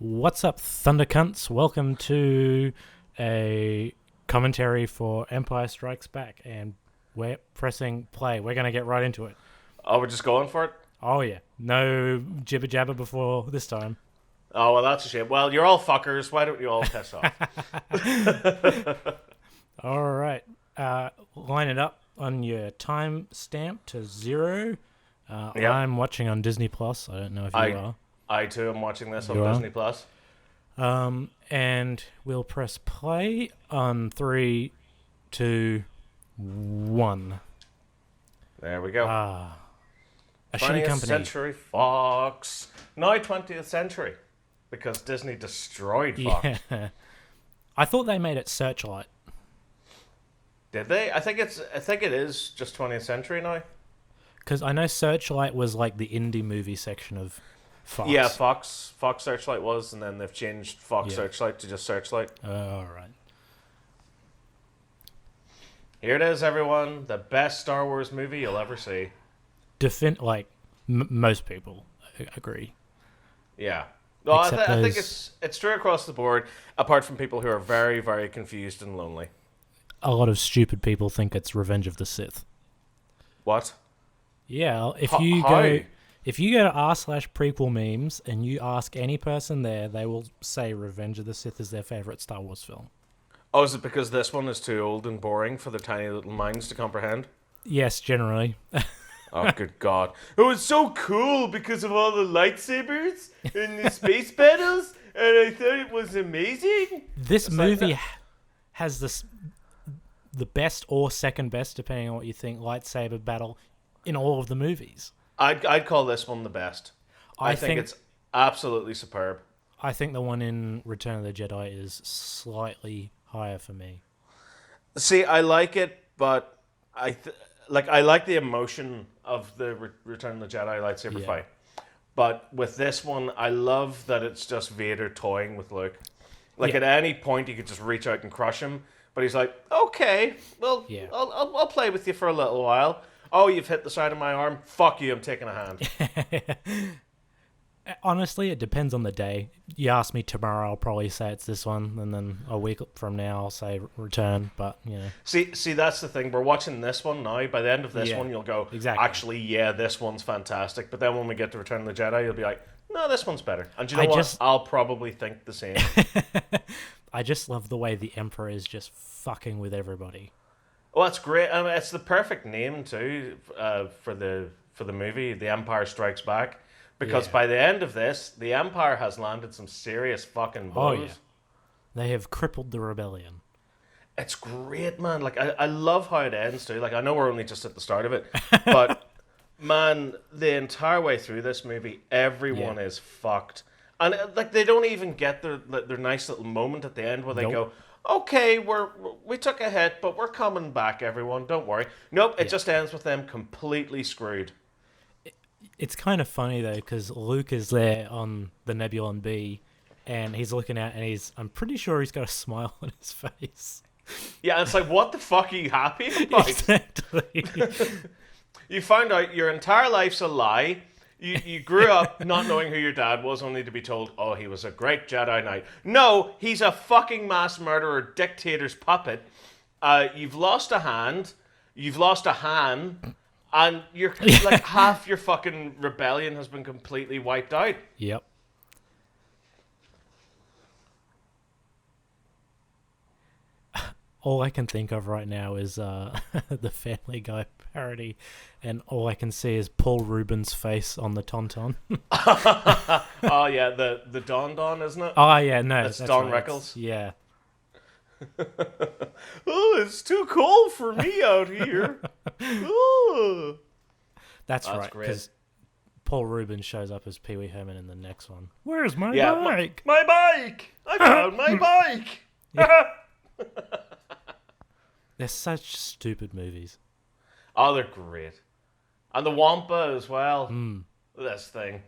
What's up, Thundercunts? Welcome to a commentary for Empire Strikes Back, and we're pressing play. We're going to get right into it. Oh, we're just going for it? Oh, yeah. No jibber jabber before this time. Oh, well, that's a shame. Well, you're all fuckers. Why don't you all piss off? All right. Line it up on your time stamp to 0. Yep. I'm watching on Disney Plus. I don't know if you are. I, too, am watching this You on are? Disney Plus. And we'll press play on 3, 2, 1. There we go. A shitty 20th company. Century Fox. Now 20th Century. Because Disney destroyed Fox. Yeah. I thought they made it Searchlight. Did they? I think it is just 20th Century now. Because I know Searchlight was like the indie movie section of Fox. Yeah, Fox Searchlight was, and then they've changed Fox Yeah. Searchlight to just Searchlight. All right. Here it is, everyone. The best Star Wars movie you'll ever see. Most people agree. Yeah. No, I Except think those- it's true across the board, apart from people who are very, very confused and lonely. A lot of stupid people think it's Revenge of the Sith. What? Yeah, if How? you go to r/prequel memes and you ask any person there, they will say Revenge of the Sith is their favorite Star Wars film. Oh, is it because this one is too old and boring for the tiny little minds to comprehend? Yes, generally. Oh, good God. It was so cool because of all the lightsabers and the space battles, and I thought it was amazing. This It's like movie that- has the best or second best, depending on what you think, lightsaber battle in all of the movies. I'd call this one the best. I think it's absolutely superb. I think the one in Return of the Jedi is slightly higher for me. See, I like it, but I like the emotion of the Return of the Jedi lightsaber Yeah. fight. But with this one, I love that it's just Vader toying with Luke. Like Yeah. at any point, he could just reach out and crush him. But he's like, okay, well, Yeah. I'll play with you for a little while. Oh, you've hit the side of my arm. Fuck you, I'm taking a hand. Honestly, it depends on the day. You ask me tomorrow, I'll probably say it's this one, and then a week from now, I'll say Return. But See, that's the thing. We're watching this one now. By the end of this Yeah, one, you'll go, exactly. actually, yeah, this one's fantastic. But then when we get to Return of the Jedi, you'll be like, no, this one's better. And do you know what? I'll probably think the same. I just love the way the Emperor is just fucking with everybody. Well, that's great. I mean, it's the perfect name too for the movie, The Empire Strikes Back, because Yeah. by the end of this, the Empire has landed some serious fucking blows. Oh, yeah. They have crippled the rebellion. It's great, man. Like I love how it ends too. Like I know we're only just at the start of it, but man, the entire way through this movie, everyone Yeah. is fucked, and like they don't even get their nice little moment at the end where they Nope. go, okay, we took a hit, but we're coming back, everyone. Don't worry. Nope, it just ends with them completely screwed. It's kind of funny, though, because Luke is there on the Nebulon B, and he's looking out, and I'm pretty sure he's got a smile on his face. Yeah, it's like, what the fuck are you happy about? Exactly. You found out your entire life's a lie. You grew up not knowing who your dad was, only to be told, oh, he was a great Jedi Knight. No, he's a fucking mass murderer, dictator's puppet. You've lost a hand. You've lost a hand. And you're like half your fucking rebellion has been completely wiped out. Yep. All I can think of right now is the Family Guy parody, and all I can see is Paul Rubens' face on the Tauntaun. Oh yeah, the Don, isn't it? Oh yeah, no, That's Don right. Rickles? Yeah, Oh, it's too cold for me out here. Ooh. that's That's right. great. Because Paul Rubens shows up as Pee Wee Herman in the next one. Where's my Yeah, bike? my bike! I found my bike! They're such stupid movies. Oh, they're great. And the Wampa as well. This thing.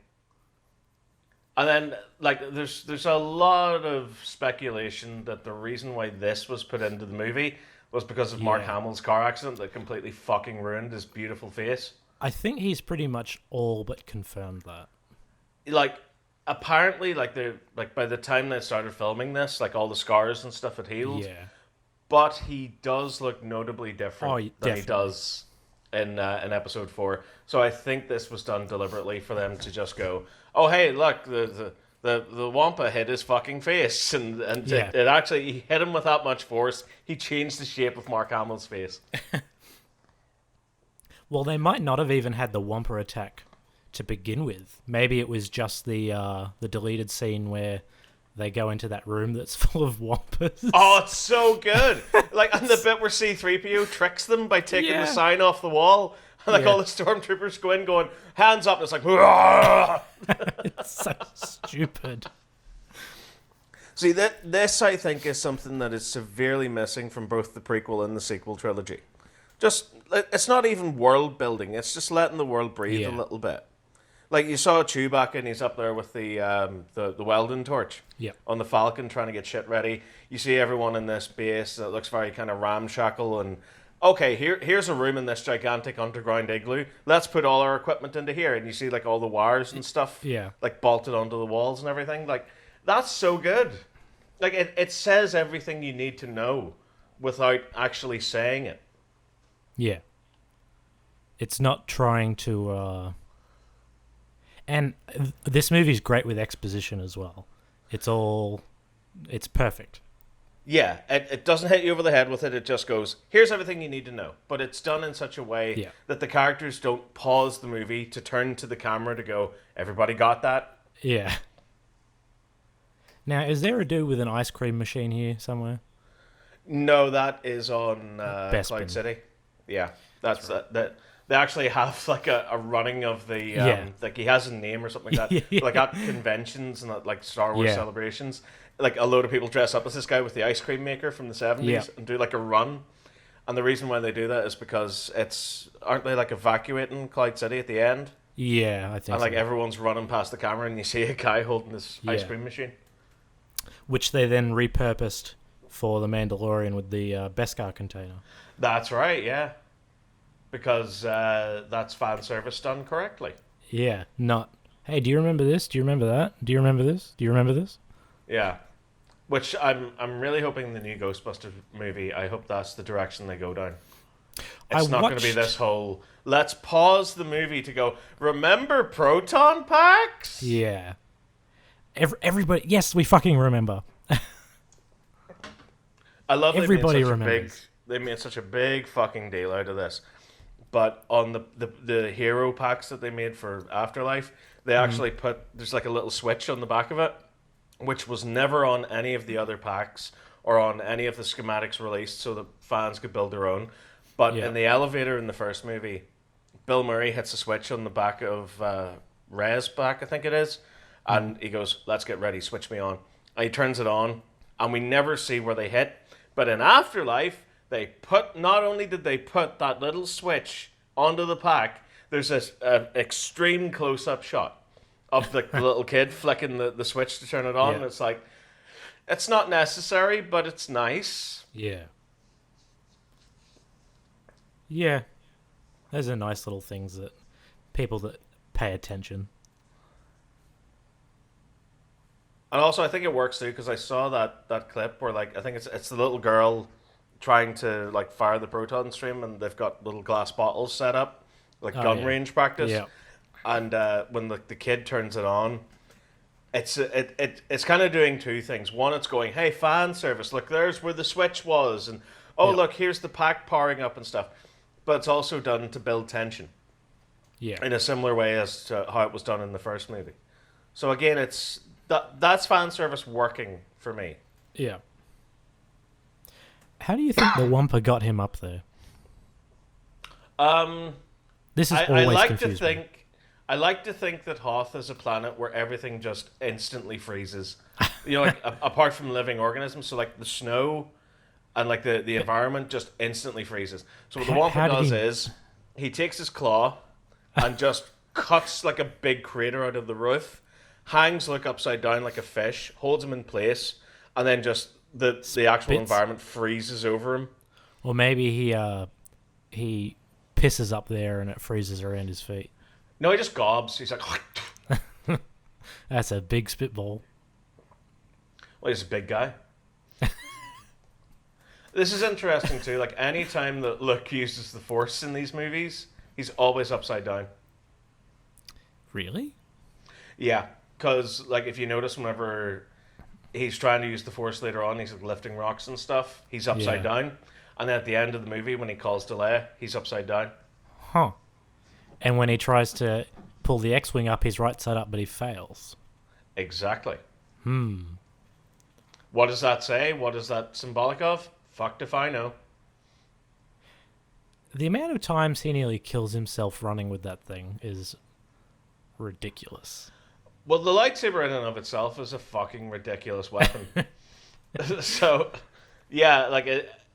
And then, like, there's a lot of speculation that the reason why this was put into the movie was because of Mark Yeah. Hamill's car accident that completely fucking ruined his beautiful face. I think he's pretty much all but confirmed that. Like, apparently, like by the time they started filming this, like all the scars and stuff had healed. Yeah. But he does look notably different Oh, than definitely. he does in episode 4. So I think this was done deliberately for them to just go, oh hey, look, the Wampa hit his fucking face, and Yeah. it actually he hit him with that much force. He changed the shape of Mark Hamill's face. Well, they might not have even had the Wampa attack to begin with. Maybe it was just the deleted scene where they go into that room that's full of Wampas. Oh, it's so good! Like, and the bit where C-3PO tricks them by taking the sign off the wall. And, like, all the stormtroopers go in going, hands up, and it's like, "Hurrah!" It's so stupid. See, this, I think, is something that is severely missing from both the prequel and the sequel trilogy. Just, it's not even world building, it's just letting the world breathe a little bit. Like, you saw Chewbacca, and he's up there with the Weldon torch on the Falcon trying to get shit ready. You see everyone in this base that looks very kind of ramshackle, and okay, here's a room in this gigantic underground igloo. Let's put all our equipment into here. And you see, like, all the wires and stuff, like, bolted onto the walls and everything. Like, that's so good. Like, it says everything you need to know without actually saying it. Yeah. It's not trying to... And this movie's great with exposition as well. It's perfect. Yeah, it doesn't hit you over the head with it. It just goes, here's everything you need to know. But it's done in such a way that the characters don't pause the movie to turn to the camera to go, everybody got that? Yeah. Now, is there a dude with an ice cream machine here somewhere? No, that is on Bespin. Cloud City. Yeah, that's that. They actually have like a running of the like he has a name or something like that. Like at conventions and at like Star Wars celebrations, like a load of people dress up as this guy with the ice cream maker from the 70s and do like a run. And the reason why they do that is because aren't they like evacuating Cloud City at the end? Yeah, I think And like so. everyone's running past the camera and you see a guy holding this ice cream machine. Which they then repurposed for the Mandalorian with the Beskar container. That's right, yeah. Because that's fan service done correctly. Yeah, not, hey, do you remember this? Do you remember that? Do you remember this? Do you remember this? Yeah. Which I'm really hoping the new Ghostbusters movie, I hope that's the direction they go down. It's not going to be this whole, let's pause the movie to go, remember proton packs? Yeah. Everybody, yes, we fucking remember. I love everybody remembers. They made such a big fucking deal out of this. But on the hero packs that they made for Afterlife, they actually there's like a little switch on the back of it, which was never on any of the other packs or on any of the schematics released so that fans could build their own. But in the elevator in the first movie, Bill Murray hits a switch on the back of Rey's back, I think it is, and he goes, let's get ready, switch me on. And he turns it on, and we never see where they hit. But in Afterlife, not only did they put that little switch onto the pack, there's this extreme close-up shot of the little kid flicking the switch to turn it on. And it's like, it's not necessary, but it's nice. Yeah. Yeah. Those are nice little things that people that pay attention. And also, I think it works too, because I saw that clip where, like, I think it's the little girl trying to like fire the proton stream, and they've got little glass bottles set up, like gun range practice. Yeah. And when the kid turns it on, it's kind of doing two things. One, it's going, hey, fan service, look, there's where the switch was, and look, here's the pack powering up and stuff. But it's also done to build tension. Yeah. In a similar way as to how it was done in the first movie. So again, that's fan service working for me. Yeah. How do you think the Wampa got him up there? This is always confused me. I like to think that Hoth is a planet where everything just instantly freezes. You know, like apart from living organisms, so like the snow and like the environment just instantly freezes. So what the Wampa does is he takes his claw and just cuts like a big crater out of the roof, hangs Luke upside down like a fish, holds him in place, and then just the actual environment freezes over him. Or maybe he pisses up there and it freezes around his feet. No, he just gobs. He's like... That's a big spitball. Well, he's a big guy. This is interesting too. Like, any time that Luke uses the Force in these movies, he's always upside down. Really? Yeah, because like if you notice, whenever he's trying to use the Force later on, he's like lifting rocks and stuff, he's upside down. And then at the end of the movie, when he calls delay, he's upside down. Huh. And when he tries to pull the X-Wing up, he's right side up, but he fails. Exactly. What does that say? What is that symbolic of? Fucked if I know. The amount of times he nearly kills himself running with that thing is ridiculous. Well, the lightsaber in and of itself is a fucking ridiculous weapon. So, yeah, like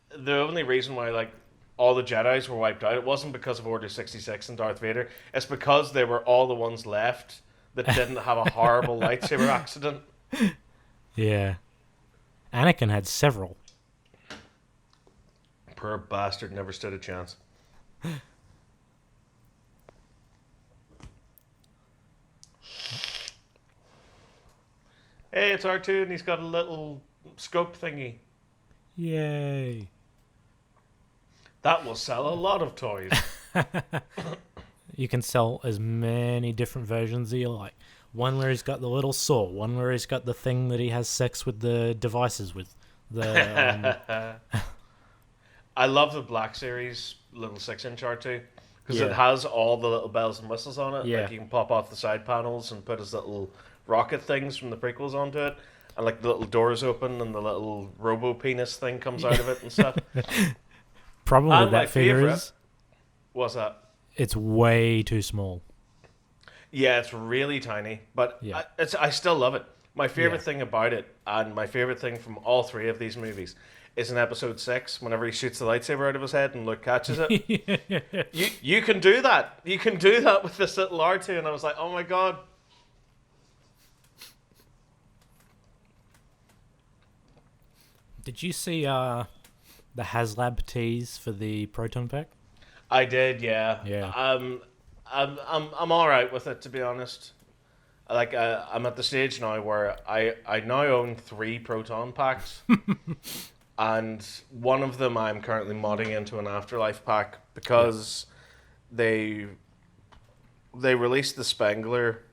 the only reason why like all the Jedis were wiped out, it wasn't because of Order 66 and Darth Vader. It's because they were all the ones left that didn't have a horrible lightsaber accident. Yeah. Anakin had several. Poor bastard never stood a chance. Hey, it's R2 and he's got a little scope thingy. Yay. That will sell a lot of toys. You can sell as many different versions as you like. One where he's got the little saw. One where he's got the thing that he has sex with the devices with. I love the Black Series little 6-inch R2 because Yeah. it has all the little bells and whistles on it. Yeah. Like you can pop off the side panels and put his little rocket things from the prequels onto it, and like the little doors open and the little robo penis thing comes out of it and stuff. Problem And with my that figure favourite is was that. it's way too small. Yeah, it's really tiny, but Yeah. I still love it. My favorite Yeah. thing about it, and my favorite thing from all three of these movies, is in Episode 6, whenever he shoots the lightsaber out of his head and Luke catches it. You can do that. You can do that with this little R2, and I was like, oh my god. Did you see the HasLab tease for the Proton Pack? I did, yeah. Yeah. I'm all right with it, to be honest. Like, I'm at the stage now where I now own 3 Proton packs. And one of them I'm currently modding into an Afterlife pack because they released the Spengler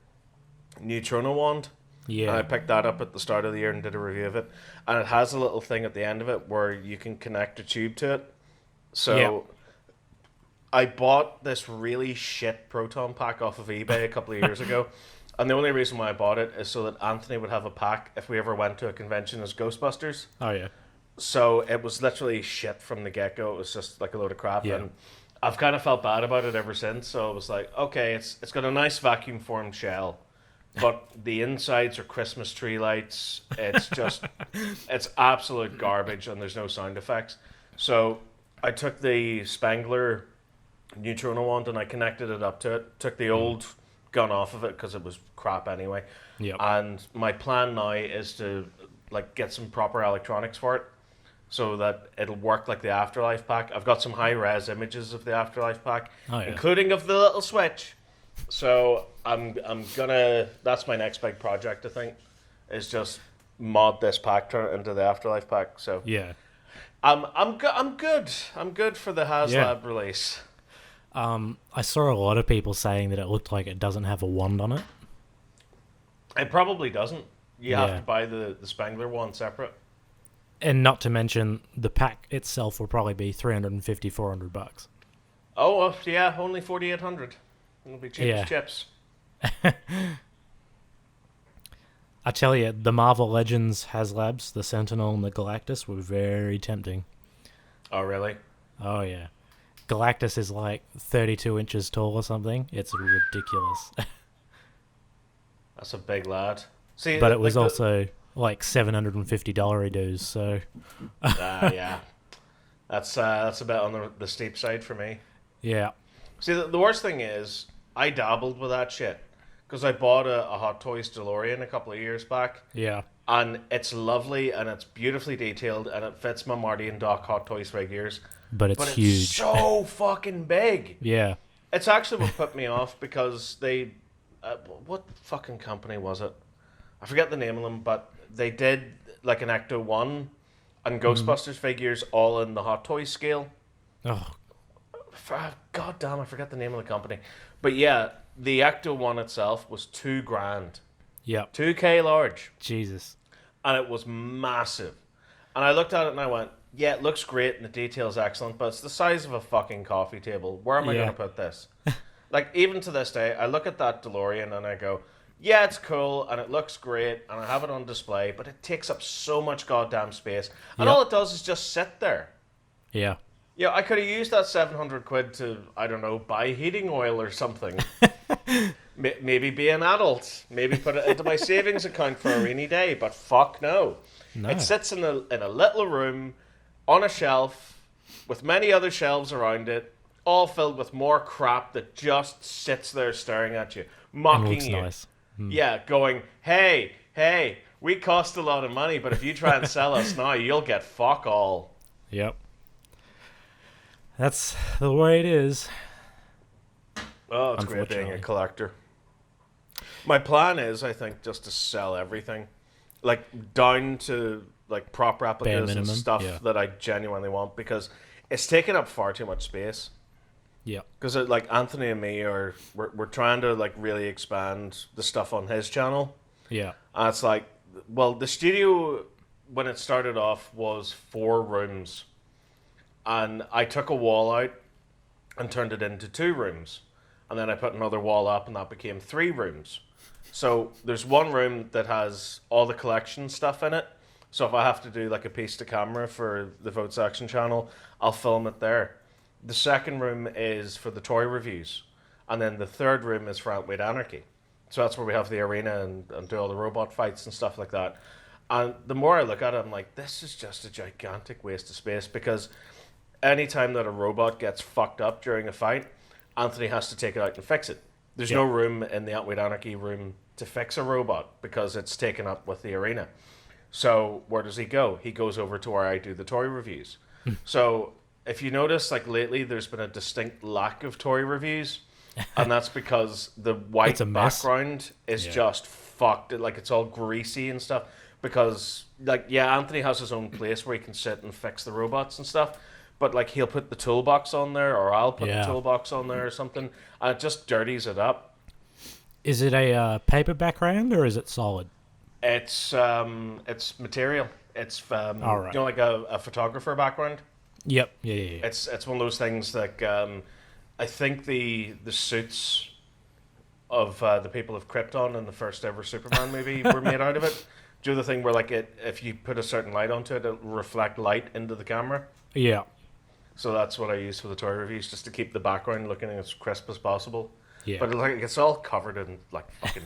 Neutrino Wand. Yeah. And I picked that up at the start of the year and did a review of it. And it has a little thing at the end of it where you can connect a tube to it. So I bought this really shit Proton pack off of eBay a couple of years ago. And the only reason why I bought it is so that Anthony would have a pack if we ever went to a convention as Ghostbusters. Oh, yeah. So it was literally shit from the get-go. It was just like a load of crap. Yeah. And I've kind of felt bad about it ever since. So I was like, okay, it's got a nice vacuum-formed shell. But the insides are Christmas tree lights. It's just, it's absolute garbage and there's no sound effects. So I took the Spengler Neutrino Wand and I connected it up to it. Took the old gun off of it because it was crap anyway. Yep. And my plan now is to like get some proper electronics for it so that it'll work like the Afterlife pack. I've got some high-res images of the Afterlife pack, including of the little Switch. So I'm gonna. That's my next big project. I think is just mod this pack, turn it into the Afterlife pack. So Yeah. I'm good. I'm good for the HasLab release. I saw a lot of people saying that it looked like it doesn't have a wand on it. It probably doesn't. You have Yeah. to buy the Spengler one separate. And not to mention, the pack itself will probably be $350, $400. Oh, yeah, only 4,800. It'll be cheap as chips. I tell you, the Marvel Legends HasLabs, the Sentinel and the Galactus, were very tempting. Oh, really? Oh, yeah. Galactus is like 32 inches tall or something. It's ridiculous. That's a big lad. See, But it was also like $750 dues, so... yeah. That's a bit on the steep side for me. Yeah. See, the worst thing is, I dabbled with that shit. Because I bought a Hot Toys DeLorean a couple of years back. Yeah. And it's lovely, and it's beautifully detailed, and it fits my Marty and Doc Hot Toys figures. But it's huge. It's so fucking big. Yeah. It's actually what put me off, because they... what fucking company was it? I forget the name of them, but they did like an Ecto 1 and Ghostbusters figures all in the Hot Toys scale. Oh, God damn, I forget the name of the company. But yeah, the Ecto 1 itself was $2,000. yep. 2K large. Jesus. And it was massive. And I looked at it and I went, yeah, it looks great and the detail's excellent, but it's the size of a fucking coffee table. Where am I going to put this? Like, even to this day, I look at that DeLorean and I go, yeah, it's cool and it looks great and I have it on display, but it takes up so much goddamn space. And all it does is just sit there. Yeah. Yeah, I could have used that 700 quid to, I don't know, buy heating oil or something. Maybe be an adult. Maybe put it into my savings account for a rainy day, but fuck no. It sits in a little room on a shelf with many other shelves around it, all filled with more crap that just sits there staring at you, mocking you. Nice. Yeah, going, hey, we cost a lot of money, but if you try and sell us now, you'll get fuck all. Yep. That's the way it is. Oh, it's great being a collector. My plan is, I think, just to sell everything. Like, down to, like, prop replicas and stuff that I genuinely want, because it's taking up far too much space. Yeah. Because, like, Anthony and me we're trying to, like, really expand the stuff on his channel. Yeah. And it's like, well, the studio, when it started off, was 4 rooms. And I took a wall out and turned it into 2 rooms. And then I put another wall up and that became 3 rooms. So there's one room that has all the collection stuff in it. So if I have to do like a piece to camera for the VoteSaxon channel, I'll film it there. The second room is for the toy reviews. And then the third room is for Outwit Anarchy. So that's where we have the arena and do all the robot fights and stuff like that. And the more I look at it, I'm like, this is just a gigantic waste of space, because anytime that a robot gets fucked up during a fight, Anthony has to take it out and fix it. There's no room in the Outwit Anarchy room to fix a robot because it's taken up with the arena. So where does he go? He goes over to where I do the toy reviews. So if you notice, like lately, there's been a distinct lack of toy reviews, and that's because the white background is just fucked. Like, it's all greasy and stuff. Because, like, yeah, Anthony has his own place where he can sit and fix the robots and stuff. But, like, he'll put the toolbox on there, or I'll put the toolbox on there or something, and it just dirties it up. Is it a paper background, or is it solid? It's material. It's all right. You know, like a photographer background. Yep. Yeah. It's one of those things like I think the suits of the people of Krypton in the first ever Superman movie were made out of it. Do the thing where, like, if you put a certain light onto it, it'll reflect light into the camera. Yeah. So that's what I use for the toy reviews, just to keep the background looking as crisp as possible. Yeah. But like, it's all covered in like fucking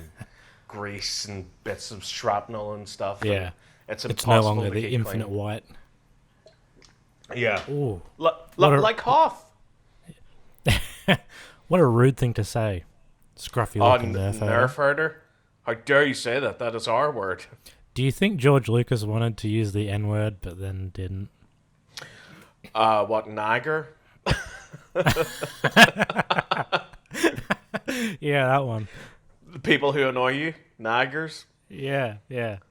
grease and bits of shrapnel and stuff. Yeah. And it's impossible. It's no longer to the keep infinite clean. white. Yeah. Ooh. Like Hoth. What a rude thing to say. Scruffy looking Nerf herder. How dare you say that? That is our word. Do you think George Lucas wanted to use the N-word but then didn't? What, nagger? Yeah, that one. The people who annoy you? Naggers? Yeah.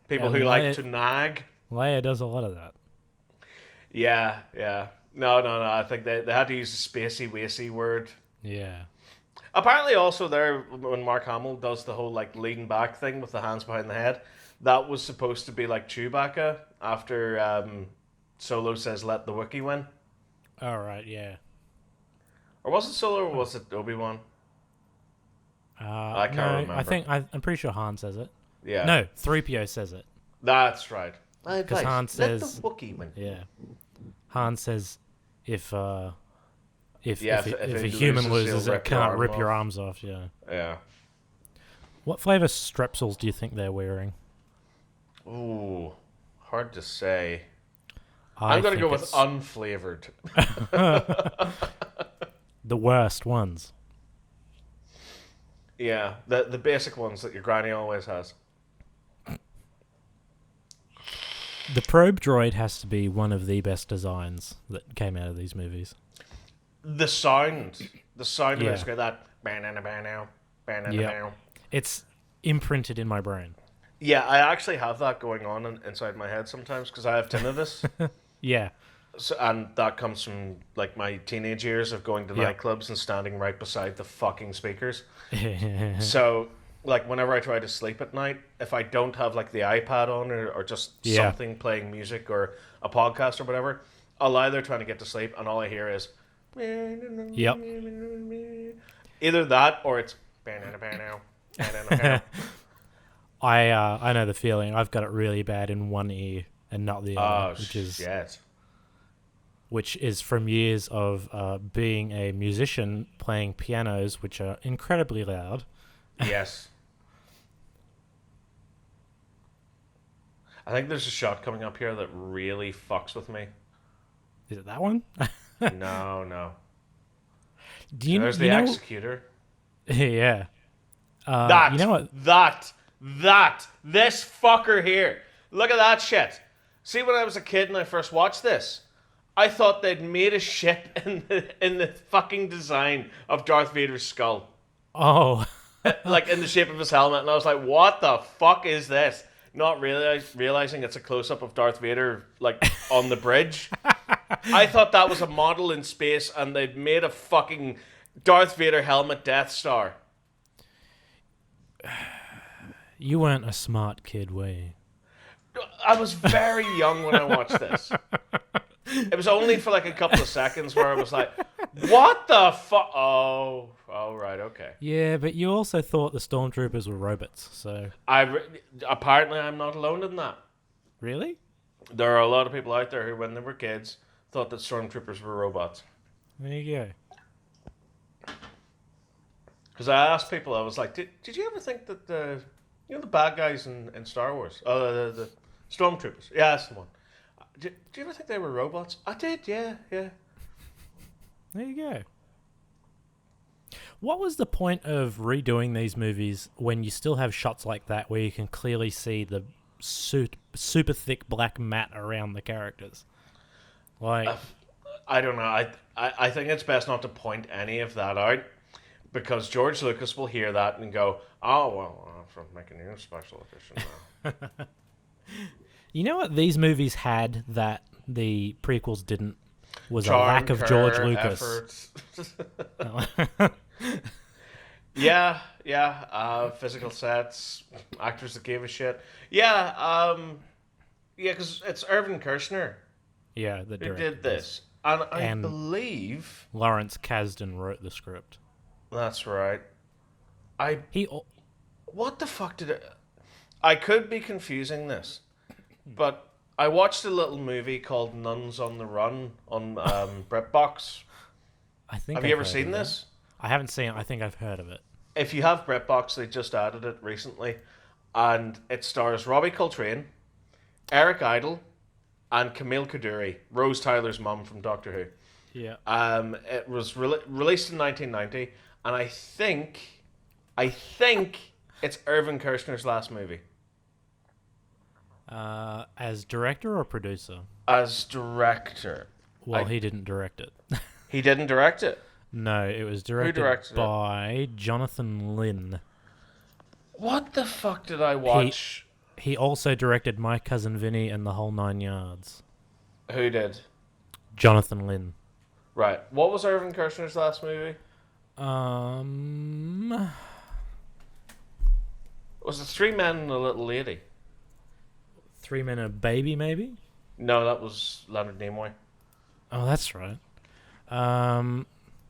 People who like to nag? Leia does a lot of that. Yeah. No. I think they had to use the spacey, wacy word. Yeah. Apparently also there, when Mark Hamill does the whole like leaning back thing with the hands behind the head, that was supposed to be like Chewbacca after Solo says let the Wookiee win. All right, yeah. Or was it Solo or was it Obi-Wan? I can't remember. I'm pretty sure Han says it. Yeah. No, 3PO says it. That's right. Because Han says let the Wookiee win. Yeah. Han says if a he human loses, he'll it can't rip your off. arms off. Yeah. Yeah. What flavor strepsils do you think they're wearing? Ooh, hard to say. I'm going to go with unflavored. The worst ones. Yeah, the basic ones that your granny always has. The probe droid has to be one of the best designs that came out of these movies. The sound Yeah. is great. That It's imprinted in my brain. Yeah, I actually have that going on inside my head sometimes because I have tinnitus. Yeah. So, and that comes from like my teenage years of going to Yep. nightclubs and standing right beside the fucking speakers. So, like, whenever I try to sleep at night, if I don't have like the iPad on or just Yeah. something playing music or a podcast or whatever, I'll lie there trying to get to sleep, and all I hear is Yep. either that or it's I know the feeling. I've got it really bad in one ear and not the other, oh shit. which is from years of being a musician playing pianos, which are incredibly loud. Yes. I think there's a shot coming up here that really fucks with me. Is it that one? No. Do you, There's you the know? executor. Yeah. That. You know what? This fucker here. Look at that shit. See, when I was a kid and I first watched this, I thought they'd made a ship in the fucking design of Darth Vader's skull. Oh. Like in the shape of his helmet. And I was like, what the fuck is this? Not realizing it's a close-up of Darth Vader, like, on the bridge. I thought that was a model in space and they'd made a fucking Darth Vader helmet Death Star. You weren't a smart kid, were you? I was very young when I watched this. It was only for like a couple of seconds where I was like, what the fuck? Oh, right, okay. Yeah, but you also thought the stormtroopers were robots, so... Apparently I'm not alone in that. Really? There are a lot of people out there who, when they were kids, thought that stormtroopers were robots. There you go. Because I asked people, I was like, did you ever think that the bad guys in Star Wars, the stormtroopers, yeah, that's the one. Did you ever think they were robots? I did, yeah. There you go. What was the point of redoing these movies when you still have shots like that where you can clearly see the super thick black mat around the characters? Like, I don't know. I think it's best not to point any of that out because George Lucas will hear that and go, oh, well, I'm making a new special edition now. you know what these movies had that the prequels didn't? Was Charm, a lack of George care, Lucas. Yeah. Physical sets, actors that gave a shit. Yeah, because it's Irvin Kershner Yeah, the who director did this. And I And- believe Lawrence Kasdan wrote the script. that's right. What the fuck did it... I could be confusing this, but I watched a little movie called Nuns on the Run on BritBox. I think. Have I've you ever heard seen of that. this? I haven't seen it. I think I've heard of it. If you have BritBox, they just added it recently, and it stars Robbie Coltrane, Eric Idle, and Camille Coduri, Rose Tyler's mum from Doctor Who. Yeah. It was released in 1990, and I think it's Irvin Kershner's last movie As director or producer? as director. Well, he didn't direct it. He didn't direct it. No, it was directed directed it? by Jonathan Lynn. What the fuck did I watch? He also directed My Cousin Vinny and the Whole Nine Yards. Who did? Jonathan Lynn. Right. What was Irvin Kershner's last movie? Was it Three Men and a Little Lady? 3 Men and a Baby, maybe? No, that was Leonard Nimoy. Oh, that's right.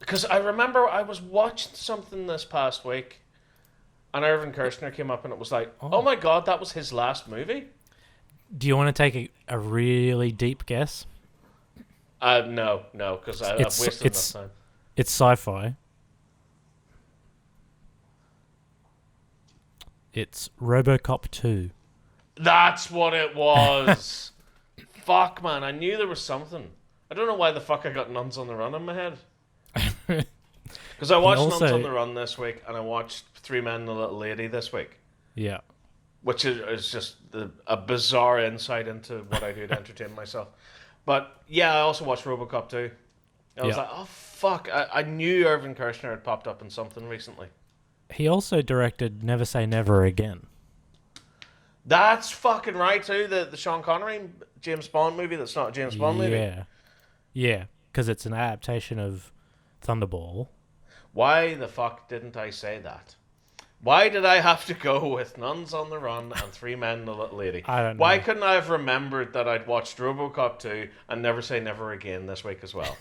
Because I remember I was watching something this past week, and Irvin Kershner came up, and it was like, oh my god, that was his last movie? Do you want to take a really deep guess? No, because I've wasted enough time. It's sci-fi. It's RoboCop 2. That's what it was. Fuck, man, I knew there was something. I don't know why the fuck I got Nuns on the Run in my head. Because I watched Nuns on the Run this week, and I watched Three Men and a Little Lady this week. Yeah. Which is just a bizarre insight into what I do to entertain myself. But yeah, I also watched RoboCop 2. I was like, oh fuck, I knew Irvin Kershner had popped up in something recently. He also directed Never Say Never Again. That's fucking right too. The Sean Connery James Bond movie. That's not a James Bond movie. Yeah, because it's an adaptation of Thunderball. Why the fuck didn't I say that? Why did I have to go with Nuns on the Run and Three Men and a Little Lady? I don't know. Why couldn't I have remembered that I'd watched RoboCop 2 and Never Say Never Again this week as well?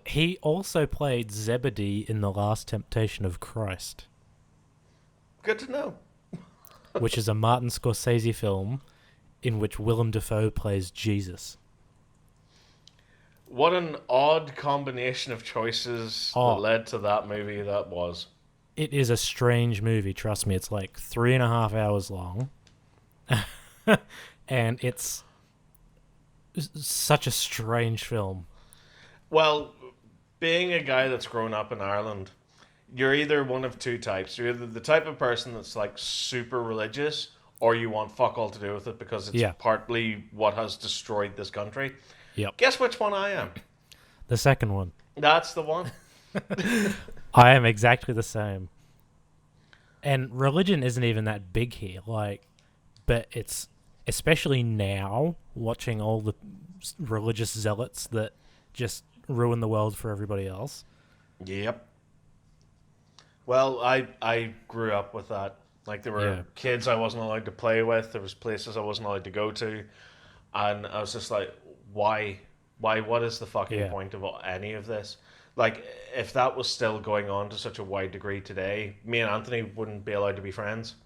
He also played Zebedee in The Last Temptation of Christ, Good to know. which is a Martin Scorsese film in which Willem Dafoe plays Jesus. What an odd combination of choices that led to that movie that was. It is a strange movie, trust me. It's like 3.5 hours long. And it's such a strange film. Well, being a guy that's grown up in Ireland, you're either one of two types. You're either the type of person that's like super religious, or you want fuck all to do with it because it's partly what has destroyed this country. Yep. Guess which one I am? The second one. That's the one. I am exactly the same. And religion isn't even that big here, but it's especially now watching all the religious zealots that just ruin the world for everybody else. Yep. Well, I grew up with that. Like there were kids I wasn't allowed to play with. There was places I wasn't allowed to go to, and I was just like, why? What is the fucking point of any of this? Like, if that was still going on to such a wide degree today, me and Anthony wouldn't be allowed to be friends.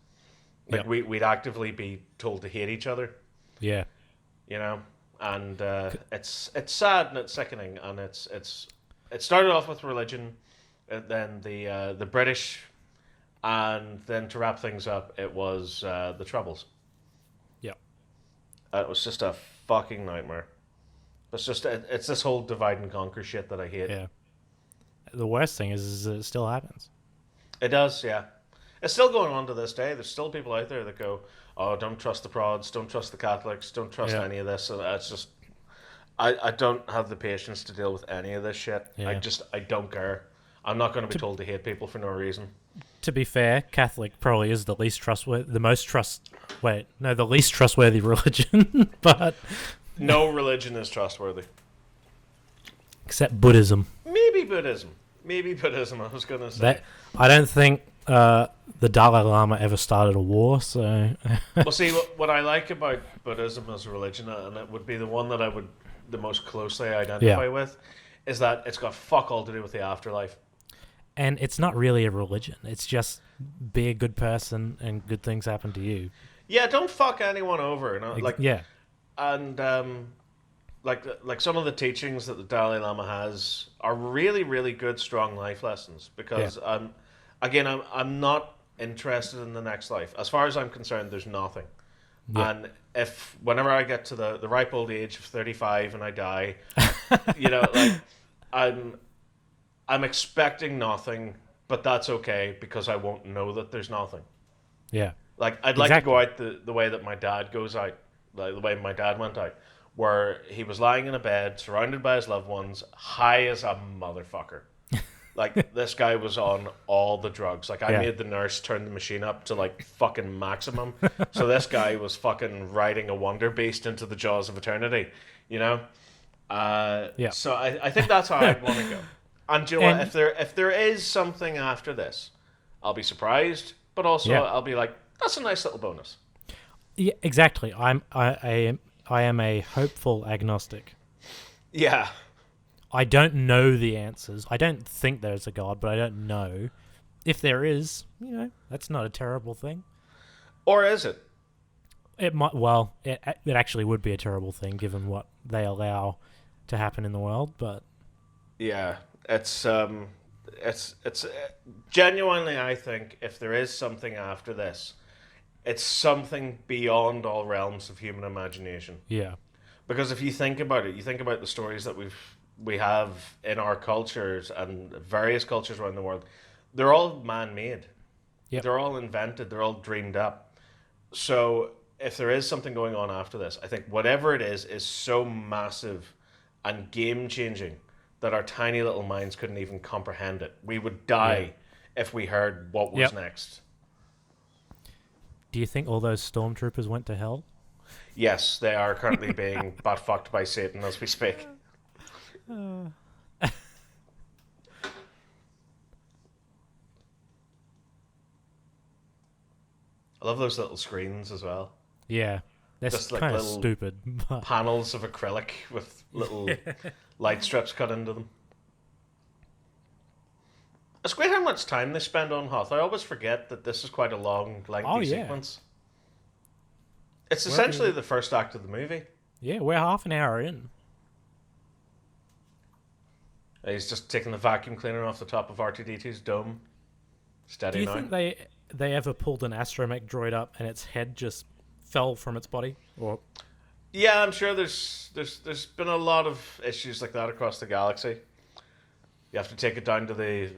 Like, we'd actively be told to hate each other. Yeah. You know? And it's sad and it's sickening. And it started off with religion, and then the British, and then to wrap things up, it was the Troubles. Yeah. It was just a fucking nightmare. It's this whole divide and conquer shit that I hate. Yeah. The worst thing is it still happens. It does, yeah. It's still going on to this day. There's still people out there that go, oh, don't trust the prods, don't trust the Catholics, don't trust any of this. And it's just, I don't have the patience to deal with any of this shit. Yeah. I don't care. I'm not going to be told to hate people for no reason. To be fair, Catholic probably is the least trustworthy, the least trustworthy religion, but... No religion is trustworthy. Except Buddhism. Maybe Buddhism, I was going to say. I don't think the Dalai Lama ever started a war, so... Well, see, what I like about Buddhism as a religion, and it would be the one that I would the most closely identify with, is that it's got fuck all to do with the afterlife. And it's not really a religion. It's just be a good person and good things happen to you. Yeah, don't fuck anyone over. You know? And like some of the teachings that the Dalai Lama has are really, really good, strong life lessons. Because I'm not interested in the next life. As far as I'm concerned, there's nothing. Yeah. And if whenever I get to the ripe old age of 35 and I die, you know, like I'm expecting nothing, but that's okay because I won't know that there's nothing. Yeah. Like I'd like to go out the way that my dad goes out. Like the way my dad went out, where he was lying in a bed, surrounded by his loved ones, high as a motherfucker. Like, this guy was on all the drugs. Like, I made the nurse turn the machine up to, like, fucking maximum. So this guy was fucking riding a wonder beast into the jaws of eternity, you know? So I think that's how I'd want to go. And do you know what? If there is something after this, I'll be surprised, but also I'll be like, that's a nice little bonus. Yeah, exactly. I am a hopeful agnostic. Yeah. I don't know the answers. I don't think there's a God, but I don't know. If there is, you know, that's not a terrible thing. Or is it? It might. Well, it actually would be a terrible thing given what they allow to happen in the world. But yeah, it's genuinely. I think if there is something after this, it's something beyond all realms of human imagination. Yeah. Because if you think about it, you think about the stories that we have in our cultures and various cultures around the world, they're all man-made. Yep. They're all invented. They're all dreamed up. So if there is something going on after this, I think whatever it is so massive and game-changing that our tiny little minds couldn't even comprehend it. We would die if we heard what was next. Do you think all those stormtroopers went to hell? Yes, they are currently being butt-fucked by Satan as we speak. I love those little screens as well. Yeah. That's Just like kind of little stupid. panels of acrylic with little light strips cut into them. It's great how much time they spend on Hoth. I always forget that this is quite a long, lengthy sequence. It's essentially the first act of the movie. Yeah, we're half an hour in. He's just taking the vacuum cleaner off the top of R2-D2's dome. Steady Do you now. think they ever pulled an astromech droid up and its head just fell from its body? Or Yeah, I'm sure there's been a lot of issues like that across the galaxy. You have to take it down to the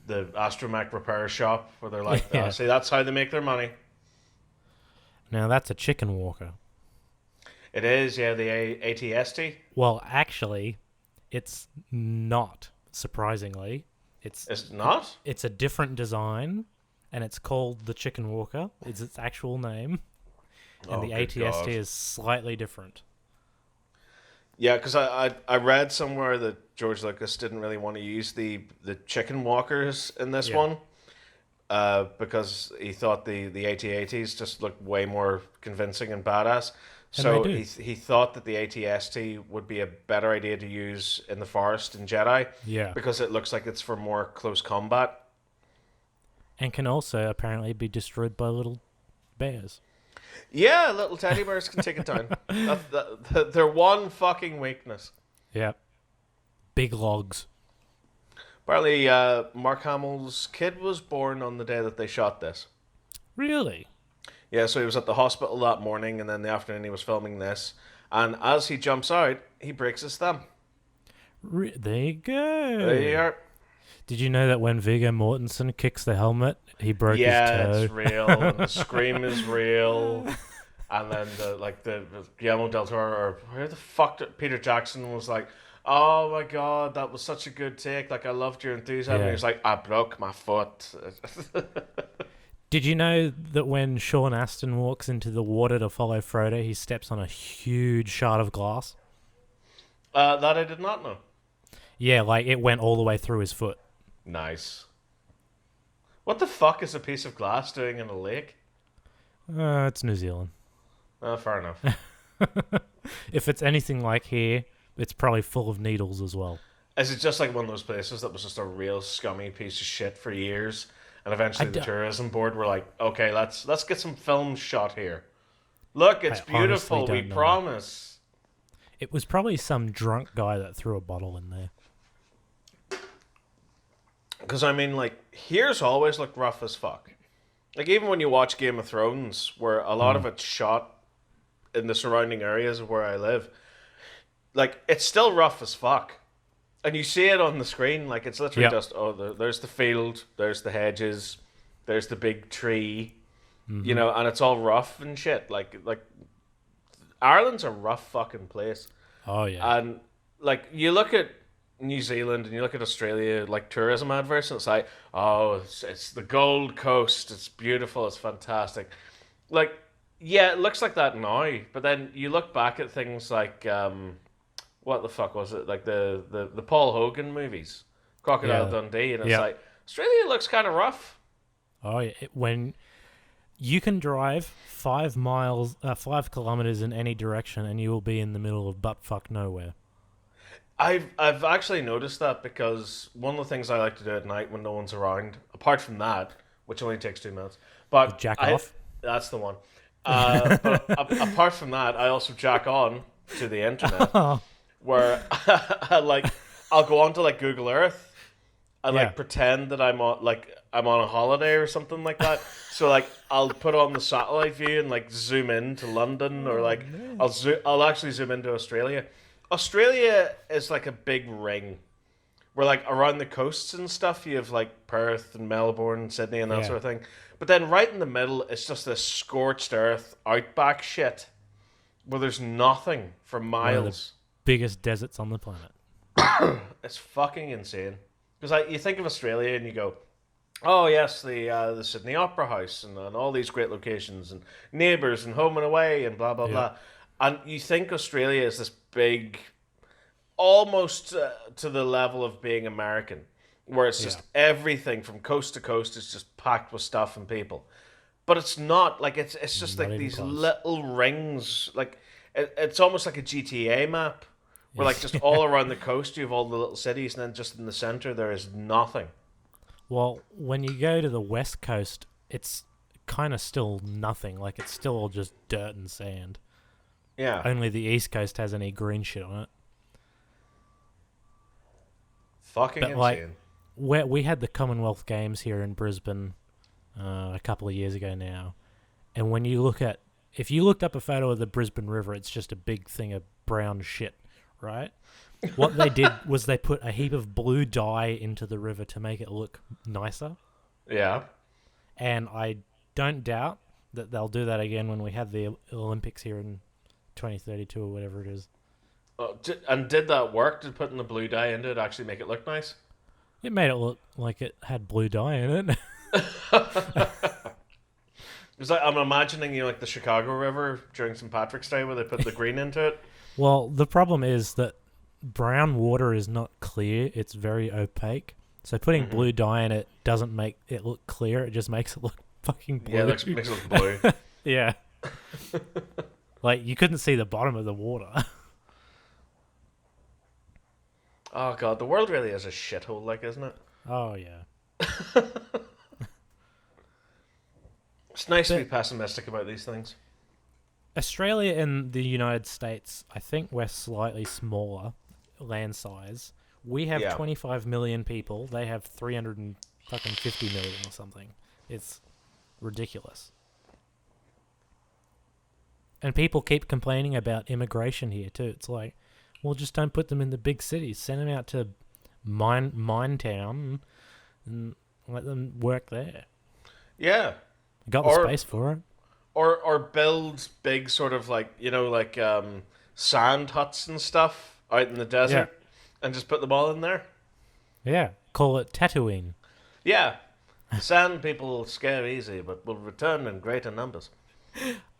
astromech repair shop where they're like, see, that's how they make their money. Now that's a chicken walker. It is, yeah, the ATST. Well, actually, it's not, surprisingly. It's not? It's a different design, and it's called the Chicken Walker. It's its actual name. And the ATST is slightly different. Yeah, because I read somewhere that George Lucas didn't really want to use the chicken walkers in this one because he thought the AT-ATs just looked way more convincing and badass. So he thought that the AT-ST would be a better idea to use in the forest in Jedi because it looks like it's for more close combat. And can also apparently be destroyed by little bears. Yeah, little teddy bears can take it down. That's their one fucking weakness. Yep. Big logs. Apparently, Mark Hamill's kid was born on the day that they shot this. Really? Yeah, so he was at the hospital that morning, and then the afternoon he was filming this. And as he jumps out, he breaks his thumb. There you go. There you are. Did you know that when Viggo Mortensen kicks the helmet, he broke his toe? Yeah, it's real. And the scream is real. And then the Guillermo del Toro, or where the fuck did Peter Jackson was like, oh my god, that was such a good take. Like, I loved your enthusiasm. And he was like, I broke my foot. Did you know that when Sean Astin walks into the water to follow Frodo, he steps on a huge shard of glass? That I did not know. Yeah, like it went all the way through his foot. Nice. What the fuck is a piece of glass doing in a lake? It's New Zealand. Fair enough. If it's anything like here, it's probably full of needles as well. Is it just like one of those places that was just a real scummy piece of shit for years, and eventually the tourism board were like, okay, let's get some film shot here. Look, it's beautiful, we promise. It was probably some drunk guy that threw a bottle in there. Because, I mean, like, here's always looked rough as fuck. Like, even when you watch Game of Thrones, where a lot of it's shot in the surrounding areas of where I live, like, it's still rough as fuck. And you see it on the screen, like, it's literally just, there's the field, there's the hedges, there's the big tree, you know, and it's all rough and shit. Like, Ireland's a rough fucking place. Oh, yeah. And, like, you look at New Zealand and you look at Australia, like tourism adverts, and it's like, oh, it's the Gold Coast, it's beautiful, it's fantastic. Like, yeah, it looks like that now, but then you look back at things like, what the fuck was it? Like the Paul Hogan movies, Crocodile Dundee, and it's like, Australia looks kind of rough. Oh, yeah. When you can drive 5 kilometers in any direction and you will be in the middle of buttfuck nowhere. I've actually noticed that because one of the things I like to do at night when no one's around, apart from that, which only takes 2 minutes, but jack off. That's the one. But apart from that, I also jack on to the internet, where I'll go on to like Google Earth and like pretend that I'm on a holiday or something like that. So like I'll put on the satellite view and like zoom in to London, or like I'll actually zoom into Australia. Australia is like a big ring where like around the coasts and stuff you have like Perth and Melbourne and Sydney and that sort of thing. But then right in the middle it's just this scorched earth outback shit where there's nothing for miles. One of the biggest deserts on the planet. It's fucking insane. Because you think of Australia and you go, Oh yes, the Sydney Opera House and all these great locations and Neighbours and Home and Away and blah blah Yeah. blah. And you think Australia is this big, almost to the level of being American, where it's Yeah. just everything from coast to coast is just packed with stuff and people. But it's not like it's just Not like even these close. little rings, like it's almost like a GTA map, where like just Yeah. all around the coast you have all the little cities, and then just in the center there is nothing. Well, when you go to the west coast, it's kind of still nothing. Like it's still all just dirt and sand. Yeah, Only the east coast has any green shit on it. fucking But like, insane. where we had the Commonwealth Games here in Brisbane a couple of years ago now, and when you look at, if you looked up a photo of the Brisbane River, it's just a big thing of brown shit, right? What they did was they put a heap of blue dye into the river to make it look nicer, Yeah. and I don't doubt that they'll do that again when we have the Olympics here in 2032 or whatever it is. And did that work? Did putting the blue dye into it actually make it look nice? It made it look like it had blue dye in it. It's like I'm imagining like the Chicago River during St. Patrick's Day where they put the green into it. Well, the problem is that brown water is not clear, it's very opaque. So putting Hmm. blue dye in it doesn't make it look clear, it just makes it look fucking blue. Yeah, makes it look blue. Yeah. Like you couldn't see the bottom of the water. Oh god, the world really is a shithole, like, isn't it? Oh yeah. It's nice to be But pessimistic about these things. Australia and the United States, I think we're slightly smaller land size. We have Yeah. 25 million people. They have 350 million or something. It's ridiculous. And people keep complaining about immigration here too. It's like, well, just don't put them in the big cities. Send them out to mine town and let them work there. Yeah. Got the Or space for it. or build big sort of like, like sand huts and stuff out in the desert and just put them all in there. Yeah. Call it Tatooine. Yeah. Sand people scare easy, but will return in greater numbers.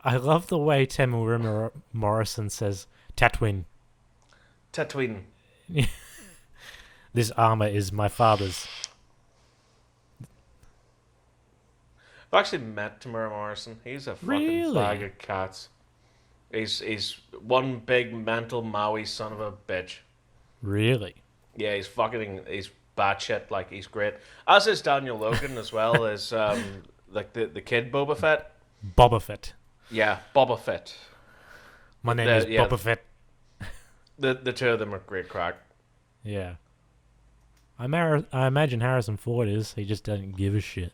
I love the way Temuera Morrison says Tatooine. Tatooine. This armor is my father's. I've actually met Tamura Morrison. He's a fucking Really? bag of cats. He's one big mental Maui son of a bitch. Really? Yeah, he's batshit, like he's great. As is Daniel Logan as well as like the kid Boba Fett. Boba Fett. Yeah, Boba Fett. My name is Yeah, Boba Fett. the two of them are great crack. Yeah. I imagine Harrison Ford is. He just doesn't give a shit.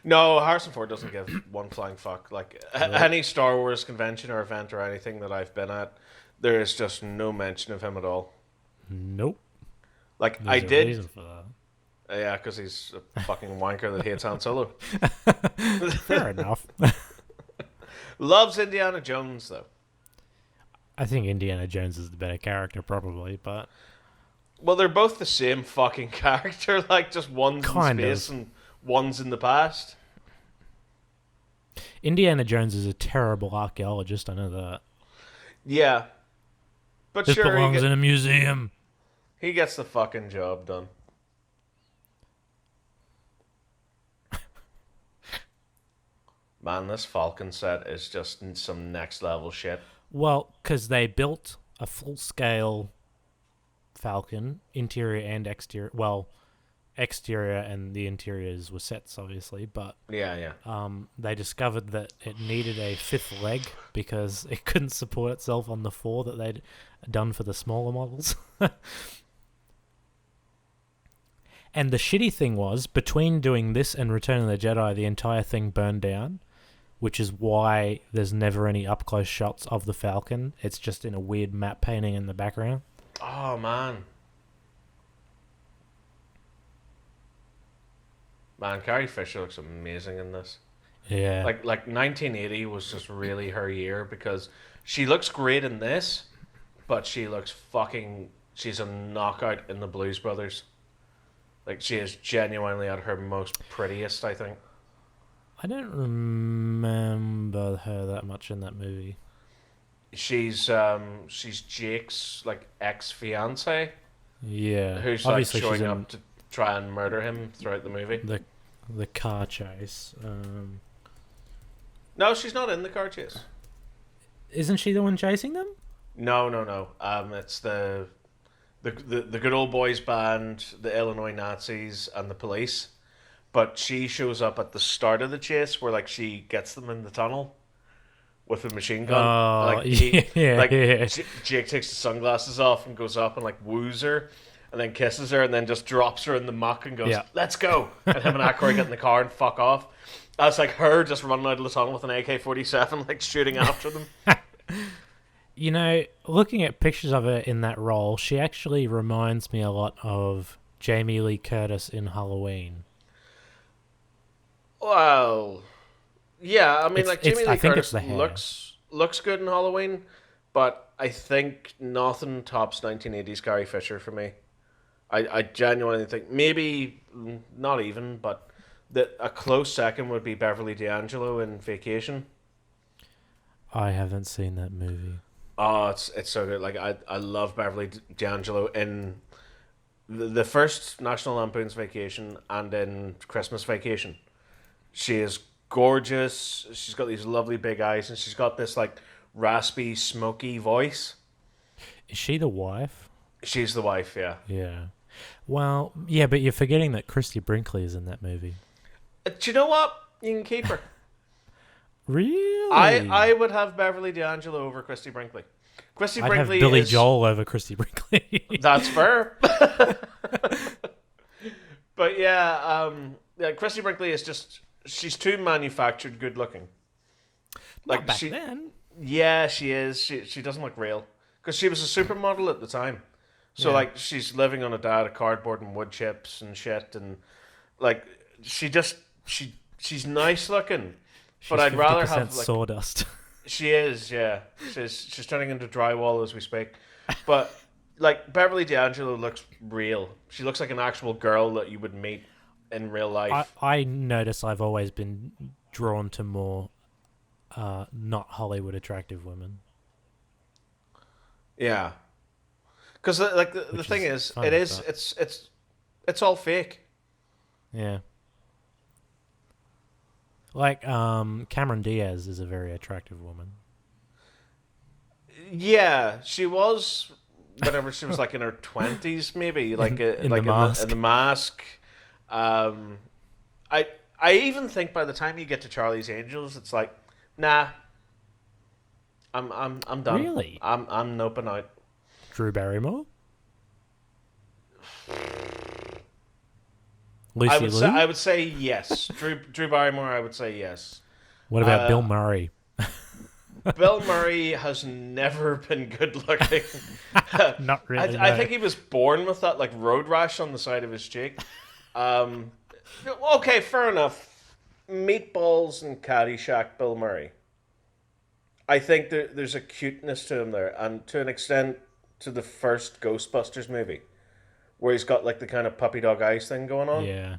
No, Harrison Ford doesn't give one flying fuck. Like Really? any Star Wars convention or event or anything that I've been at, there is just no mention of him at all. Nope. Like There's I a did, reason for that. yeah, because he's a fucking wanker that hates Han Solo. Fair enough. Loves Indiana Jones though. I think Indiana Jones is the better character, probably, but Well, they're both the same fucking character. Like just one's Kind in space of. and one's in the past. Indiana Jones is a terrible archaeologist. I know that. Yeah, but This sure, belongs in a museum. he gets the fucking job done. Man, this Falcon set is just some next level shit. Well, because they built a full-scale Falcon, interior and exterior. Well, exterior and the interiors were sets, obviously, but Yeah, yeah. they discovered that it needed a fifth leg because it couldn't support itself on the four that they'd done for the smaller models. And the shitty thing was, between doing this and Return of the Jedi, the entire thing burned down, which is why there's never any up-close shots of the Falcon. It's just in a weird matte painting in the background. Oh man. Man, Carrie Fisher looks amazing in this. Yeah. Like 1980 was just really her year because she looks great in this, but she's a knockout in the Blues Brothers. Like, she is genuinely at her most prettiest, I think. I don't remember her that much in that movie. She's Jake's like ex-fiance Yeah, who's like obviously she's showing in up to try and murder him throughout the movie. the car chase. No, she's not in the car chase. Isn't she the one chasing them? No, no, no. It's the good old boys band, the Illinois Nazis, and the police. But she shows up at the start of the chase, where like she gets them in the tunnel with a machine gun. Oh, Like yeah. Jake takes the sunglasses off and goes up and like woos her, and then kisses her, and then just drops her in the muck and goes, Yeah. "Let's go!" And him and Aykroyd get in the car and fuck off. That's like her just running out of the tunnel with an AK-47, like shooting after them. You know, looking at pictures of her in that role, she actually reminds me a lot of Jamie Lee Curtis in Halloween. Well, yeah, I mean, like Jamie Lee I think Curtis it's the hair. looks good in Halloween, but I think nothing tops 1980s Carrie Fisher for me. I genuinely think maybe not even, but a close second would be Beverly D'Angelo in Vacation. I haven't seen that movie. Oh, it's so good. Like I love Beverly D'Angelo in the first National Lampoon's Vacation and in Christmas Vacation. She is gorgeous. She's got these lovely big eyes, and she's got this like raspy, smoky voice. Is she the wife? She's the wife, yeah. Yeah. Well, yeah, but you're forgetting that Christy Brinkley is in that movie. Do you know what? You can keep her. Really? I would have Beverly D'Angelo over Christy Brinkley. Christy I'd Brinkley have Billy is, Joel over Christy Brinkley. That's fair. But yeah, Christy Brinkley is just, she's too manufactured good looking. Not back then. Yeah, she is. She doesn't look real because she was a supermodel at the time. So Yeah. like she's living on a diet of cardboard and wood chips and shit, and like she's nice looking. But I'd rather have like sawdust. she is, yeah. She's turning into drywall as we speak. But like Beverly D'Angelo looks real. She looks like an actual girl that you would meet in real life. I notice I've always been drawn to more not Hollywood attractive women. Yeah. Because like the thing is, fun, it is but- it's all fake. Yeah. Like Cameron Diaz is a very attractive woman. Yeah, she was whenever she was like in her 20s, maybe like In like The Mask. in the mask. I even think by the time you get to Charlie's Angels, it's like, nah, I'm done. Really? I'm noping out. Drew Barrymore? I Lucy would Liu? say yes. Drew Barrymore, I would say yes. What about Bill Murray? Bill Murray has never been good looking. Not really. I no. think he was born with that like road rash on the side of his cheek. Okay, fair enough. Meatballs and Caddyshack, Bill Murray. I think there's a cuteness to him there, and to an extent to the first Ghostbusters movie, where he's got like the kind of puppy dog eyes thing going on. Yeah.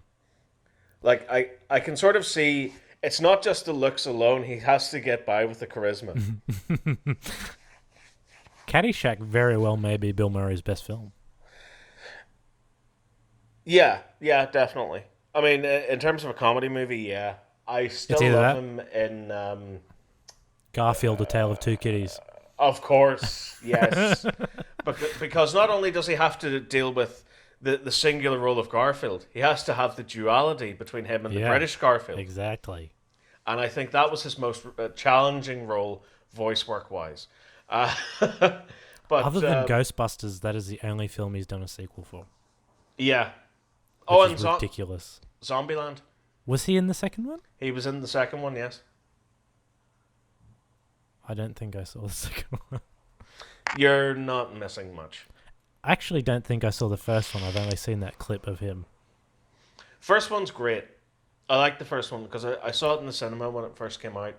Like I can sort of see it's not just the looks alone. He has to get by with the charisma. Caddyshack very well may be Bill Murray's best film. Yeah, definitely. I mean, in terms of a comedy movie, yeah. I still either love that- him in... Garfield, A Tale of Two Kitties. Of course, yes. Because not only does he have to deal with the singular role of Garfield, he has to have the duality between him and the Yeah, British Garfield. Exactly. And I think that was his most challenging role, voice work-wise. But Other than Ghostbusters, that is the only film he's done a sequel for. yeah. Which And is ridiculous. Zombieland. Was he in the second one? He was in the second one, yes. I don't think I saw the second one. You're not missing much. I actually don't think I saw the first one. I've only seen that clip of him. First one's great. I like the first one because I saw it in the cinema when it first came out,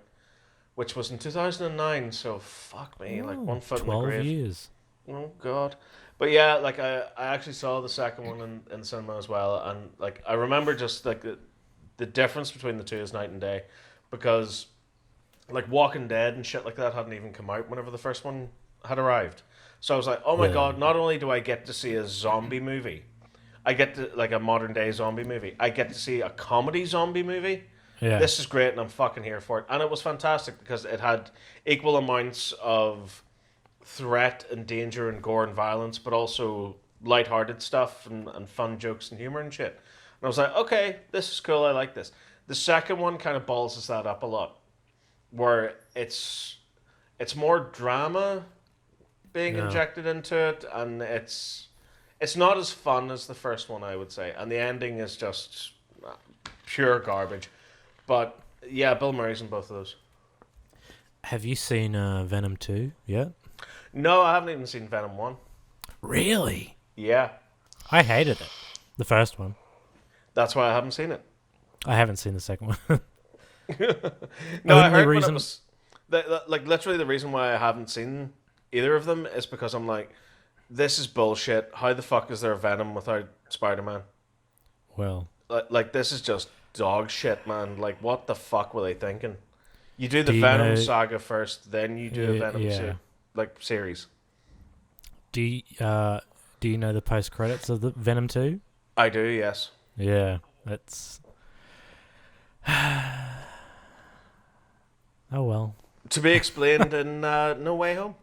which was in 2009. So fuck me, like Oh, 1 foot in the 12 grave. years. Oh God. But yeah, like I actually saw the second one in cinema as well, and like I remember just like the difference between the two is night and day, because like Walking Dead and shit like that hadn't even come out whenever the first one had arrived. So I was like, oh my Yeah. God! Not only do I get to see a zombie movie, I get to like a modern day zombie movie. I get to see a comedy zombie movie. Yeah. This is great, and I'm fucking here for it. And it was fantastic because it had equal amounts of threat and danger and gore and violence, but also lighthearted stuff and fun jokes and humor and shit. And I was like, okay, this is cool. I like this. The second one kind of balls that up a lot, where it's more drama being Yeah. injected into it, and it's not as fun as the first one, I would say. And the ending is just pure garbage. But yeah, Bill Murray's in both of those. Have you seen Venom 2 yet? No, I haven't even seen Venom 1. Really? Yeah, I hated it. The first one. that's why I haven't seen it. I haven't seen the second one. No, I Only heard when reason- it was like literally the reason why I haven't seen either of them is because I'm like, this is bullshit. How the fuck is there a Venom without Spider-Man? Well, Like this is just dog shit, man. Like what the fuck were they thinking? You do the Do you Venom know- saga first, then you do a Yeah, Venom yeah. series. do you know the post credits of the Venom 2? I do, yes. Yeah, that's. Oh well, To be explained in No Way Home.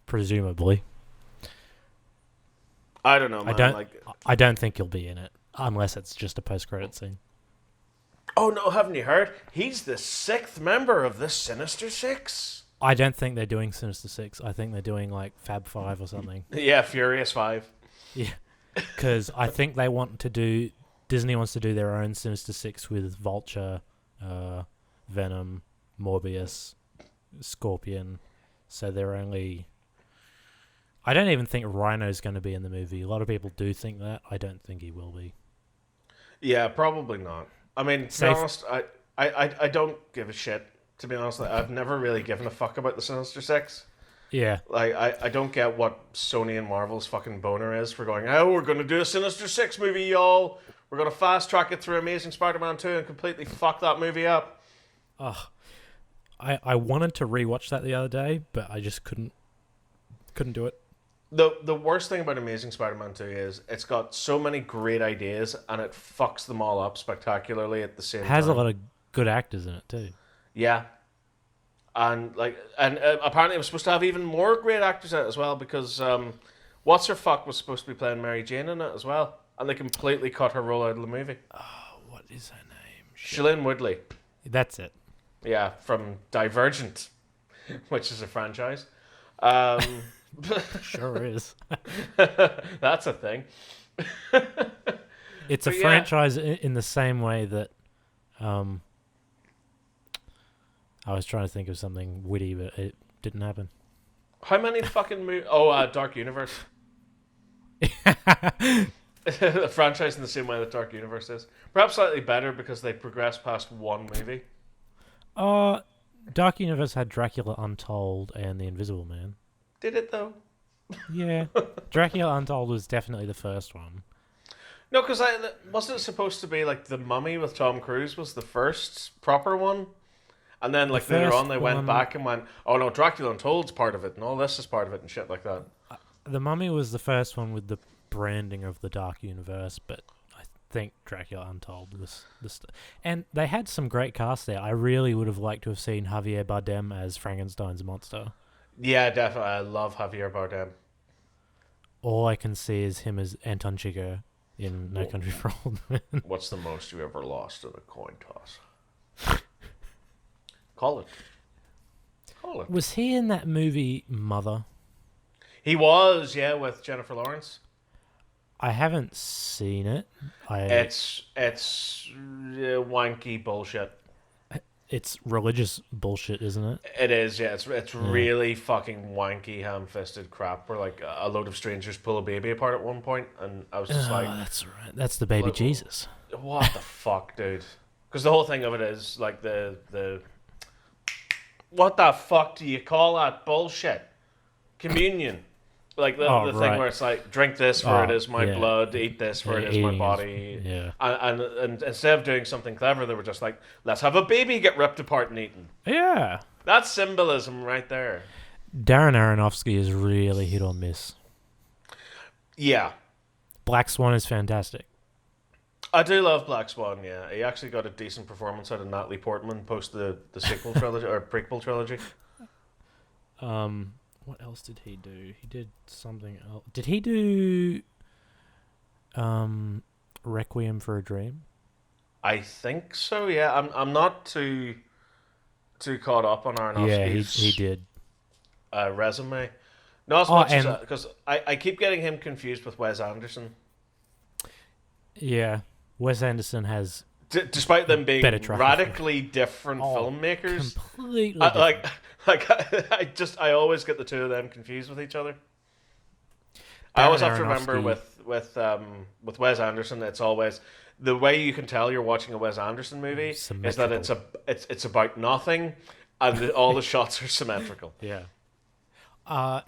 presumably. I don't know, man. I don't think he'll be in it unless it's just a post credit scene. Oh no, haven't you heard? He's the sixth member of the Sinister Six. I don't think they're doing Sinister Six. I think they're doing like Fab Five or something. Yeah, Furious Five. Yeah, because I think they want to do. Disney wants to do their own Sinister Six with Vulture, Venom, Morbius, Scorpion. So they're only. I don't even think Rhino's going to be in the movie. A lot of people do think that. I don't think he will be. Yeah, probably not. I mean, to be Safe. honest, I don't give a shit. To be honest, I've never really given a fuck about the Sinister Six. Yeah, Like, I don't get what Sony and Marvel's fucking boner is for going, oh, we're going to do a Sinister Six movie, y'all. We're going to fast track it through Amazing Spider-Man 2 and completely fuck that movie up. ugh. I wanted to rewatch that the other day, but I just couldn't do it. The worst thing about Amazing Spider-Man 2 is it's got so many great ideas and it fucks them all up spectacularly at the same It time. has a lot of good actors in it too. Yeah. And apparently it was supposed to have even more great actors in it as well because What's Her Fuck was supposed to be playing Mary Jane in it as well. And they completely cut her role out of the movie. What is her name? Shailene Woodley. That's it. Yeah, from Divergent, which is a franchise. Sure is. That's a thing. It's a But yeah. franchise in the same way that I was trying to think of something witty, but it didn't happen. How many fucking movies? Oh, Dark Universe. A franchise in the same way that Dark Universe is. Perhaps slightly better because they progressed past one movie. Dark Universe had Dracula Untold and The Invisible Man. Did it though? Yeah. Dracula Untold was definitely the first one. No, because wasn't it supposed to be like The Mummy with Tom Cruise was the first proper one? And then like later first on they went one- back and went, oh no, Dracula Untold's part of it and all this is part of it and shit like that. The Mummy was the first one with the branding of the Dark Universe, but I think Dracula Untold was and they had some great cast there. I really would have liked to have seen Javier Bardem as Frankenstein's monster. Yeah, definitely. I love Javier Bardem. All I can see is him as Anton Chigurh in No Country for Old Men. What's the most you ever lost in a coin toss? Call it. Call it. Was he in that movie Mother? He was, yeah, with Jennifer Lawrence. I haven't seen it. It's wanky bullshit. It's religious bullshit, isn't it? It is, yeah. It's really fucking wanky, ham-fisted crap. Where like a load of strangers pull a baby apart at one point, and I was just like, That's right. That's the baby Like- Jesus. "What the fuck, dude?" Because the whole thing of it is like the what the fuck do you call that bullshit? communion. Like the Oh, thing right. where it's like, drink this for it Oh, is my yeah. blood, eat this for it is my Eating body. yeah. And instead of doing something clever, they were just like, let's have a baby get ripped apart and eaten. Yeah. That's symbolism right there. Darren Aronofsky is really hit or miss. Yeah. Black Swan is fantastic. I do love Black Swan, yeah. He actually got a decent performance out of Natalie Portman post the sequel trilogy, or prequel trilogy. What else did he do? He did something else. Did he do Requiem for a Dream? I think so, yeah. I'm not too caught up on Aronofsky's Yeah, he did. Resume. Not as much as because I keep getting him confused with Wes Anderson. Yeah. Wes Anderson has Despite them being better track radically different filmmakers, completely like I always get the two of them confused with each other. I always have to remember with Wes Anderson, it's always the way you can tell you're watching a Wes Anderson movie is that it's about nothing, and all the shots are symmetrical. Yeah.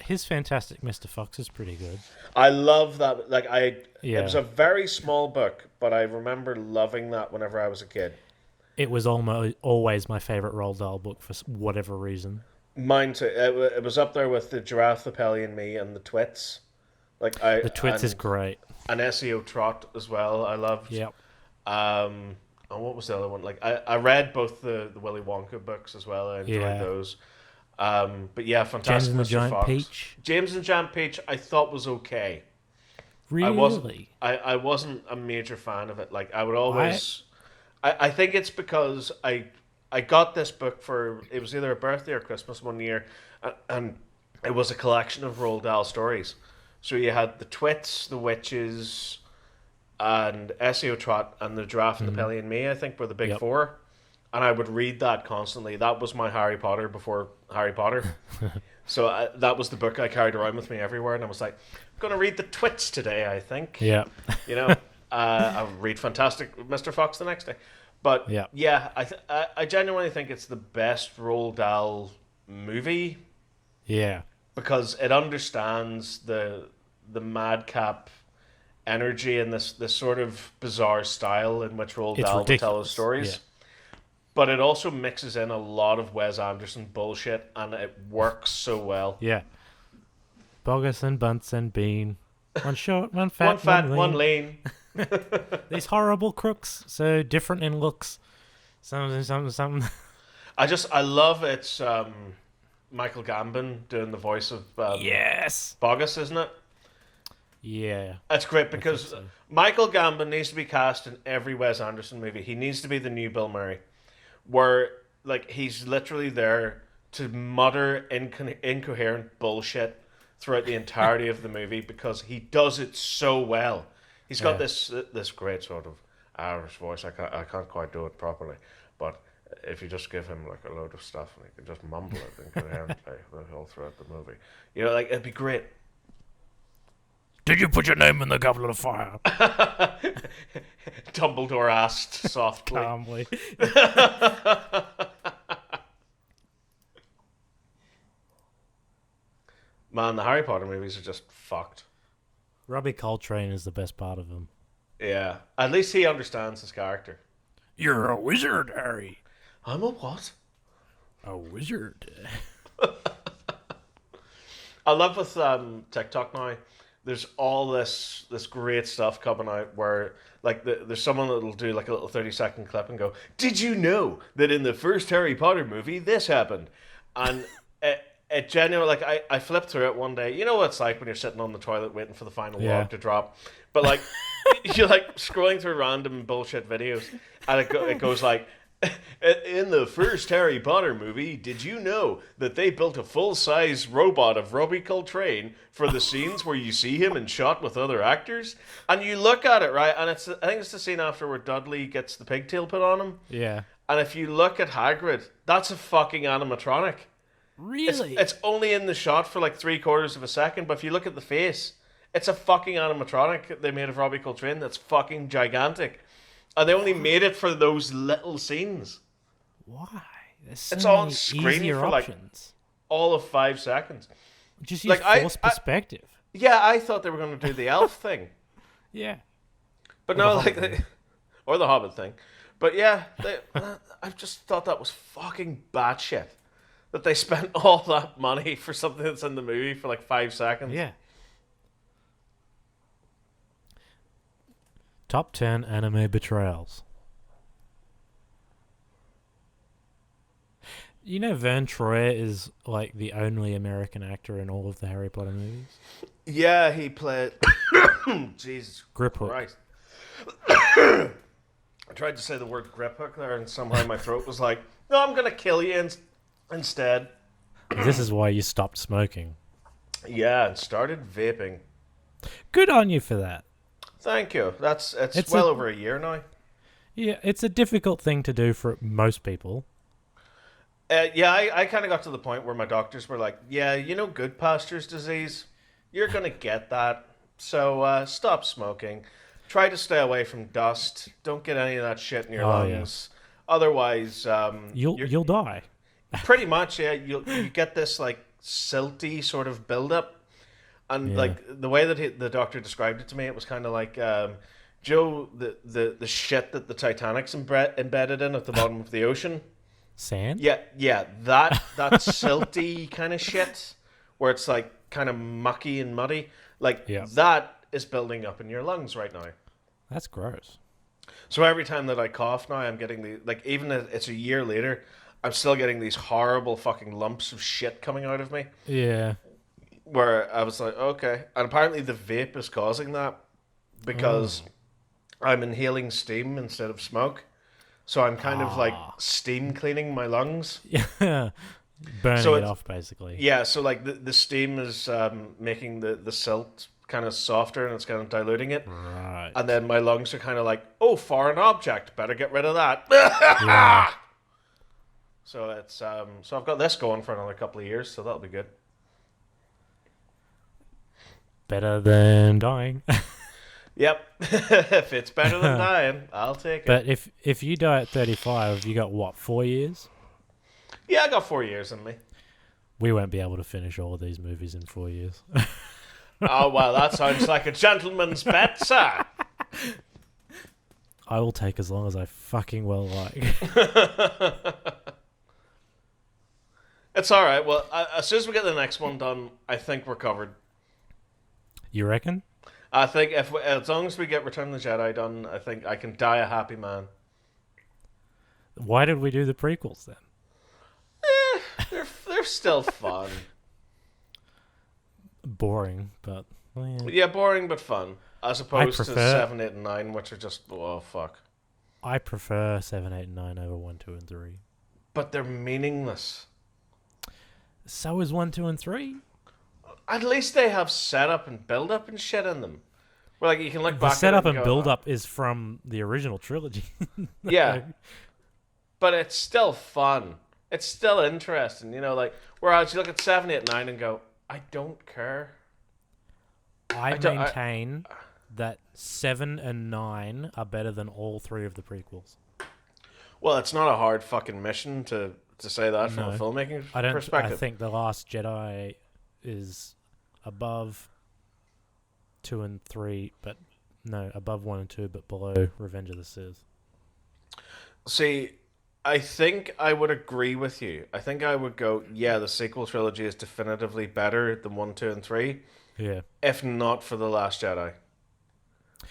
His Fantastic Mr. Fox is pretty good. I love that. Like it was a very small book, but I remember loving that whenever I was a kid. It was always my favorite Roald Dahl book for whatever reason. Mine too. It was up there with the Giraffe, the Pelly and Me, and the Twits. The Twits is great. And SEO Trot as well. I loved. Yep. And what was the other one? Like I read both the Willy Wonka books as well. I enjoyed those. But yeah, Fantastic Mr. Fox. Peach. James and the Giant Peach, I thought was okay. Really? I wasn't a major fan of it. Like I would always. I think it's because I got this book it was either a birthday or Christmas one year, and it was a collection of Roald Dahl stories. So you had the Twits, the Witches, and SEO Trot, and the Giraffe and the Pelly and Me, I think, were the big four. And I would read that constantly. That was my Harry Potter before Harry Potter. So that was the book I carried around with me everywhere. And I was like, I'm going to read the Twits today, I think. Yeah. You know, I'll read Fantastic Mr. Fox the next day. But yeah, I genuinely think it's the best Roald Dahl movie. Yeah. Because it understands the madcap energy and this sort of bizarre style in which Roald Dahl will tell his stories. Yeah. But it also mixes in a lot of Wes Anderson bullshit, and it works so well. Yeah. Bogus and Bunce and Bean. One short, one fat, one lean. These horrible crooks, so different in looks. Something. I love it's Michael Gambon doing the voice of yes, Bogus, isn't it? Yeah. That's great because Michael Gambon needs to be cast in every Wes Anderson movie. He needs to be the new Bill Murray. Where like he's literally there to mutter incoherent bullshit throughout the entirety of the movie because he does it so well. He's got this great sort of Irish voice. I can't quite do it properly, but if you just give him like a load of stuff and he can just mumble it incoherently all throughout the movie, you know, like it'd be great. Did you put your name in the goblet of fire? Dumbledore asked softly. Calmly. Man, the Harry Potter movies are just fucked. Robbie Coltrane is the best part of them. Yeah. At least he understands his character. You're a wizard, Harry. I'm a what? A wizard. I love with TikTok now. There's all this great stuff coming out where like there's someone that'll do like a little 30-second clip and go, "Did you know that in the first Harry Potter movie this happened?" And it genuinely, like I flipped through it one day. You know what it's like when you're sitting on the toilet waiting for the final log to drop, but like you're like scrolling through random bullshit videos, and it goes like, in the first Harry Potter movie, did you know that they built a full-size robot of Robbie Coltrane for the scenes where you see him and shot with other actors? And you look at it, right, and I think it's the scene after where Dudley gets the pigtail put on him. Yeah. And if you look at Hagrid, that's a fucking animatronic. Really? It's only in the shot for like 3/4 of a second, but if you look at the face, it's a fucking animatronic they made of Robbie Coltrane that's fucking gigantic. And they only made it for those little scenes. Why? There's so it's many on screen for options. like all of 5 seconds. Just use forced perspective. Yeah, I thought they were going to do the elf thing. Yeah. But no, or the Hobbit thing. But yeah, I just thought that was fucking batshit. That they spent all that money for something that's in the movie for like 5 seconds. Yeah. Top 10 anime betrayals. You know Vern Troyer is like the only American actor in all of the Harry Potter movies? Yeah, he played... Jesus Grip Hook. Christ. I tried to say the word grip hook there and somehow my throat was like, no, I'm going to kill you instead. This is why you stopped smoking. Yeah, and started vaping. Good on you for that. Thank you. It's well over a year now. Yeah, it's a difficult thing to do for most people. I kind of got to the point where my doctors were like, yeah, good pastures disease, you're going to get that. So stop smoking. Try to stay away from dust. Don't get any of that shit in your lungs. Yeah. Otherwise, you'll die. Pretty much, yeah. You get this like silty sort of buildup. And like the way that the doctor described it to me, it was kind of like, Joe, the shit that the Titanic's embedded in at the bottom of the ocean. Sand? Yeah, that silty kind of shit, where it's like kind of mucky and muddy, like that is building up in your lungs right now. That's gross. So every time that I cough now, I'm getting even if it's a year later, I'm still getting these horrible fucking lumps of shit coming out of me. Yeah. Where I was like, okay, and apparently the vape is causing that because I'm inhaling steam instead of smoke. So I'm kind of like steam cleaning my lungs. Yeah. Burning it off, basically. Yeah, so like the steam is making the silt kind of softer and it's kind of diluting it. Right. And then my lungs are kind of like, oh, foreign object, better get rid of that. Yeah. So it's so I've got this going for another couple of years, so that'll be good. Better than dying. Yep. If it's better than dying, I'll take it. But if you die at 35, you got what, 4 years? Yeah, I got 4 years in me. We won't be able to finish all of these movies in 4 years. Oh, well, that sounds like a gentleman's bet, sir. I will take as long as I fucking well like. It's all right. Well, as soon as we get the next one done, I think we're covered. You reckon? I think as long as we get Return of the Jedi done, I think I can die a happy man. Why did we do the prequels then? They're still fun. Boring, but yeah, boring but fun. As opposed to 7, 8, and 9, which are just fuck. I prefer 7, 8, and 9 over 1, 2, and 3. But they're meaningless. So is 1, 2, and 3. At least they have setup and build up and shit in them. Where like you can look back. The setup and and build up is from the original trilogy. Yeah, but it's still fun. It's still interesting, like. Whereas you look at 7, 8, 9 and go, I don't care. I maintain that 7 and 9 are better than all 3 of the prequels. Well, it's not a hard fucking mission to say that from a filmmaking perspective. I think The Last Jedi is above 2 and 3, but no, above 1 and 2, but below Revenge of the Sith. See, I think I would agree with you. I think I would go, yeah, the sequel trilogy is definitively better than 1, 2, and 3. Yeah. If not for The Last Jedi.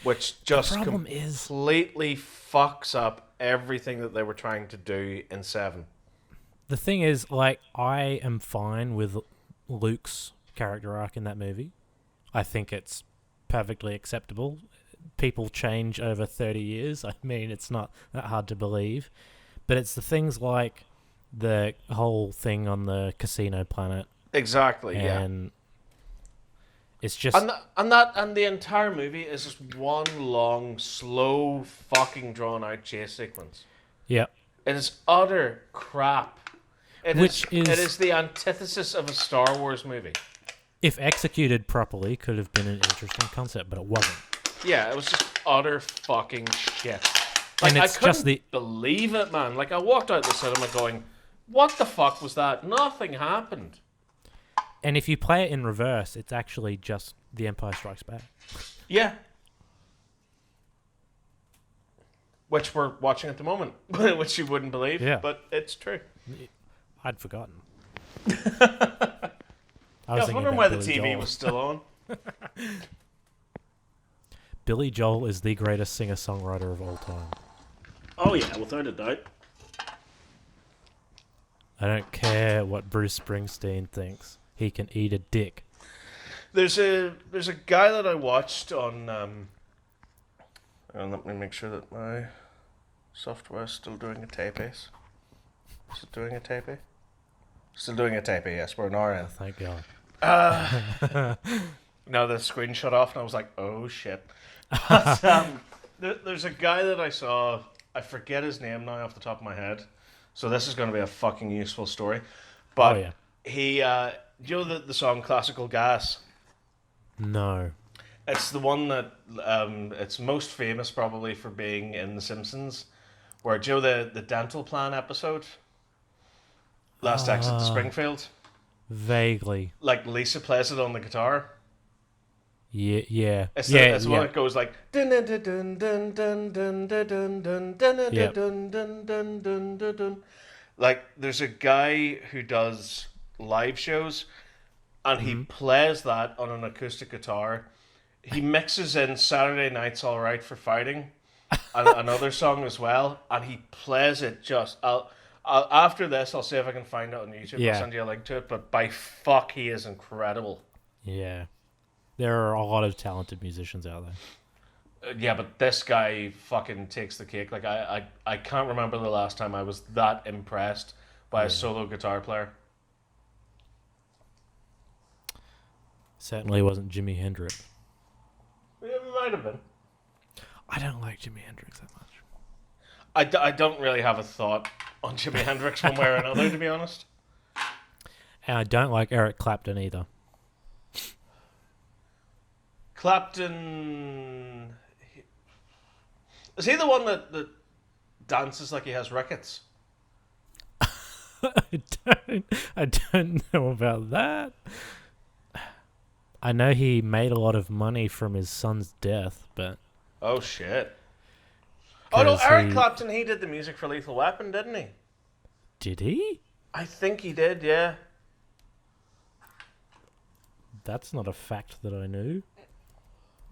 Which just completely fucks up everything that they were trying to do in 7. The thing is, like, I am fine with Luke's character arc in that movie. I think it's perfectly acceptable. People change over 30 years. I mean, it's not that hard to believe. But it's the things like the whole thing on the casino planet. Exactly, and it's just... And the entire movie is just one long, slow, fucking drawn-out chase sequence. Yeah. It is utter crap. It is the antithesis of a Star Wars movie. If executed properly, could have been an interesting concept, but it wasn't. Yeah, it was just utter fucking shit. Like, and it's I couldn't believe it, man. Like, I walked out the cinema going, what the fuck was that? Nothing happened. And if you play it in reverse, it's actually just The Empire Strikes Back. Yeah. Which we're watching at the moment, which you wouldn't believe, but it's true. I'd forgotten. I was wondering why the TV was still on. Billy Joel is the greatest singer-songwriter of all time. Oh yeah, without a doubt. I don't care what Bruce Springsteen thinks. He can eat a dick. There's a guy that I watched on. Let me make sure that my software is still doing a tapey. Is it doing a tapey? Still doing a tapey. Yes, we're an hour in. Thank God. Now the screen shut off, and I was like, "Oh shit!" But, there's a guy that I saw. I forget his name now off the top of my head. So this is going to be a fucking useful story. But he, you know the song "Classical Gas"? No. It's the one that it's most famous probably for being in The Simpsons, where do you know the dental plan episode? Last Exit to Springfield. Vaguely. Like Lisa plays it on the guitar. Yeah. It's one that goes like dun dun dun dun dun dun dun dun dun dun dun dun dun. Like there's a guy who does live shows, and he plays that on an acoustic guitar. He mixes in "Saturday Night's All Right for Fighting," and another song as well, and he plays it just. I'll after this, I'll see if I can find it on YouTube. I'll send you a link to it. But by fuck, he is incredible. Yeah. There are a lot of talented musicians out there. Yeah, but this guy fucking takes the cake. Like I can't remember the last time I was that impressed by a solo guitar player. Certainly wasn't Jimi Hendrix. It might have been. I don't like Jimi Hendrix that much. I don't really have a thought on Jimi Hendrix one way or another, to be honest. And I don't like Eric Clapton either. Clapton... Is he the one that dances like he has rickets? I don't know about that. I know he made a lot of money from his son's death, but... Oh, shit. Oh, no, Eric Clapton, he did the music for Lethal Weapon, didn't he? Did he? I think he did, yeah. That's not a fact that I knew.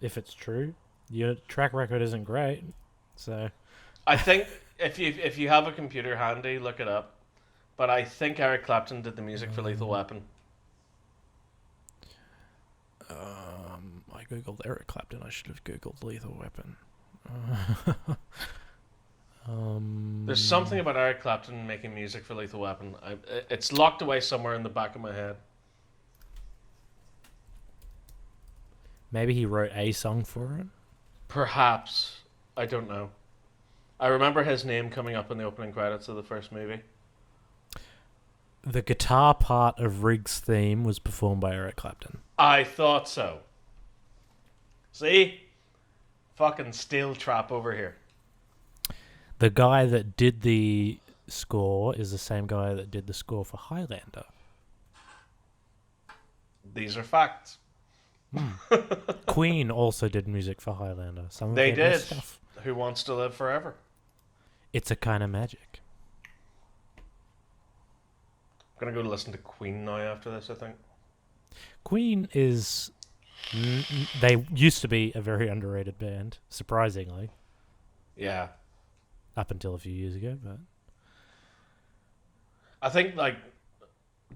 If it's true. Your track record isn't great, so... I think, if you have a computer handy, look it up. But I think Eric Clapton did the music for Lethal Weapon. I googled Eric Clapton. I should have googled Lethal Weapon. There's something about Eric Clapton making music for Lethal Weapon. It's locked away somewhere in the back of my head. Maybe he wrote a song for it? Perhaps. I don't know. I remember his name coming up in the opening credits of the first movie. The guitar part of Rig's theme was performed by Eric Clapton. I thought so. See? Fucking steel trap over here. The guy that did the score is the same guy that did the score for Highlander. These are facts. Queen also did music for Highlander. Some of they their did. best stuff. Who Wants to Live Forever? It's a kind of magic. I'm going to go listen to Queen now after this, I think. Queen is... They used to be a very underrated band, surprisingly. Yeah. Up until a few years ago, but... I think, like...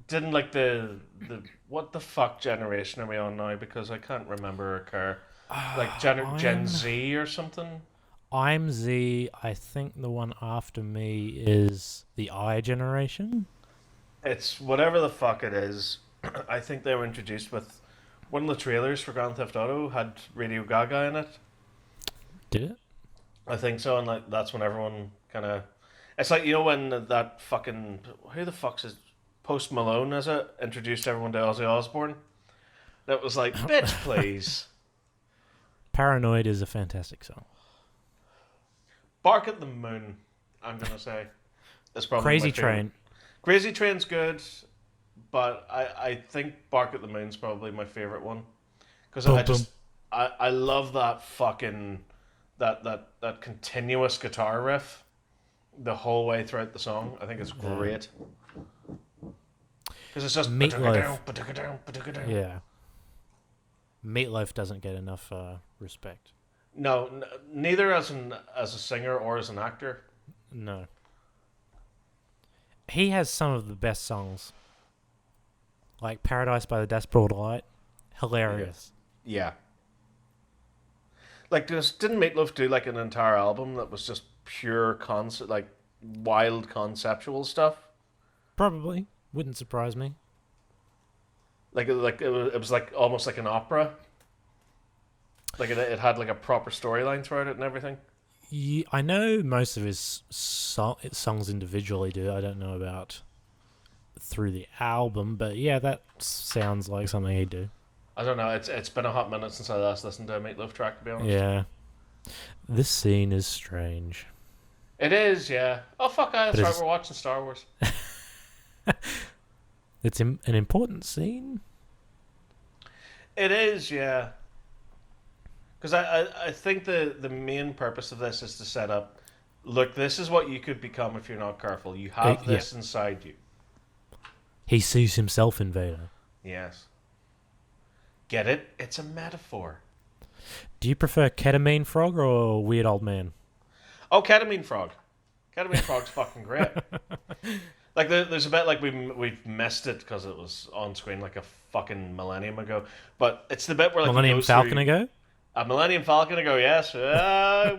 Didn't, like, the... What the fuck generation are we on now? Because I can't remember a car. Like, Gen Z or something? I'm Z. I think the one after me is the I generation. It's whatever the fuck it is. I think they were introduced with... One of the trailers for Grand Theft Auto had Radio Gaga in it. Did it? I think so, and like that's when everyone kind of... It's like, you know, when that fucking... Who the fuck's is... Post Malone, is it? Introduced everyone to Ozzy Osbourne. That was like, bitch, please. Paranoid is a fantastic song. Bark at the Moon, I'm going to say. It's probably Crazy Train. Crazy Train's good, but I think Bark at the Moon's probably my favorite one because Boom, I boom. just I love that fucking that continuous guitar riff the whole way throughout the song. I think it's great because it's just Meatloaf. ba-dugga-down. Yeah. Meatloaf doesn't get enough respect. No, neither as a singer or as an actor. No. He has some of the best songs. Like Paradise by the Dashboard Light. Hilarious. Yeah. Like, didn't Meatloaf do like an entire album that was just pure like wild conceptual stuff? Probably. Wouldn't surprise me. Like it was like almost like an opera. Like it had like a proper storyline throughout it and everything. Yeah, I know most of his songs individually do. I don't know about through the album, but yeah, that sounds like something he'd do. I don't know. It's been a hot minute since I last listened to a Meatloaf track, to be honest. Yeah. This scene is strange. It is, yeah. Oh fuck, that's But right. We're watching Star Wars. It's an important scene. It is, yeah. Because I think the main purpose of this is to set up, look, this is what you could become if you're not careful. You have this inside you. He sees himself in Vader. Yes. Get it? It's a metaphor. Do you prefer Ketamine Frog or Weird Old Man? Oh, Ketamine Frog. Ketamine Frog's fucking great. Like there's a bit like we've missed it because it was on screen like a fucking millennium ago. But it's the bit where like Millennium Falcon ago? A Millennium Falcon ago, yes.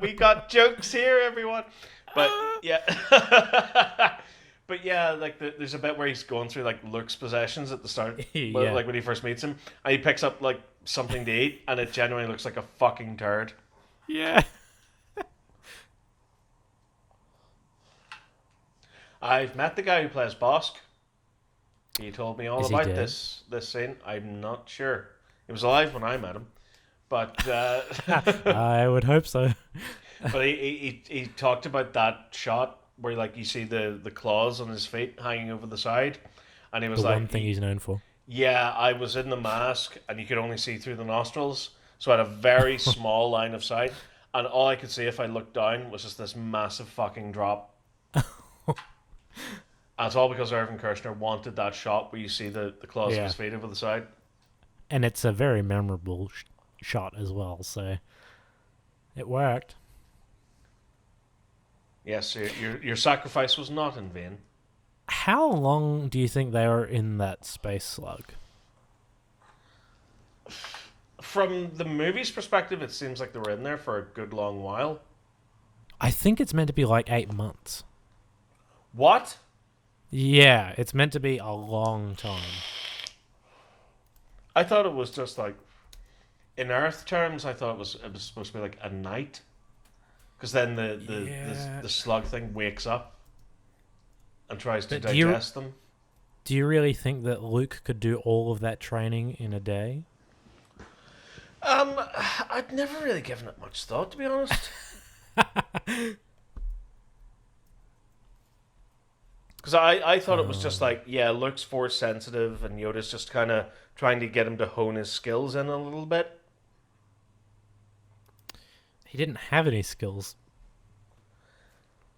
We got jokes here, everyone. But yeah, but yeah, like there's a bit where he's going through like Luke's possessions at the start, Yeah. like when he first meets him, and he picks up like something to eat, and it genuinely looks like a fucking turd. Yeah. I've met the guy who plays Bosk. He told me all Is he about dead? this scene. I'm not sure. He was alive when I met him, but I would hope so. but he talked about that shot where like you see the claws on his feet hanging over the side, and he was The like, one thing he's known for. "Yeah, I was in the mask, and you could only see through the nostrils, so I had a very small line of sight, and all I could see if I looked down was just this massive fucking drop." And it's all because Irvin Kershner wanted that shot where you see the claws of Yeah. his feet over the side. And it's a very memorable shot as well, so it worked. Yes, your sacrifice was not in vain. How long do you think they were in that space slug? From the movie's perspective, it seems like they were in there for a good long while. I think it's meant to be like 8 months. What? Yeah, it's meant to be a long time. I thought it was just like, in Earth terms, I thought it was supposed to be like a night, because then the slug thing wakes up and tries to But do you- digest them. Do you really think that Luke could do all of that training in a day? I'd never really given it much thought, to be honest. Because I thought it was just like, yeah, Luke's force sensitive, and Yoda's just kind of trying to get him to hone his skills in a little bit. He didn't have any skills.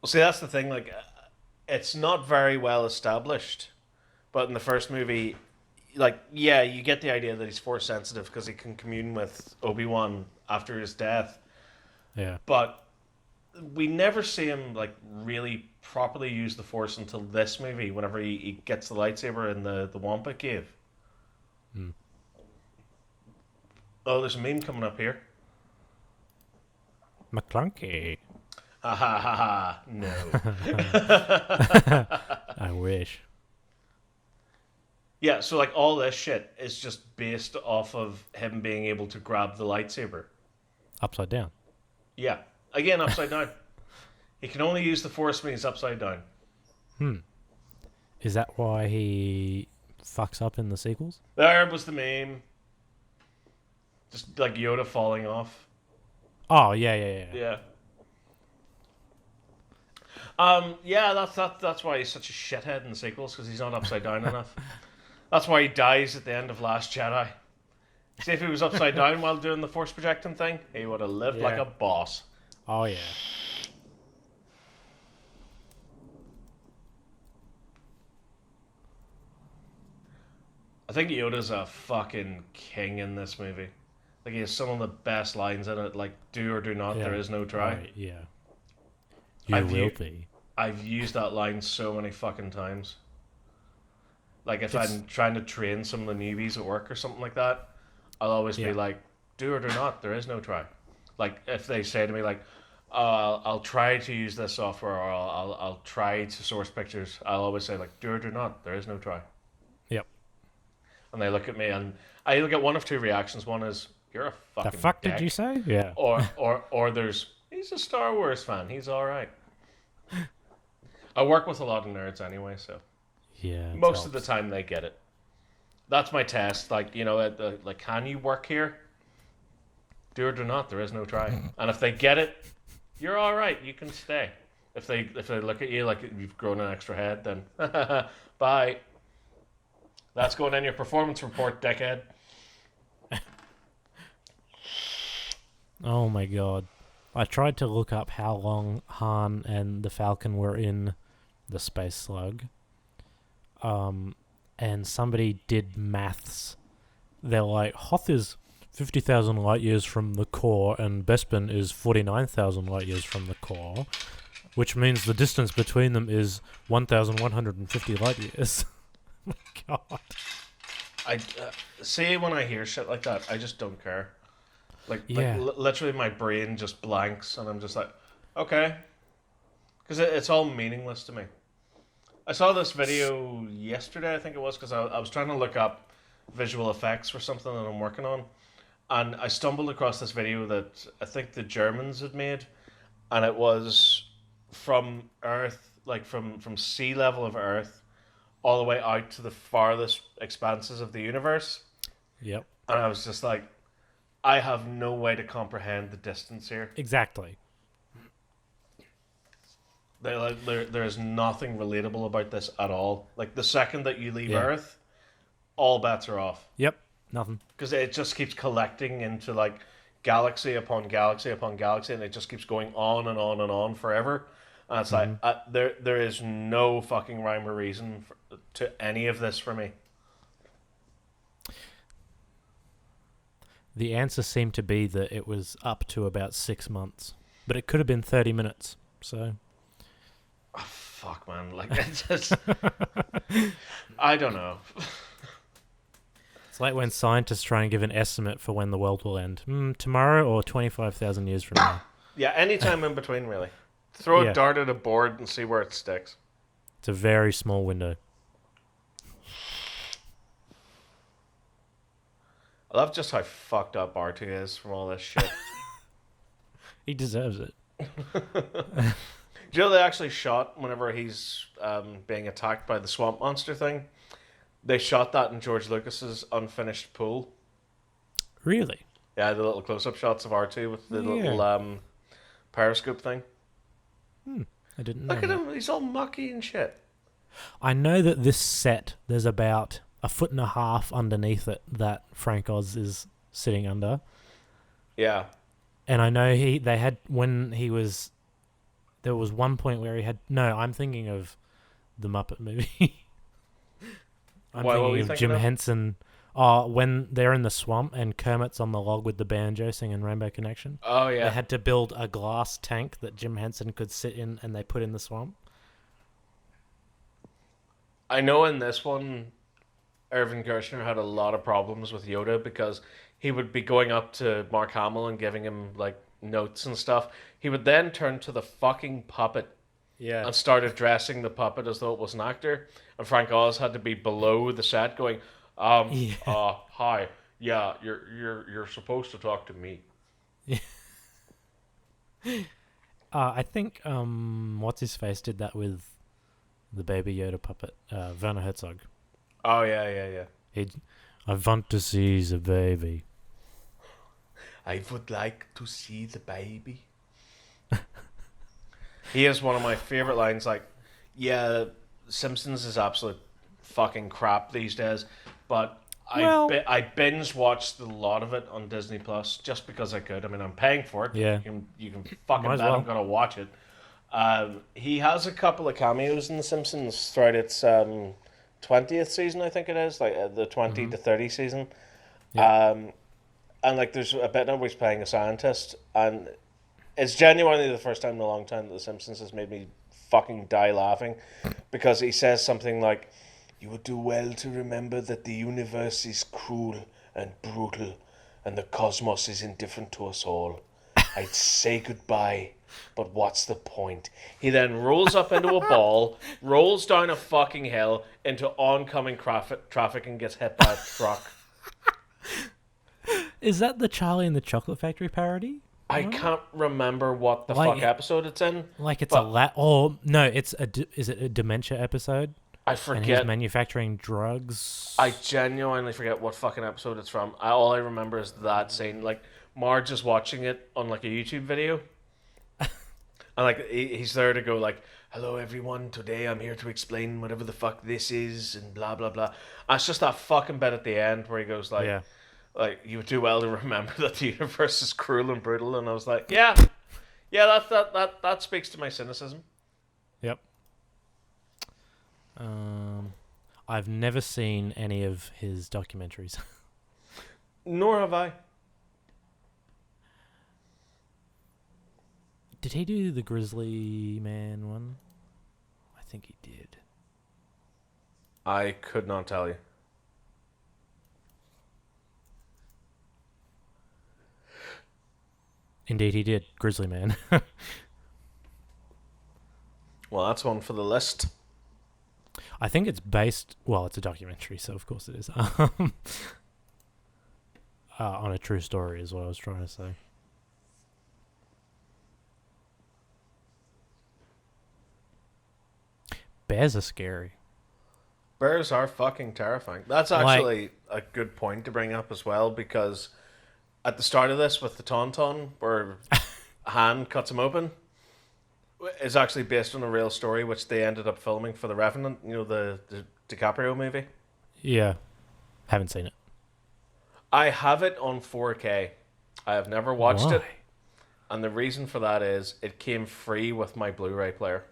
Well, see, that's the thing. Like, it's not very well established, but in the first movie, like, yeah, you get the idea that he's force sensitive because he can commune with Obi-Wan after his death. Yeah. But we never see him like really properly use the Force until this movie, whenever he gets the lightsaber in the Wampa cave. Hmm. Oh, there's a meme coming up here. McClunky. Ha ha ha ha. No. I wish. Yeah, so like all this shit is just based off of him being able to grab the lightsaber. Upside down. Yeah. Again, upside down. He can only use the Force when he's upside down. Is that why he fucks up in the sequels? There was the meme. Just like Yoda falling off. Oh, yeah. Yeah. Yeah, that's why he's such a shithead in the sequels, because he's not upside down enough. That's why he dies at the end of Last Jedi. See, if he was upside down while doing the force projecting thing, he would have lived like Yeah. a boss. Oh yeah. I think Yoda's a fucking king in this movie. Like, he has some of the best lines in it, like, do or do not, Yeah. there is no try. Oh, yeah. You I've will u- be. I've used that line so many fucking times. Like, if It's- I'm trying to train some of the newbies at work or something like that, I'll always Yeah. be like, do or do not, there is no try. Like, if they say to me, like, I'll try to use this software, or I'll try to source pictures, I'll always say, like, do or do not, there is no try. Yep. And they look at me, and I either get one of two reactions. One is, you're a fucking The fuck dick. did you say? Yeah. Or there's, he's a Star Wars fan, he's alright. I work with a lot of nerds anyway, so Yeah. it most of the helps. time they get it. That's my test. Like, you know, like, can you work here? Do or do not, there is no try. And if they get it, you're alright, you can stay. If they look at you like you've grown an extra head, then bye. That's going in your performance report, dickhead. Oh my god. I tried to look up how long Han and the Falcon were in the space slug. And somebody did maths. They're like, Hoth is 50,000 light years from the core, and Bespin is 49,000 light years from the core, which means the distance between them is 1,150 light years. Oh my god. I see, when I hear shit like that, I just don't care. Yeah. Literally, my brain just blanks, and I'm just like, okay, because it's all meaningless to me. I saw this video yesterday, I think it was, because I was trying to look up visual effects for something that I'm working on, and I stumbled across this video that I think the Germans had made, and it was from Earth, like from sea level of Earth, all the way out to the farthest expanses of the universe. Yep. And I was just like, I have no way to comprehend the distance here. Exactly. There is nothing relatable about this at all. Like, the second that you leave Yeah. Earth, all bets are off. Yep. Nothing. Because it just keeps collecting into, like, galaxy upon galaxy upon galaxy, and it just keeps going on and on and on forever. And it's like, there is no fucking rhyme or reason to any of this for me. The answer seemed to be that it was up to about 6 months, but it could have been 30 minutes. So, Oh, fuck, man. Like, it's just... I don't know. it's like when scientists try and give an estimate for when the world will end. Tomorrow or 25,000 years from now. Yeah, anytime in between, really. Throw Yeah. a dart at a board and see where it sticks. It's a very small window. I love just how fucked up R2 is from all this shit. He deserves it. Do you know they actually shot whenever he's being attacked by the swamp monster thing? They shot that in George Lucas's unfinished pool. Really? Yeah, the little close-up shots of R2 with the Yeah. little periscope thing. I didn't know. Look at that. him, he's all mucky and shit. I know that this set, there's about 1.5 feet underneath it that Frank Oz is sitting under. Yeah. And I know they had, when he was, there was one point where he had, no, I'm thinking of the Muppet movie. I'm What were thinking you of thinking Jim of? Henson. Oh, when they're in the swamp and Kermit's on the log with the banjo singing Rainbow Connection. Oh, They yeah. had to build a glass tank that Jim Henson could sit in, and they put in the swamp. I know in this one, Irvin Kershner had a lot of problems with Yoda because he would be going up to Mark Hamill and giving him, like, notes and stuff. He would then turn to the fucking puppet Yeah. and start addressing the puppet as though it was an actor. And Frank Oz had to be below the set going, hi, yeah, you're supposed to talk to me. I think what's his face did that with the Baby Yoda puppet, Werner Herzog. Oh, yeah. I want to see the baby. I would like to see the baby. He has one of my favorite lines, like, yeah, Simpsons is absolute fucking crap these days. But I binge watched a lot of it on Disney Plus just because I could. I mean, I'm paying for it. Yeah. You can fucking bet I'm gonna watch it. He has a couple of cameos in The Simpsons throughout its 20th season, I think it is, like the 20 to 30 season. Yeah. And like there's a bit now where he's playing a scientist, and it's genuinely the first time in a long time that The Simpsons has made me fucking die laughing, because he says something like, "You would do well to remember that the universe is cruel and brutal, and the cosmos is indifferent to us all. I'd say goodbye, but what's the point?" He then rolls up into a ball, rolls down a fucking hill into oncoming traffic and gets hit by a truck. Is that the Charlie and the Chocolate Factory parody? I can't remember what the fuck episode it's in. Like it's oh no, it's is it a dementia episode? I forget. And he's manufacturing drugs. I genuinely forget what fucking episode it's from. All I remember is that scene. Like, Marge is watching it on like a YouTube video. And like he's there to go like, "Hello everyone, today I'm here to explain whatever the fuck this is," and blah blah blah. And it's just that fucking bit at the end where he goes like, like, "You would do well to remember that the universe is cruel and brutal." And I was like, yeah, that speaks to my cynicism. Yep. I've never seen any of his documentaries. Nor have I. Did he do the Grizzly Man one? I think he did. I could not tell you. Indeed, he did. Grizzly Man. Well, that's one for the list. I think it's based... Well, it's a documentary, so of course it is. On a true story is what I was trying to say. Bears are scary. Bears are fucking terrifying. That's actually a good point to bring up as well, because at the start of this with the Tauntaun, where Han cuts him open, is actually based on a real story which they ended up filming for The Revenant, you know, the DiCaprio movie. Yeah. Haven't seen it. I have it on 4K. I have never watched it. And the reason for that is it came free with my Blu-ray player.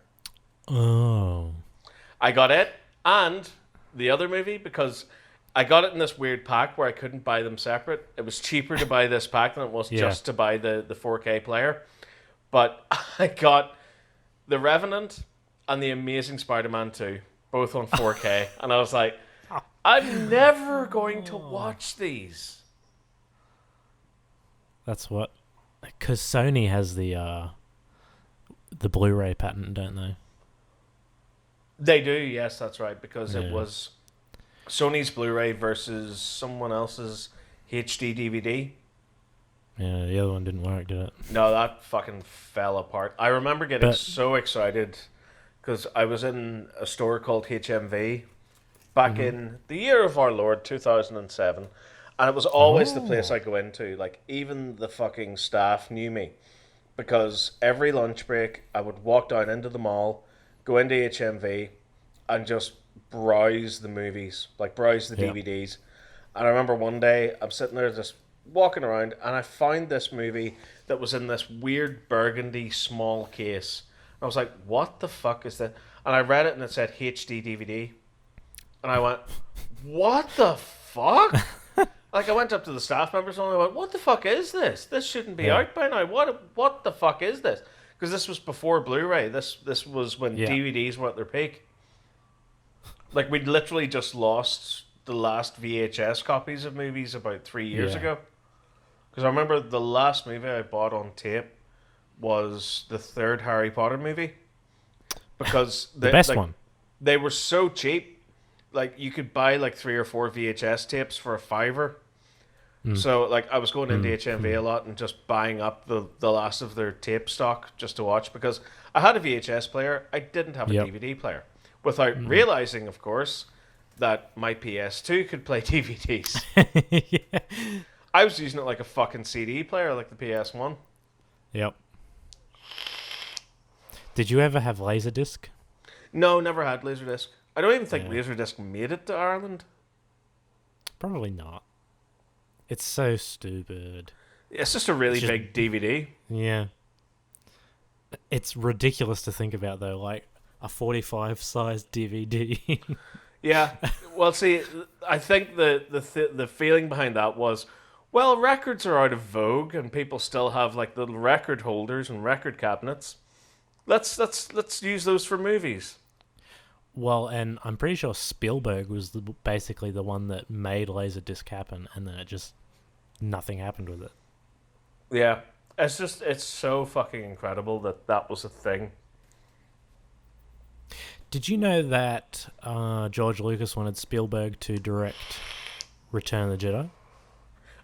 Oh. I got it and the other movie because I got it in this weird pack where I couldn't buy them separate. It was cheaper to buy this pack than it was just to buy the 4K player. But I got The Revenant and The Amazing Spider-Man 2, both on 4K. And I was like, I'm never going to watch these. That's what... Because Sony has the Blu-ray patent, don't they? They do, yes, that's right. Because it was Sony's Blu-ray versus someone else's HD DVD. Yeah, the other one didn't work, did it? No, that fucking fell apart. I remember getting so excited because I was in a store called HMV back in the year of our Lord, 2007. And it was always the place I go into. Like, even the fucking staff knew me. Because every lunch break, I would walk down into the mall, go into HMV, and just browse the movies. Like, browse the DVDs. And I remember one day, I'm sitting there just walking around, and I found this movie that was in this weird burgundy small case. I was like, what the fuck is that? And I read it, and it said HD DVD. And I went, what the fuck? Like, I went up to the staff members and I went, what the fuck is this? This shouldn't be out by now. What the fuck is this? Because this was before Blu-ray. This was when DVDs were at their peak. Like, we'd literally just lost the last VHS copies of movies about 3 years ago. Because I remember the last movie I bought on tape was the third Harry Potter movie. Because the best one. They were so cheap. Like, you could buy like 3 or 4 VHS tapes for $5. So, like, I was going into HMV a lot and just buying up the last of their tape stock just to watch, because I had a VHS player, I didn't have a DVD player. Without realizing, of course, that my PS2 could play DVDs. I was using it like a fucking CD player, like the PS1. Yep. Did you ever have Laserdisc? No, never had Laserdisc. I don't even think Yeah. Laserdisc made it to Ireland. Probably not. It's so stupid. It's just a really It's just big DVD. yeah. It's ridiculous to think about though, like a 45 size DVD. Yeah. Well, see, I think the feeling behind that was, well, records are out of vogue, and people still have like little record holders and record cabinets. Let's use those for movies. Well, and I'm pretty sure Spielberg was basically the one that made Laserdisc happen, and then it just nothing happened with it. Yeah. It's so fucking incredible that that was a thing. Did you know that George Lucas wanted Spielberg to direct Return of the Jedi?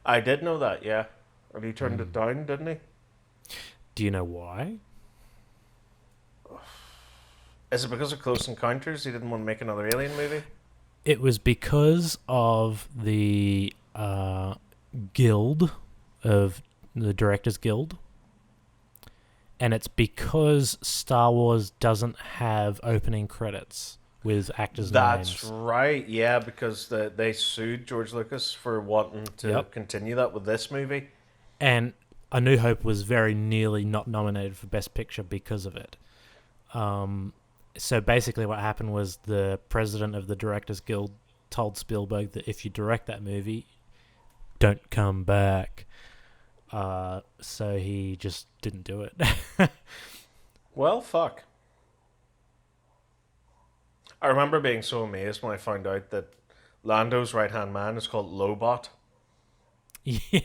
I did know that, yeah. And he turned it down, didn't he? Do you know why? Is it because of Close Encounters? He didn't want to make another Alien movie? It was because of the guild of the Directors Guild. And it's because Star Wars doesn't have opening credits with actors' That's names. right, yeah, because they sued George Lucas for wanting to continue that with this movie. And A New Hope was very nearly not nominated for Best Picture because of it. So basically what happened was the president of the Directors Guild told Spielberg that if you direct that movie, don't come back. So he just didn't do it. Well, fuck. I remember being so amazed when I found out that Lando's right-hand man is called Lobot. I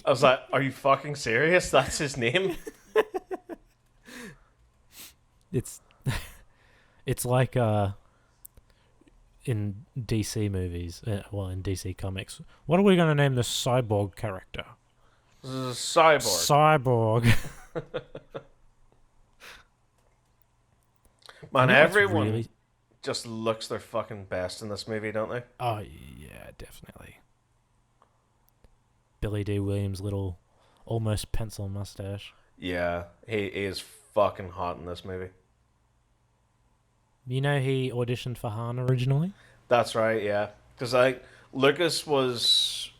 was like, are you fucking serious? That's his name? It's like in DC movies, in DC comics. What are we going to name the cyborg character? This is a cyborg. Cyborg. Man, You know what's everyone really- just looks their fucking best in this movie, don't they? Oh, yeah, definitely. Billy D. Williams' little almost pencil mustache. Yeah, he is fucking hot in this movie. You know he auditioned for Han originally? That's right, yeah. Because Lucas was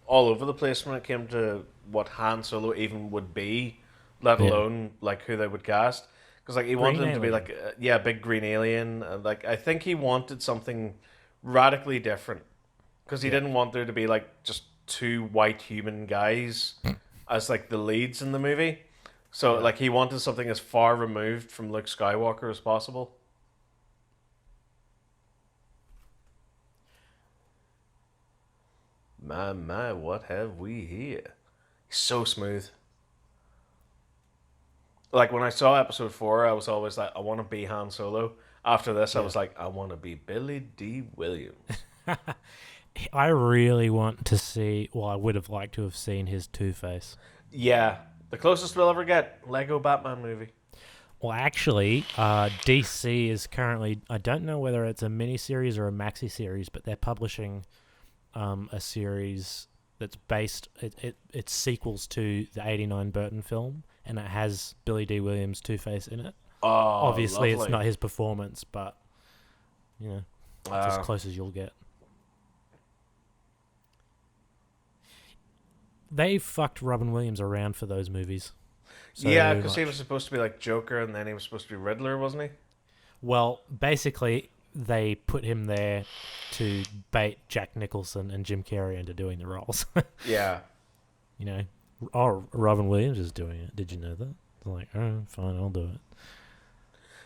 all over the place when it came to what Han Solo even would be, let alone like who they would cast. Because like he wanted him to be like big green alien. Like I think he wanted something radically different because he didn't want there to be like just two white human guys as like the leads in the movie. So like he wanted something as far removed from Luke Skywalker as possible. My, what have we here? He's so smooth. Like when I saw episode 4, I was always like, I want to be Han Solo. After this, I was like, I want to be Billy D. Williams. I really want to see, well, I would have liked to have seen his Two-Face. Yeah, the closest we'll ever get, Lego Batman movie. Well, actually, DC is currently, I don't know whether it's a miniseries or a maxi series, but they're publishing a series that's based, it's sequels to the 89 Burton film, and it has Billy D. Williams' Two-Face in it. Oh, Obviously, lovely. it's not his performance, but, you know, it's as close as you'll get. They fucked Robin Williams around for those movies. Yeah, because he was supposed to be like Joker, and then he was supposed to be Riddler, wasn't he? Well, basically, they put him there to bait Jack Nicholson and Jim Carrey into doing the roles. Yeah. You know, oh, Robin Williams is doing it. Did you know that? They're like, oh, fine, I'll do it.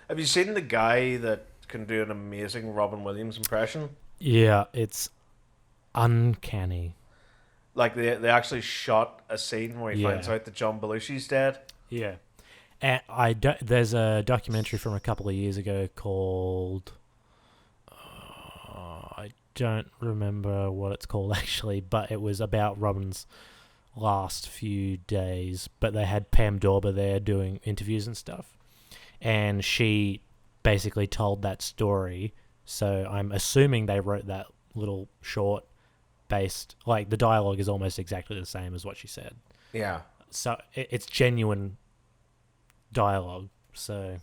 Have you seen the guy that can do an amazing Robin Williams impression? Yeah, it's uncanny. Like they actually shot a scene where he finds out that John Belushi's dead. Yeah. And there's a documentary from a couple of years ago called... I don't remember what it's called actually, but it was about Robin's last few days. But they had Pam Dawber there doing interviews and stuff. And she basically told that story. So I'm assuming they wrote that little short based... Like, the dialogue is almost exactly the same as what she said. Yeah. So it's genuine dialogue. So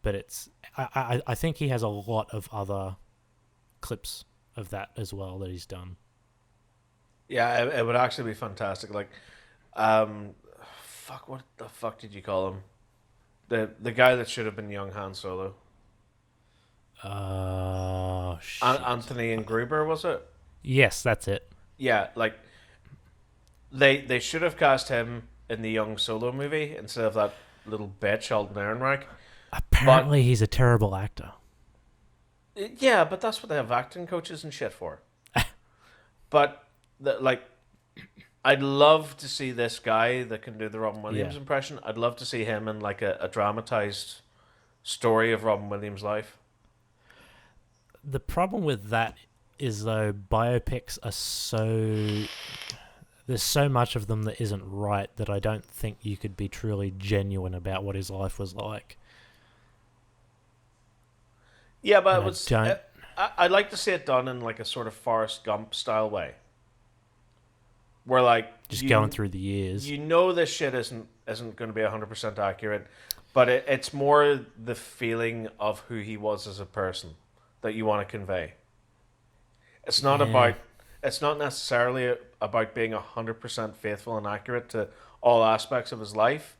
but I think he has a lot of other clips of that as well that he's done. Yeah, it would actually be fantastic. Like, fuck, what the fuck did you call him? The guy that should have been young Han Solo. Shit. Anthony and Gruber, was it? Yes, that's it. Yeah, like they should have cast him in the young Solo movie instead of that little bitch Alden Ehrenreich. Apparently, he's a terrible actor. Yeah, but that's what they have acting coaches and shit for. But like, I'd love to see this guy that can do the Robin Williams impression. I'd love to see him in like a dramatized story of Robin Williams' life. The problem with that is, though, biopics are so... There's so much of them that isn't right that I don't think you could be truly genuine about what his life was like. Yeah, but I'd like to see it done in like a sort of Forrest Gump style way. Where like... Just going through the years. You know this shit isn't going to be 100% accurate, but it's more the feeling of who he was as a person that you want to convey. It's not necessarily about being 100% faithful and accurate to all aspects of his life.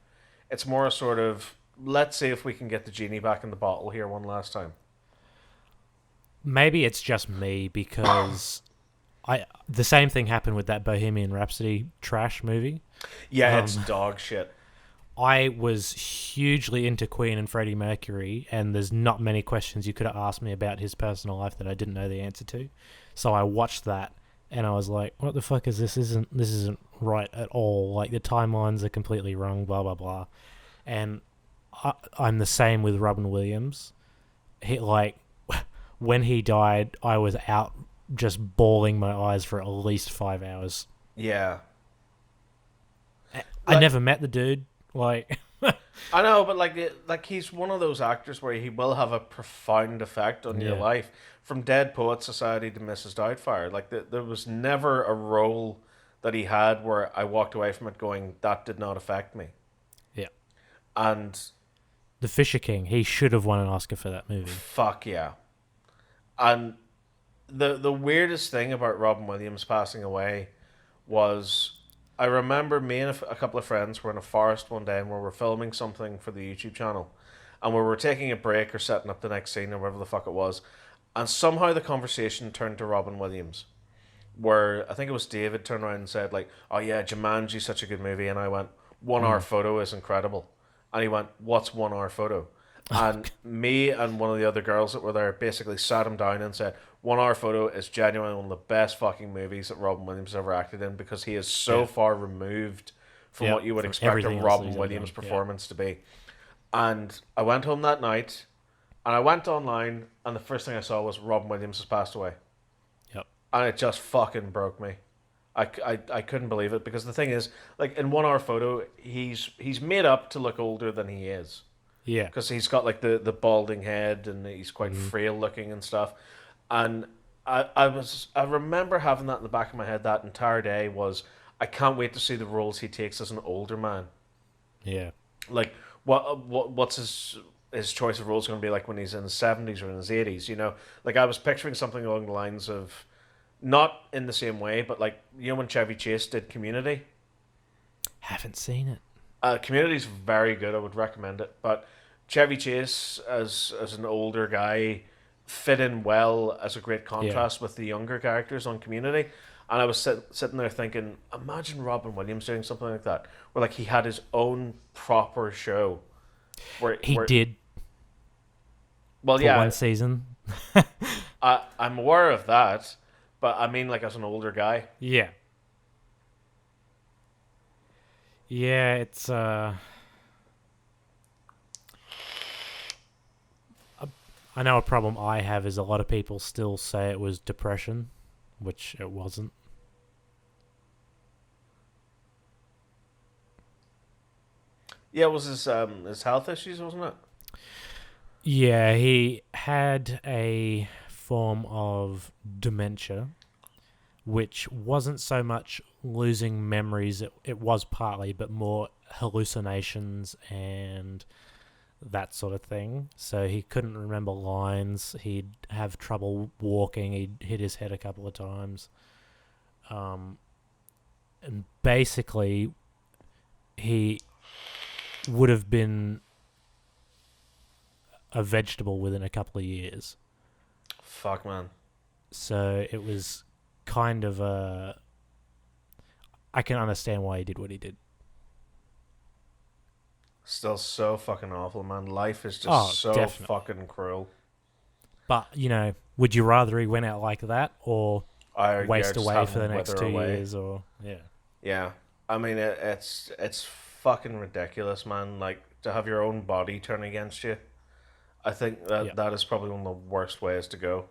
It's more a sort of, let's see if we can get the genie back in the bottle here one last time. Maybe it's just me because the same thing happened with that Bohemian Rhapsody trash movie. Yeah, it's dog shit. I was hugely into Queen and Freddie Mercury, and there's not many questions you could have asked me about his personal life that I didn't know the answer to. So I watched that, and I was like, "What the fuck is this? This isn't right at all. Like the timelines are completely wrong. Blah blah blah." And I'm the same with Robin Williams. When he died, I was out just bawling my eyes for at least 5 hours. Yeah. I never met the dude. Like, I know, but like he's one of those actors where he will have a profound effect on your life. From Dead Poets Society to Mrs. Doubtfire, like there was never a role that he had where I walked away from it going, that did not affect me. Yeah. And The Fisher King, he should have won an Oscar for that movie. Fuck yeah. And the weirdest thing about Robin Williams passing away was, I remember me and a couple of friends were in a forest one day and we were filming something for the YouTube channel, and we were taking a break or setting up the next scene or whatever the fuck it was, and somehow the conversation turned to Robin Williams, where I think it was David turned around and said like, "Oh yeah, Jumanji's such a good movie," and I went, "1 hour photo is incredible," and he went, "What's 1 hour photo?" And me and one of the other girls that were there basically sat him down and said, 1 hour photo is genuinely one of the best fucking movies that Robin Williams ever acted in, because he is so far removed from what you would expect a Robin Williams performance to be. And I went home that night and I went online, and the first thing I saw was Robin Williams has passed away. Yep. And it just fucking broke me. I couldn't believe it, because the thing is, like, in 1 hour photo, he's made up to look older than he is. Yeah. Because he's got like the balding head and he's quite frail looking and stuff. And I remember having that in the back of my head that entire day was, I can't wait to see the roles he takes as an older man. Yeah. Like what's his choice of roles going to be like when he's in his 70s or in his 80s, you know? Like I was picturing something along the lines of, not in the same way, but like, you know when Chevy Chase did Community? Haven't seen it. Community's very good. I would recommend it. But Chevy Chase as an older guy fit in well as a great contrast with the younger characters on Community. And I was sitting there thinking, imagine Robin Williams doing something like that, where like he had his own proper show. Where he did. Well, for one season. I'm aware of that, but I mean like as an older guy. Yeah. Yeah, it's I know a problem I have is a lot of people still say it was depression, which it wasn't. Yeah, it was his health issues, wasn't it? Yeah, he had a form of dementia, which wasn't so much losing memories, it was partly, but more hallucinations and that sort of thing. So he couldn't remember lines. He'd have trouble walking. He'd hit his head a couple of times. And basically, he would have been a vegetable within a couple of years. Fuck, man. So it was kind of I can understand why he did what he did. Still so fucking awful, man. Life is just so definitely. fucking cruel. But, would you rather he went out like that or waste away for the next 2 years? Or Yeah. I mean, it's fucking ridiculous, man. Like, to have your own body turn against you. I think that is probably one of the worst ways to go.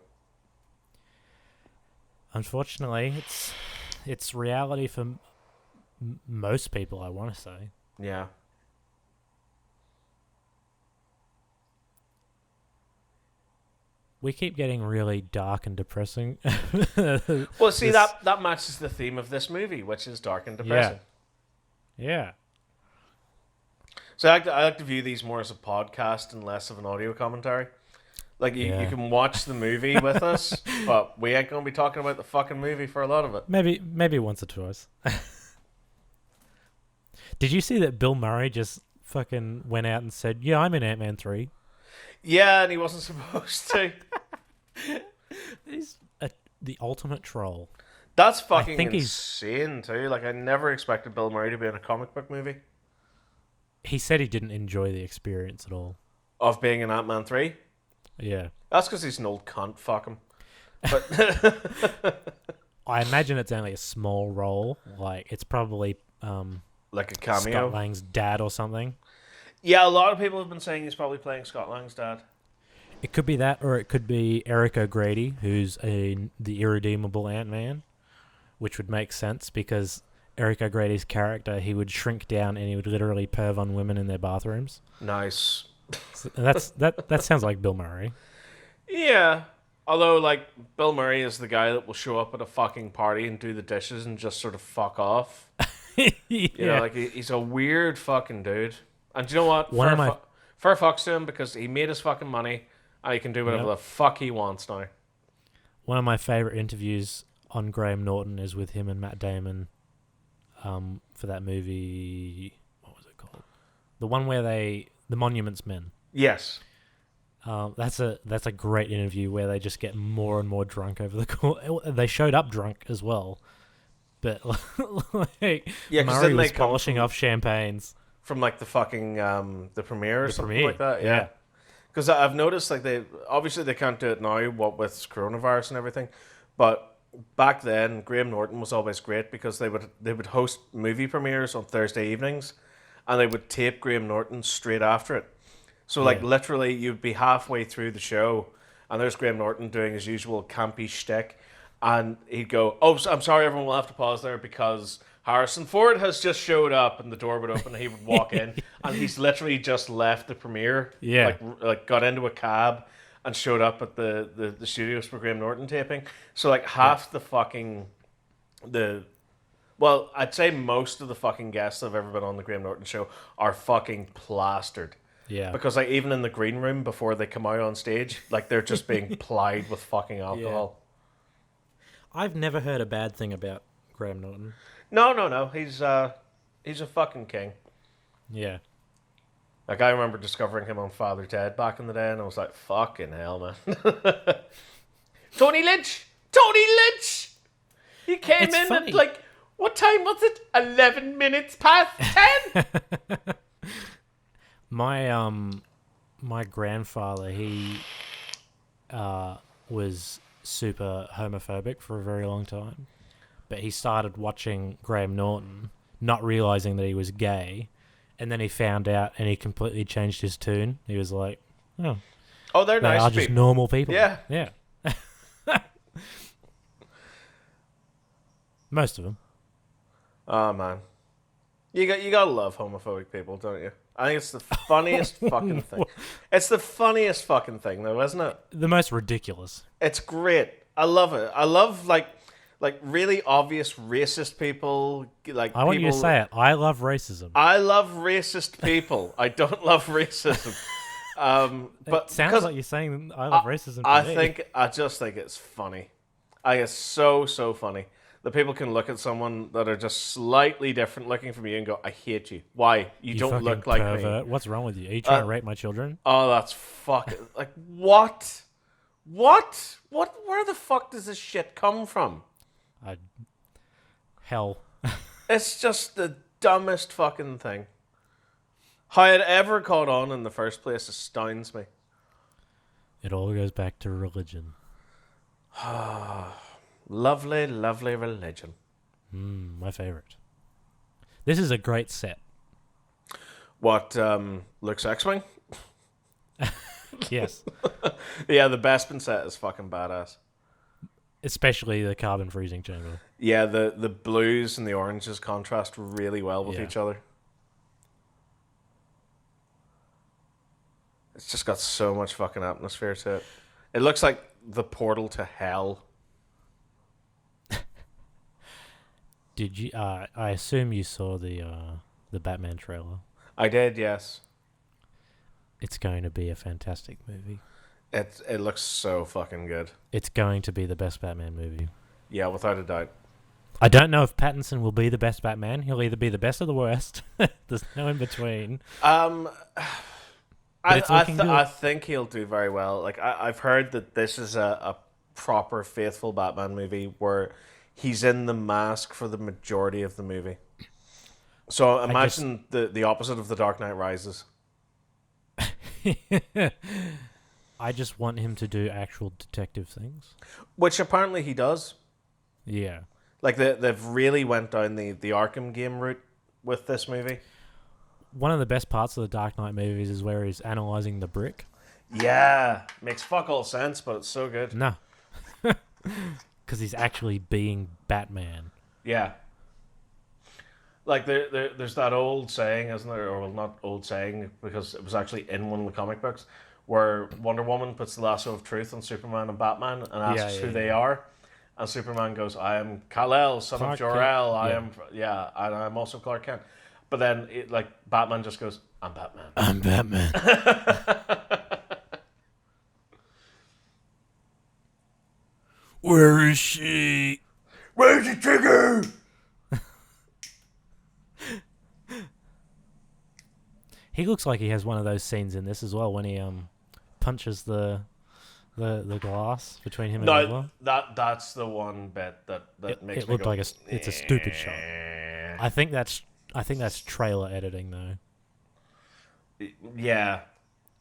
Unfortunately, it's reality for most people, I want to say. Yeah. We keep getting really dark and depressing. Well, see, that matches the theme of this movie, which is dark and depressing. Yeah. So I like to view these more as a podcast and less of an audio commentary. Like, you can watch the movie with us, but we ain't going to be talking about the fucking movie for a lot of it. Maybe once or twice. Did you see that Bill Murray just fucking went out and said, "Yeah, I'm in Ant-Man 3"? Yeah, and he wasn't supposed to. He's the ultimate troll. That's fucking insane, too. Like, I never expected Bill Murray to be in a comic book movie. He said he didn't enjoy the experience at all. Of being in Ant-Man 3? Yeah. That's because he's an old cunt, fuck him. But I imagine it's only a small role. Like, it's probably like a cameo. Scott Lang's dad or something. Yeah, a lot of people have been saying he's probably playing Scott Lang's dad. It could be that, or it could be Eric O'Grady, who's the irredeemable Ant-Man, which would make sense because Eric O'Grady's character, he would shrink down and he would literally perv on women in their bathrooms. Nice. So that sounds like Bill Murray. Yeah. Although, like, Bill Murray is the guy that will show up at a fucking party and do the dishes and just sort of fuck off. You know, like, he's a weird fucking dude. And do you know what? Fair fucks to him because he made his fucking money and he can do whatever the fuck he wants now. One of my favourite interviews on Graham Norton is with him and Matt Damon for that movie. What was it called? The one where the Monuments Men. Yes. That's a great interview where they just get more and more drunk over the course. They showed up drunk as well, but like Murray was polishing off champagnes from like the fucking the premiere or something like that. Yeah. Because I've noticed like they can't do it now, what with coronavirus and everything, but back then Graham Norton was always great because they would host movie premieres on Thursday evenings, and they would tape Graham Norton straight after it. So, like, literally, you'd be halfway through the show, and there's Graham Norton doing his usual campy shtick, and he'd go, "Oh, I'm sorry, everyone will have to pause there because Harrison Ford has just showed up," and the door would open, and he would walk in, and he's literally just left the premiere, like got into a cab, and showed up at the studios for Graham Norton taping. So, like, half the fucking, well, I'd say most of the fucking guests that have ever been on the Graham Norton show are fucking plastered. Yeah. Because, like, even in the green room before they come out on stage, like, they're just being plied with fucking alcohol. Yeah. I've never heard a bad thing about Graham Norton. No. He's a fucking king. Yeah. Like, I remember discovering him on Father Ted back in the day, and I was like, fucking hell, man. Tony Lynch! He came in at, like, what time was it? 11 minutes past 10? My grandfather, he was super homophobic for a very long time, but he started watching Graham Norton, not realizing that he was gay, and then he found out, and he completely changed his tune. He was like, "Oh, they're nice are people. just normal people." Yeah. Most of them. Oh man, you gotta love homophobic people, don't you? I think it's the funniest fucking thing. It's the funniest fucking thing, though, isn't it? The most ridiculous. It's great. I love it. I love like really obvious racist people. Like, you to say it. I love racism. I love racist people. I don't love racism. But Sounds 'cause like you're saying I love racism. I just think it's funny. I think it's so funny that people can look at someone that are just slightly different looking from you and go, "I hate you. Why? You don't fucking look like pervert. me." What's wrong with you? Are you trying to rape my children? Oh, that's fucking like what? What? Where the fuck does this shit come from? Hell. It's just the dumbest fucking thing. How it ever caught on in the first place astounds me. It all goes back to religion. Lovely, lovely religion. My favorite. This is a great set. What, Luke's X-Wing? Yes. Yeah, the Bespin set is fucking badass. Especially the carbon freezing chamber. Yeah, the blues and the oranges contrast really well with each other. It's just got so much fucking atmosphere to it. It looks like the portal to hell. Did you? I assume you saw the Batman trailer. I did, yes. It's going to be a fantastic movie. It looks so fucking good. It's going to be the best Batman movie. Yeah, without a doubt. I don't know if Pattinson will be the best Batman. He'll either be the best or the worst. There's no in between. I think he'll do very well. Like I've heard that this is a proper faithful Batman movie where he's in the mask for the majority of the movie. So imagine the opposite of The Dark Knight Rises. I just want him to do actual detective things. Which apparently he does. Yeah. Like they've really went down the Arkham game route with this movie. One of the best parts of the Dark Knight movies is where he's analyzing the brick. Yeah. Makes fuck all sense, but it's so good. No. Because he's actually being Batman. Yeah. Like there's that old saying, isn't there? Or well, not old saying, because it was actually in one of the comic books, where Wonder Woman puts the lasso of truth on Superman and Batman and asks who they are. And Superman goes, "I am Kal-El, son of Jor-El. And I'm also Clark Kent." But then, Batman just goes, "I'm Batman." I'm Batman. Where is she? Where's the trigger? He looks like he has one of those scenes in this as well when he punches the glass between him and Eva. That's the one bit that makes it me looked go, like it's a stupid shot. I think that's trailer editing though. Yeah,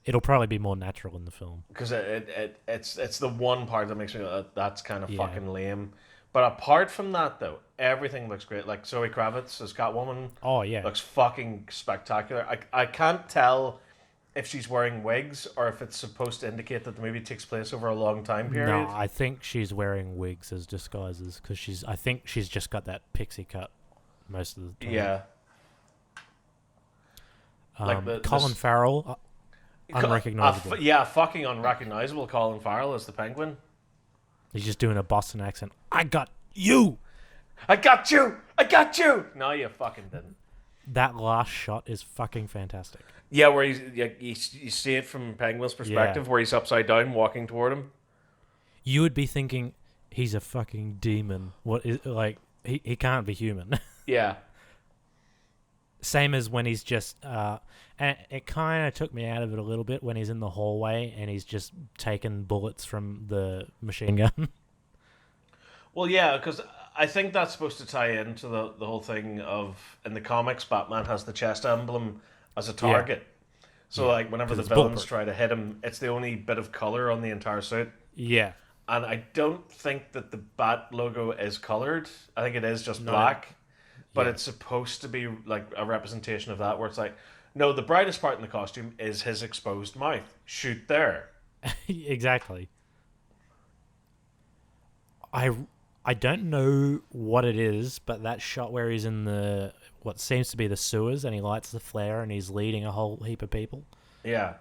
it'll probably be more natural in the film because it's the one part that makes me go, that's kind of fucking lame. But apart from that, though, everything looks great. Like Zoe Kravitz as Catwoman. Oh yeah, looks fucking spectacular. I can't tell if she's wearing wigs or if it's supposed to indicate that the movie takes place over a long time period. No, I think she's wearing wigs as disguises because I think she's just got that pixie cut most of the time. Yeah. Colin Farrell, unrecognizable. Fucking unrecognizable. Colin Farrell as the Penguin. He's just doing a Boston accent. I got you. I got you. I got you. No, you fucking didn't. That last shot is fucking fantastic. Yeah, where you see it from Penguin's perspective, where he's upside down walking toward him. You would be thinking he's a fucking demon. What is he can't be human. Yeah. Same as when he's just and it kind of took me out of it a little bit when he's in the hallway and he's just taking bullets from the machine gun. Well, yeah, because I think that's supposed to tie into the whole thing of, in the comics, Batman has the chest emblem as a target. Yeah. So, whenever the villains try to hit him, it's the only bit of color on the entire suit. Yeah. And I don't think that the Bat logo is colored. I think it is just black. But it's supposed to be a representation of that, where it's no, the brightest part in the costume is his exposed mouth. Shoot there. Exactly. I don't know what it is, but that shot where he's in what seems to be the sewers and he lights the flare and he's leading a whole heap of people. Yeah.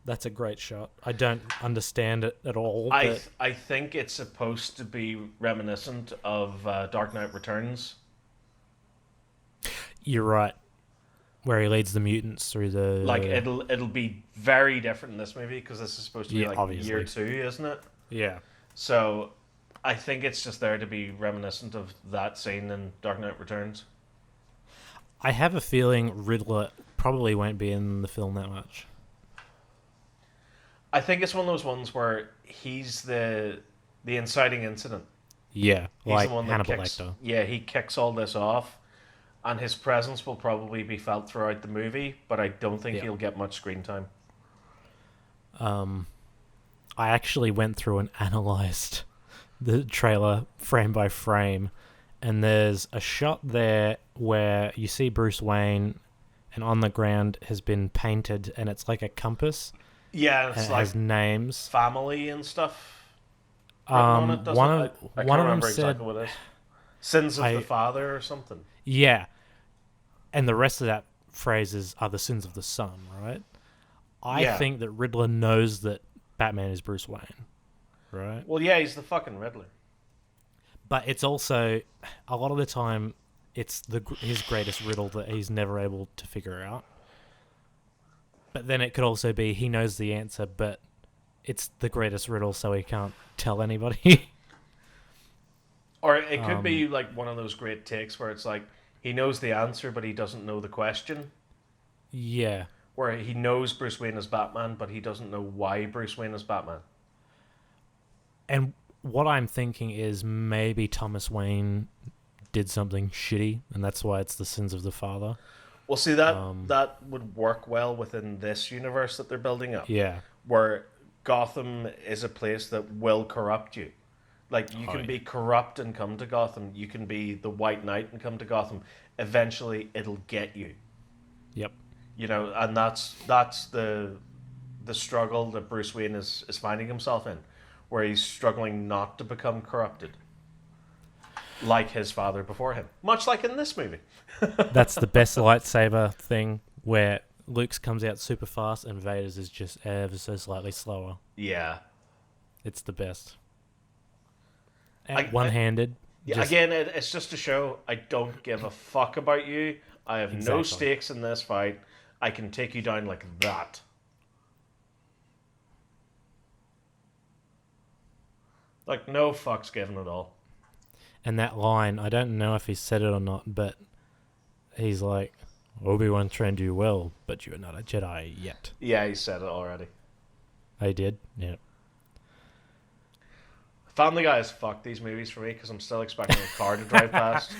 That's a great shot. I don't understand it at all. I think it's supposed to be reminiscent of Dark Knight Returns. You're right. Where he leads the mutants through the... Like, it'll be very different in this movie, because this is supposed to be, like, obviously. year 2, isn't it? Yeah. So, I think it's just there to be reminiscent of that scene in Dark Knight Returns. I have a feeling Riddler probably won't be in the film that much. I think it's one of those ones where he's the inciting incident. Yeah, He's like the one that Hannibal kicks, Lecter. Yeah, he kicks all this off, and his presence will probably be felt throughout the movie, but I don't think he'll get much screen time. I actually went through and analysed the trailer frame by frame, and there's a shot there where you see Bruce Wayne, and on the ground has been painted, and it's like a compass. Yeah, And it's it like has names. family and stuff. On it, One I of can't them remember said, exactly what it is. Sins of the Father or something. yeah, and the rest of that phrases are the sins of the son, right? I think that Riddler knows that Batman is Bruce Wayne, right? Well, yeah, he's the fucking Riddler. But it's also, a lot of the time, it's his greatest riddle that he's never able to figure out. But then it could also be he knows the answer, but it's the greatest riddle, so he can't tell anybody. Or it could be like one of those great takes where it's like he knows the answer, but he doesn't know the question. Yeah. Where he knows Bruce Wayne is Batman, but he doesn't know why Bruce Wayne is Batman. And what I'm thinking is maybe Thomas Wayne did something shitty, and that's why it's the sins of the father. Well, see, that would work well within this universe that they're building up. Yeah. Where Gotham is a place that will corrupt you. Like, you can be corrupt and come to Gotham. You can be the White Knight and come to Gotham. Eventually, it'll get you. Yep. You know, and that's the struggle that Bruce Wayne is finding himself in, where he's struggling not to become corrupted, like his father before him. Much like in this movie. That's the best lightsaber thing, where Luke's comes out super fast and Vader's is just ever so slightly slower. Yeah. It's the best. One-handed. Again, it's just to show I don't give a fuck about you. I have no stakes in this fight. I can take you down like that. Like, no fucks given at all. And that line, I don't know if he said it or not, but he's like, Obi-Wan trained you well, but you are not a Jedi yet. Yeah, he said it already. I did? Yeah. Family Guy has fucked these movies for me because I'm still expecting a car to drive past.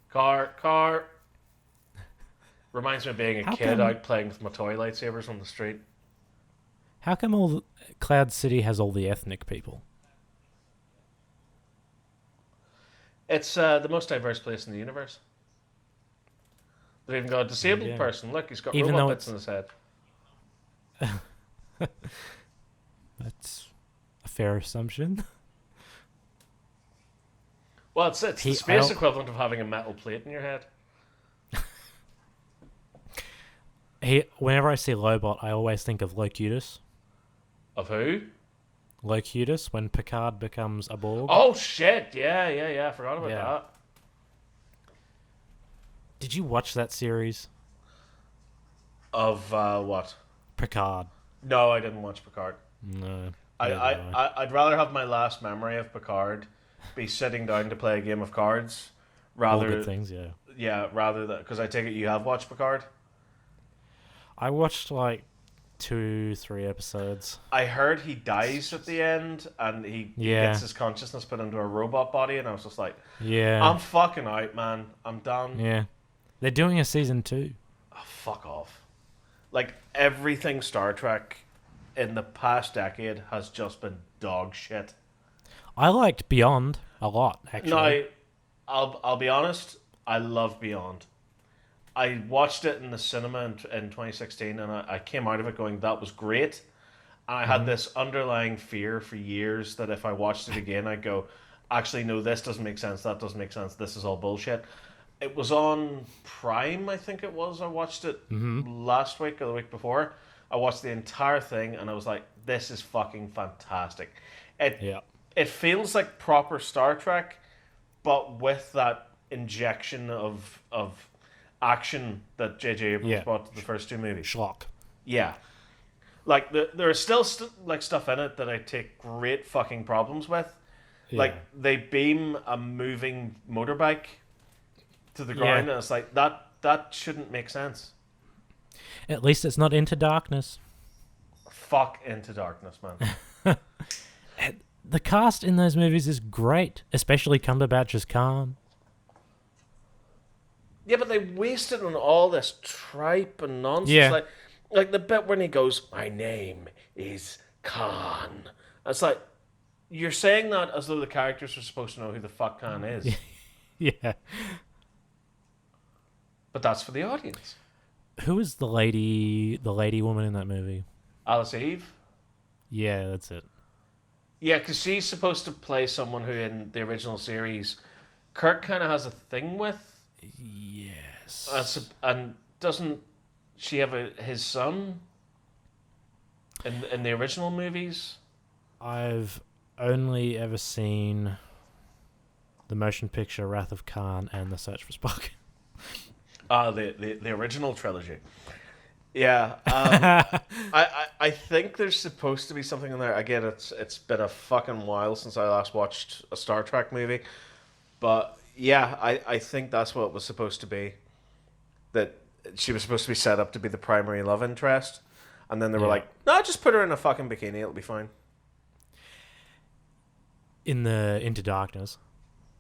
Car. Reminds me of being a kid out playing with my toy lightsabers on the street. How come Cloud City has all the ethnic people? It's the most diverse place in the universe. They've even got a disabled person. Look, he's got robot bits in his head. That's a fair assumption. Well, it's the space equivalent of having a metal plate in your head. Whenever I see Lobot, I always think of Locutus. Of who? Locutus, when Picard becomes a Borg. Oh, shit. Yeah. I forgot about that. Did you watch that series? Of what? Picard. No, I didn't watch Picard. No. I'd rather have my last memory of Picard be sitting down to play a game of cards rather... All good things, yeah. Yeah, rather than... Because I take it you have watched Picard? I watched like 2-3 episodes. I heard he dies at the end and he gets his consciousness put into a robot body, and I was just like, I'm fucking out, man. I'm done. Yeah. They're doing a season 2. Oh, fuck off. Like, everything Star Trek in the past decade has just been dog shit. I liked Beyond a lot, actually. Now, I'll be honest, I love Beyond. I watched it in the cinema in 2016, and I came out of it going, that was great. And I had this underlying fear for years that if I watched it again, I'd go, actually, no, this doesn't make sense, that doesn't make sense, this is all bullshit. It was on Prime, I think it was. I watched it last week or the week before. I watched the entire thing, and I was like, this is fucking fantastic. It feels like proper Star Trek, but with that injection of action that J.J. Abrams brought to the first two movies. Schlock. Yeah. Like, there are still like stuff in it that I take great fucking problems with. Yeah. Like, they beam a moving motorbike to the ground, and it's like, that shouldn't make sense. At least it's not Into Darkness. Fuck Into Darkness, man. The cast in those movies is great, especially Cumberbatch as Khan. Yeah, but they wasted on all this tripe and nonsense. Yeah. Like the bit when he goes, "My name is Khan." It's like, you're saying that as though the characters are supposed to know who the fuck Khan is. Yeah. But that's for the audience. Who is the lady woman in that movie? Alice Eve? Yeah, that's it. Yeah, because she's supposed to play someone who in the original series Kirk kind of has a thing with. Yes. And doesn't she have his son in the original movies? I've only ever seen the motion picture Wrath of Khan and The Search for Spock. The original trilogy. Yeah, I think there's supposed to be something in there. Again, it's been a fucking while since I last watched a Star Trek movie, but yeah, I think that's what it was supposed to be. That she was supposed to be set up to be the primary love interest, and then they were like, "No, just put her in a fucking bikini; it'll be fine." In the Into Darkness.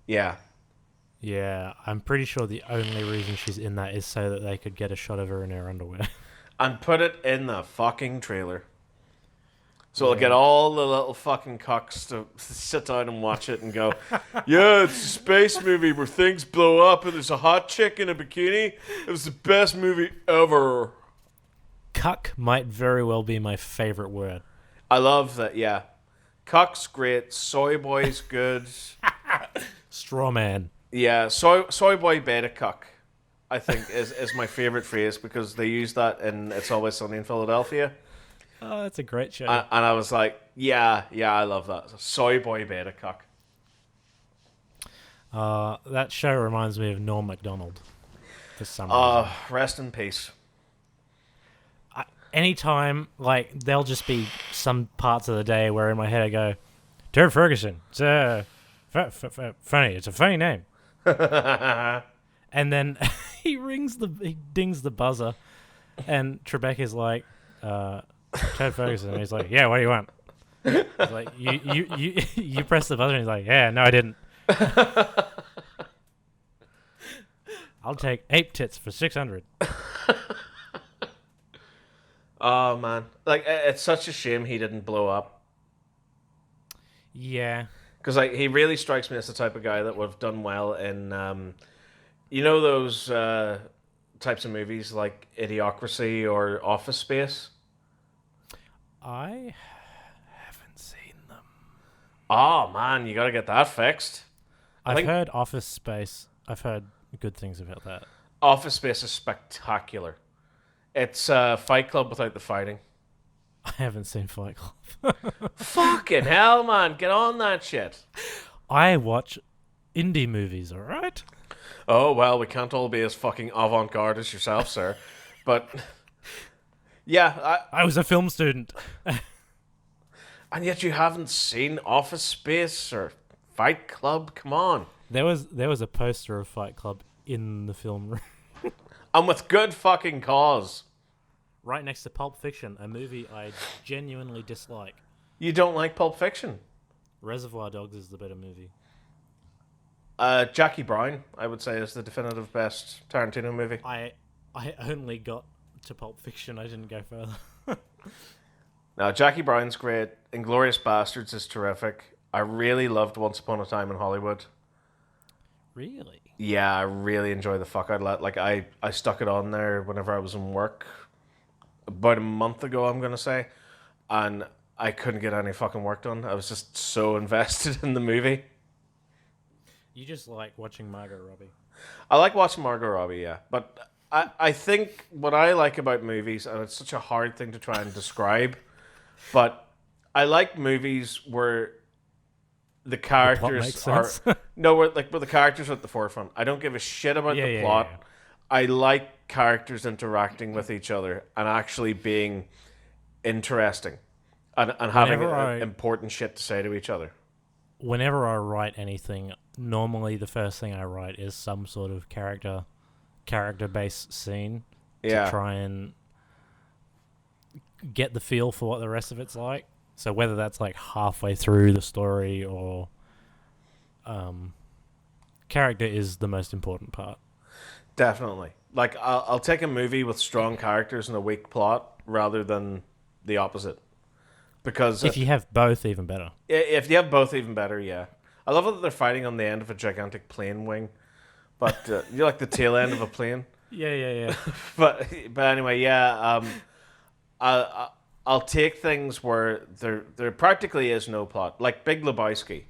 Yeah. Yeah, I'm pretty sure the only reason she's in that is so that they could get a shot of her in her underwear. And put it in the fucking trailer. So I'll get all the little fucking cocks to sit down and watch it and go, "Yeah, it's a space movie where things blow up and there's a hot chick in a bikini. It was the best movie ever." Cuck might very well be my favorite word. I love that, yeah. Cuck's great. Soy boy's good. Straw man. Yeah, soy boy beta cuck, I think, is my favorite phrase because they use that in It's Always Sunny in Philadelphia. Oh, that's a great show. And I was like, yeah, I love that. Soy boy beta cuck. That show reminds me of Norm Macdonald for some reason. Rest in peace. Anytime, like, there'll just be some parts of the day where in my head I go, Terry Ferguson, it's funny, it's a funny name. And then he dings the buzzer, and Trebek like, Ted Ferguson, and he's like, "Yeah, what do you want?" He's like, you press the buzzer, and he's like, "Yeah, no, I didn't." I'll take 8 tits for 600. Oh man, like it's such a shame he didn't blow up. Yeah, because like he really strikes me as the type of guy that would have done well in, you know, those types of movies like Idiocracy or Office Space. I haven't seen them. Oh man, you gotta get that fixed. I've heard Office Space. I've heard good things about that. Office Space is spectacular. It's Fight Club without the fighting. I haven't seen Fight Club. Fucking hell, man. Get on that shit. I watch indie movies, alright? Oh, well, we can't all be as fucking avant-garde as yourself, sir. But, yeah. I was a film student. And yet you haven't seen Office Space or Fight Club? Come on. There was a poster of Fight Club in the film room. And with good fucking cause. Right next to Pulp Fiction, a movie I genuinely dislike. You don't like Pulp Fiction? Reservoir Dogs is the better movie. Jackie Brown, I would say, is the definitive best Tarantino movie. I only got to Pulp Fiction. I didn't go further. Now, Jackie Brown's great. Inglourious Bastards is terrific. I really loved Once Upon a Time in Hollywood. Really? Yeah, I really enjoy the fuck out of that. Like, I stuck it on there whenever I was in work. About a month ago, I'm going to say. And I couldn't get any fucking work done. I was just so invested in the movie. You just like watching Margot Robbie. I like watching Margot Robbie, yeah. But I think what I like about movies, and it's such a hard thing to try and describe, but I like movies where the characters are... No, where the characters are at the forefront. I don't give a shit about the plot. Yeah. I like characters interacting with each other and actually being interesting and having important shit to say to each other. Whenever I write anything, normally the first thing I write is some sort of character-based scene to try and get the feel for what the rest of it's like. So whether that's like halfway through the story or character is the most important part. Definitely. Like, I'll take a movie with strong characters and a weak plot rather than the opposite. Because if you have both, even better. If you have both, even better, yeah. I love that they're fighting on the end of a gigantic plane wing. But you like the tail end of a plane? Yeah. but anyway, yeah. I'll take things where there practically is no plot. Like Big Lebowski.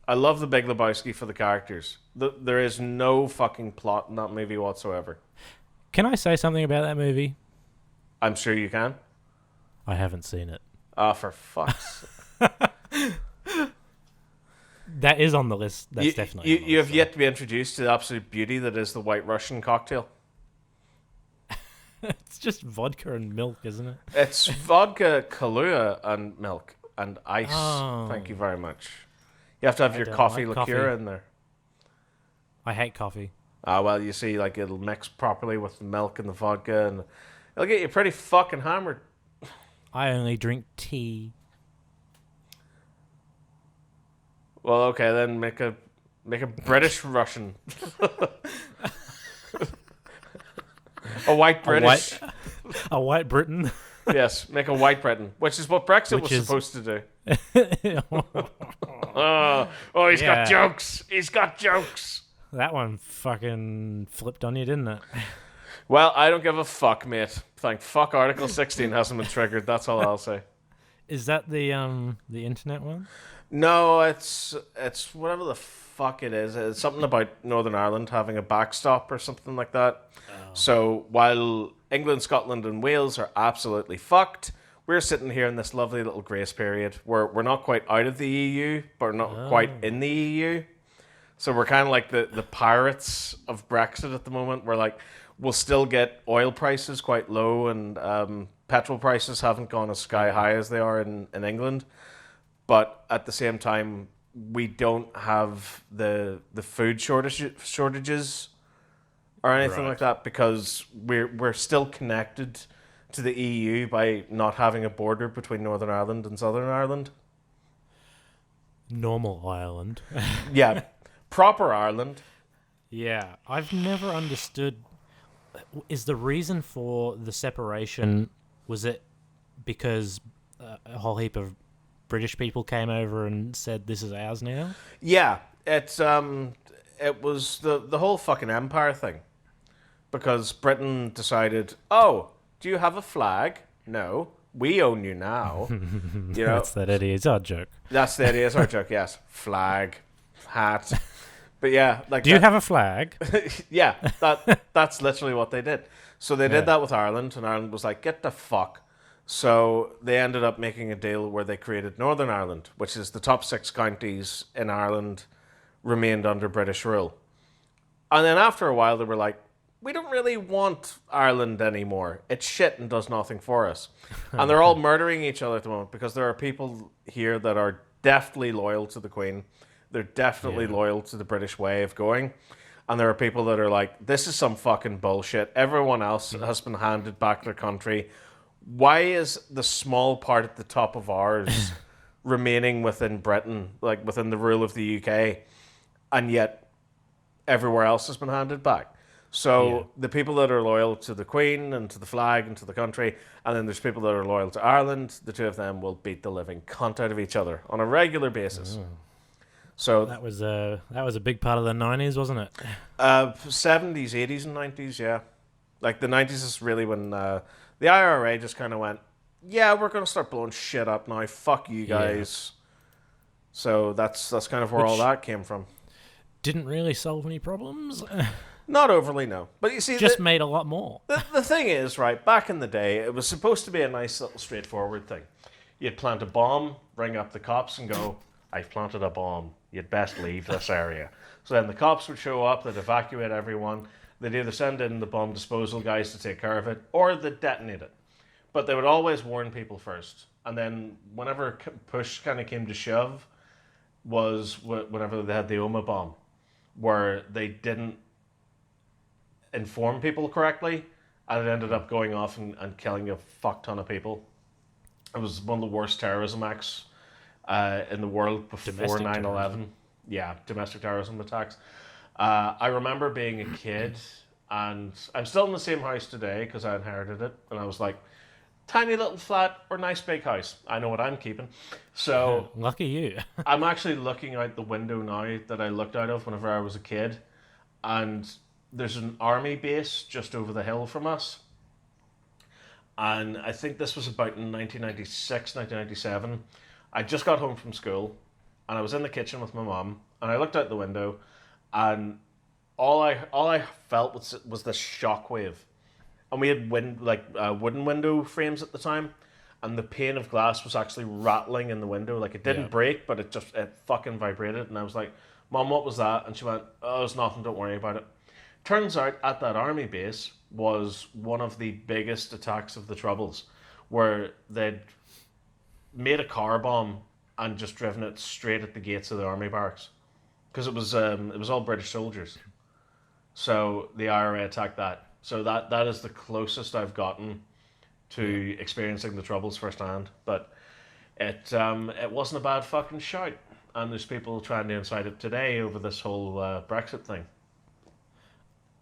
I love the Big Lebowski for the characters. There is no fucking plot in that movie whatsoever. Can I say something about that movie? I'm sure you can. I haven't seen it. Oh, for fuck's That is on the list. That's definitely on the list. You have yet to be introduced to the absolute beauty that is the White Russian cocktail. It's just vodka and milk, isn't it? It's vodka, Kahlua, and milk and ice. Oh. Thank you very much. You have to have your coffee liqueur in there. I hate coffee. Well, you see, like, it'll mix properly with the milk and the vodka, and it'll get you pretty fucking hammered. I only drink tea. Well, okay, then make a British Russian. A white British. A white Britain. Yes, make a white Britain, which is what Brexit was supposed to do. He's got jokes. He's got jokes. That one fucking flipped on you, didn't it? Well, I don't give a fuck, mate. Thank fuck Article 16 hasn't been triggered. That's all I'll say. Is that the internet one? No, it's whatever the fuck it is. It's something about Northern Ireland having a backstop or something like that. Oh. So while England, Scotland, and Wales are absolutely fucked, we're sitting here in this lovely little grace period where we're not quite out of the EU, but we're not quite in the EU. So we're kind of like the pirates of Brexit at the moment. We're like, we'll still get oil prices quite low, and petrol prices haven't gone as sky high as they are in England. But at the same time, we don't have the food shortages or anything like that because we're still connected to the EU by not having a border between Northern Ireland and Southern Ireland. Normal Ireland. Yeah, proper Ireland. Yeah, I've never understood. Is the reason for the separation, was it because a whole heap of British people came over and said this is ours now? Yeah, it was the whole fucking empire thing. Because Britain decided, oh, do you have a flag? No, we own you now. You know, that's that Eddie Izzard joke. That's the Eddie Izzard joke, yes. Flag, hat. But yeah, like, do you have a flag? Yeah, that's literally what they did. So they did that with Ireland, and Ireland was like, get the fuck. So they ended up making a deal where they created Northern Ireland, which is the top 6 counties in Ireland remained under British rule. And then after a while, they were like, we don't really want Ireland anymore. It's shit and does nothing for us. And they're all murdering each other at the moment because there are people here that are definitely loyal to the Queen. They're definitely loyal to the British way of going. And there are people that are like, this is some fucking bullshit. Everyone else has been handed back their country. Why is the small part at the top of ours remaining within Britain, like within the rule of the UK, and yet everywhere else has been handed back? So the people that are loyal to the Queen and to the flag and to the country, and then there's people that are loyal to Ireland, the two of them will beat the living cunt out of each other on a regular basis. So that was a big part of the 90s, wasn't it? 70s, 80s, and 90s, yeah. Like the 90s is really when the IRA just kind of went, yeah, we're going to start blowing shit up now. Fuck you guys. Yeah. So that's kind of where all that came from. Didn't really solve any problems. Not overly, no. But you see, just made a lot more. The thing is, right, back in the day, it was supposed to be a nice little straightforward thing. You'd plant a bomb, bring up the cops and go, I've planted a bomb. You'd best leave this area. So then the cops would show up, they'd evacuate everyone, They'd either send in the bomb disposal guys to take care of it, or they'd detonate it. But they would always warn people first. And then whenever push kind of came to shove, was whenever they had the Oma bomb, where they didn't inform people correctly, and it ended up going off and killing a fuck ton of people. It was one of the worst terrorism acts in the world before Domestic 9/11. terrorism. Yeah, domestic terrorism attacks. I remember being a kid, and I'm still in the same house today because I inherited it, and I was like, tiny little flat or nice big house. I know what I'm keeping. So Lucky you. I'm actually looking out the window now that I looked out of whenever I was a kid, and there's an army base just over the hill from us. And I think this was about in 1996, 1997. I just got home from school, and I was in the kitchen with my mum, and I looked out the window, and all I felt was this shockwave. And we had wooden window frames at the time, and the pane of glass was actually rattling in the window. Like, it didn't break, but it fucking vibrated. And I was like, Mom, what was that? And she went, oh, it's nothing, don't worry about it. Turns out at that army base was one of the biggest attacks of the Troubles, where they'd made a car bomb and just driven it straight at the gates of the army barracks, because it was all British soldiers. So the IRA attacked that. So that is the closest I've gotten to experiencing the Troubles firsthand. But it wasn't a bad fucking shout. And there's people trying to incite it today over this whole Brexit thing.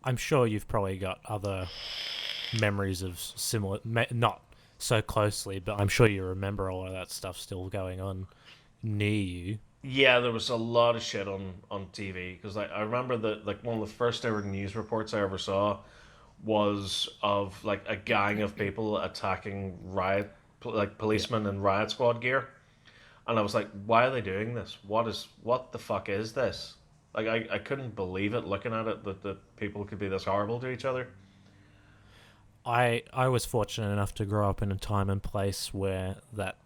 I'm sure you've probably got other memories of similar, not so closely, but I'm sure you remember all of that stuff still going on near you. Yeah, there was a lot of shit on TV, because I remember that one of the first ever news reports I ever saw was of like a gang of people attacking policemen in riot squad gear, and I was like, why are they doing this? What the fuck is this? Like, I couldn't believe it looking at it, that people could be this horrible to each other. I was fortunate enough to grow up in a time and place where that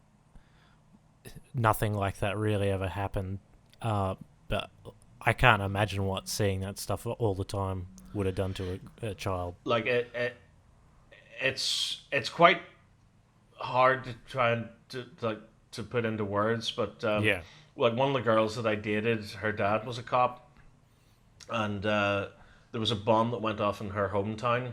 nothing like that really ever happened, but I can't imagine what seeing that stuff all the time would have done to a child. Like, it's quite hard to try and to put into words, but Yeah. like, one of the girls that I dated, her dad was a cop, and there was a bomb that went off in her hometown,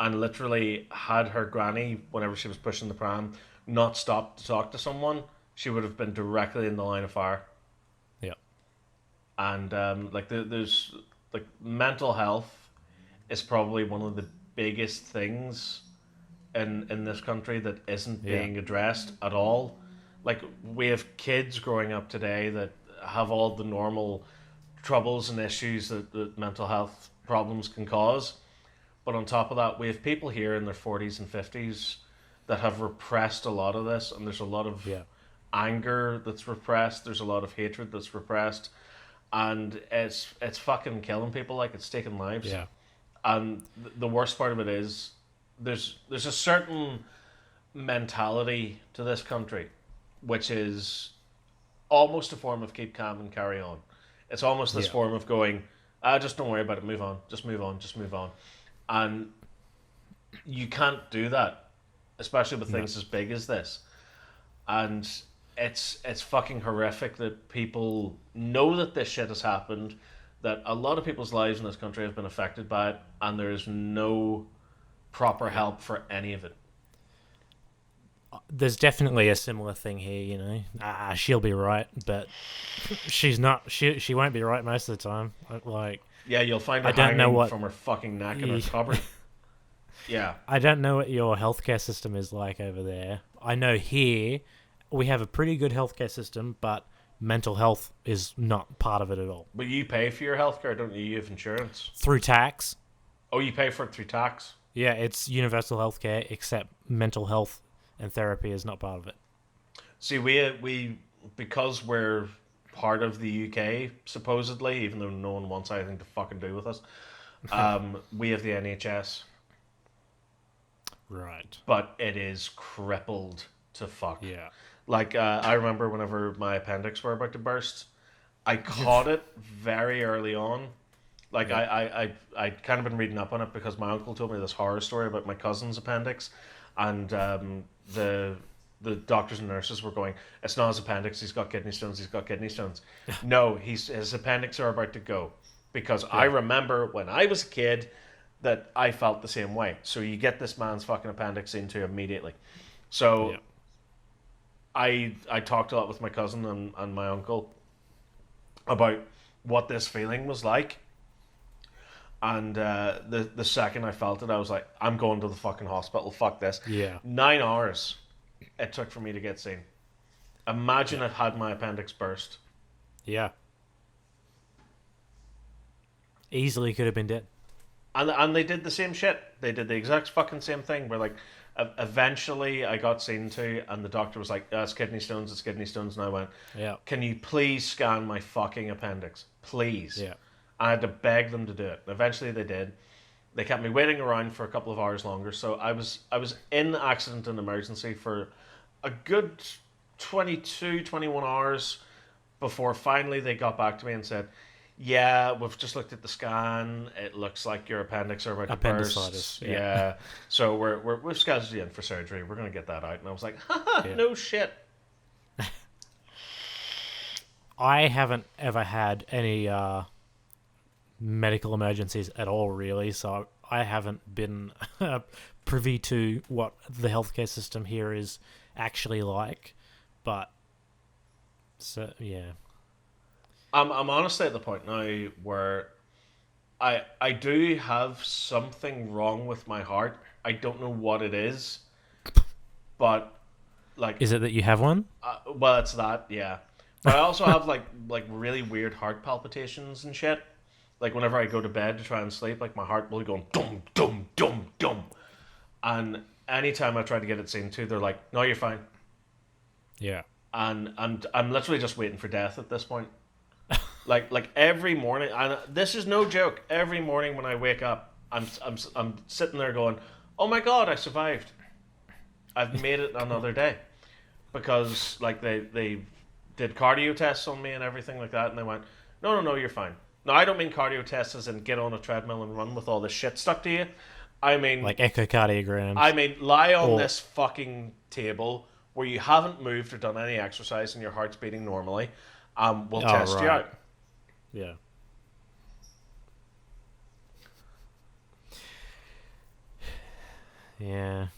and literally, had her granny, whenever she was pushing the pram, not stopped to talk to someone, she would have been directly in the line of fire. Yeah. And there's like, mental health is probably one of the biggest things in this country that isn't being addressed at all. Like, we have kids growing up today that have all the normal troubles and issues that mental health problems can cause. But on top of that, we have people here in their 40s and 50s that have repressed a lot of this, and there's a lot of anger that's repressed, there's a lot of hatred that's repressed, and it's fucking killing people, like, it's taking lives. Yeah. And the worst part of it is there's a certain mentality to this country, which is almost a form of keep calm and carry on. It's almost this form of going, just don't worry about it, move on, just move on, just move on. And you can't do that, especially with things as big as this. And it's fucking horrific that people know that this shit has happened, that a lot of people's lives in this country have been affected by it, and there's no proper help for any of it. There's definitely a similar thing here, you know. She'll be right, but she's not. She won't be right most of the time. Like, yeah, you'll find her hanging from her fucking neck in her cupboard. Yeah. I don't know what your healthcare system is like over there. I know here we have a pretty good healthcare system, but mental health is not part of it at all. But you pay for your healthcare, don't you? You have insurance. Through tax. Oh, you pay for it through tax? Yeah, it's universal healthcare, except mental health and therapy is not part of it. See, we because we're part of the UK, supposedly, even though no one wants anything to fucking do with us, we have the NHS. Right. But it is crippled to fuck. Yeah. Like, I remember whenever my appendix were about to burst, I caught it very early on, Like Yeah. I'd kind of been reading up on it because my uncle told me this horror story about my cousin's appendix, and the doctors and nurses were going, "It's not his appendix. He's got kidney stones. He's got kidney stones." No, his appendix are about to go, because I Yeah. remember when I was a kid that I felt the same way. So you get this man's fucking appendix into immediately. So Yeah. I talked a lot with my cousin and my uncle about what this feeling was like. And the second I felt it, I was like, I'm going to the fucking hospital. Fuck this. Yeah. 9 hours it took for me to get seen. Imagine Yeah. I'd had my appendix burst. Yeah. Easily could have been dead. And they did the same shit. They did the exact fucking same thing. Where like, eventually I got seen to, and the doctor was like, "It's kidney stones. It's kidney stones." And I went, Yeah. "Can you please scan my fucking appendix, please?" Yeah. I had to beg them to do it. Eventually they did. They kept me waiting around for a couple of hours longer. So I was in accident and emergency for a good 22, 21 hours before finally they got back to me and said, "Yeah, we've just looked at the scan. It looks like your appendix are about to Appendicitis, burst. yeah. Yeah. So we've scheduled you in for surgery. We're going to get that out." And I was like, "Haha, Yeah. no shit." I haven't ever had any medical emergencies at all, really. So I haven't been privy to what the healthcare system here is actually like. But so yeah, I'm honestly at the point now where I do have something wrong with my heart. I don't know what it is, but like, is it that you have one? well, it's that, yeah. But I also have like really weird heart palpitations and shit. Like whenever I go to bed to try and sleep, like my heart will be going dum dum dum dum. And anytime I try to get it seen to, they're like, "No, you're fine." Yeah. And I'm literally just waiting for death at this point. Like every morning, and this is no joke. Every morning when I wake up, I'm sitting there going, "Oh my god, I survived! I've made it another day." Because like they did cardio tests on me and everything like that, and they went, "No, you're fine." No, I don't mean cardio tests as in get on a treadmill and run with all this shit stuck to you. I mean, Like echocardiograms. I mean, lie on Or- this fucking table where you haven't moved or done any exercise and your heart's beating normally. We'll Oh, test you right. out. Yeah. Yeah.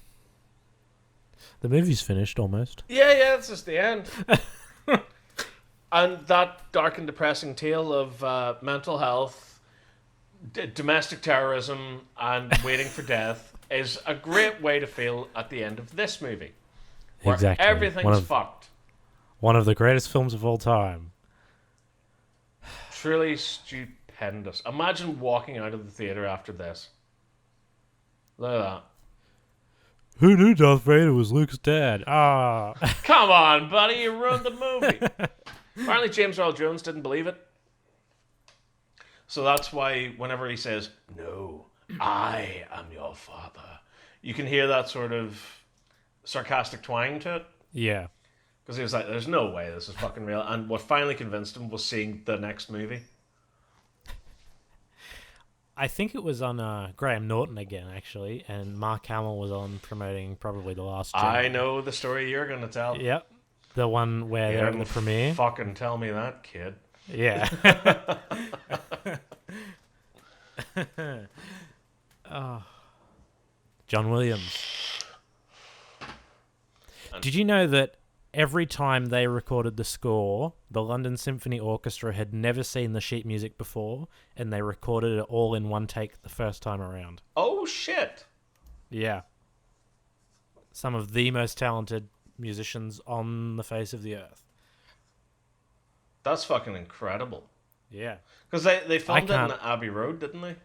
The movie's finished almost. Yeah, this is the end. And that dark and depressing tale of mental health, domestic terrorism, and waiting for death is a great way to feel at the end of this movie. Where Exactly. everything's fucked. One of the greatest films of all time. Truly stupendous. Imagine walking out of the theater after this. Look at that. Who knew Darth Vader was Luke's dad? Ah. Come on, buddy, you ruined the movie. Apparently James Earl Jones didn't believe it. So that's why whenever he says, "No, I am your father," you can hear that sort of sarcastic twang to it. Yeah. Because he was like, "There's no way this is fucking real." And what finally convinced him was seeing the next movie. I think it was on Graham Norton again, actually, and Mark Hamill was on promoting probably The Last Jedi. I know the story you're going to tell. Yep. The one where they're at the premiere. Fucking tell me that, kid. Yeah. Oh. John Williams. Did you know that every time they recorded the score, the London Symphony Orchestra had never seen the sheet music before, and they recorded it all in one take the first time around? Oh, shit. Yeah. Some of the most talented musicians on the face of the earth. That's fucking incredible. Yeah. Because they filmed it in can't- Abbey Road, didn't they?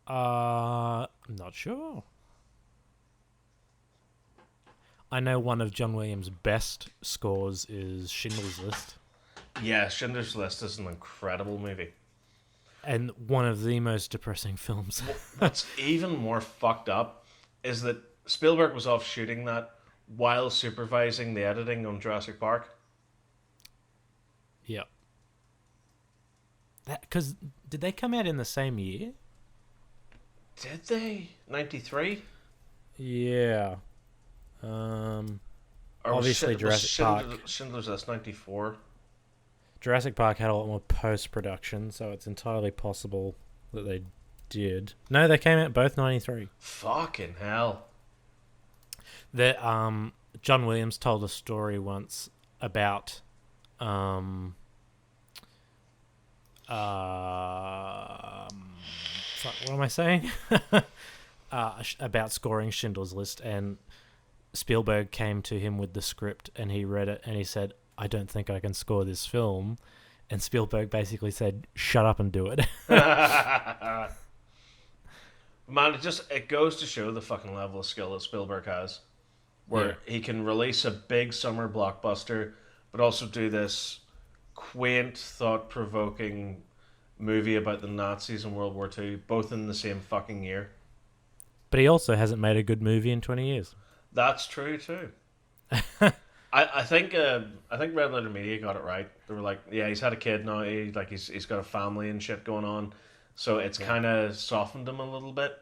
I'm not sure. I know one of John Williams' best scores is Schindler's List. Yeah, Schindler's List is an incredible movie. And one of the most depressing films. What's even more fucked up is that Spielberg was off shooting that while supervising the editing on Jurassic Park. Yep. Because did they come out in the same year? Did they? 93? Yeah. Or Obviously Jurassic Park. Schindler's List 94. Jurassic Park had a lot more post-production, so it's entirely possible that they did. No, they came out both 93. Fucking hell. That John Williams told a story once about fuck, what am I saying? About scoring Schindler's List, and Spielberg came to him with the script, and he read it, and he said, "I don't think I can score this film," and Spielberg basically said, "Shut up and do it." Man, it goes to show the fucking level of skill that Spielberg has, where he can release a big summer blockbuster, but also do this quaint, thought-provoking movie about the Nazis in World War II, both in the same fucking year. But he also hasn't made a good movie in 20 years. That's true too. I think Red Letter Media got it right. They were like, yeah, he's had a kid now. He's got a family and shit going on, so it's kind of softened him a little bit.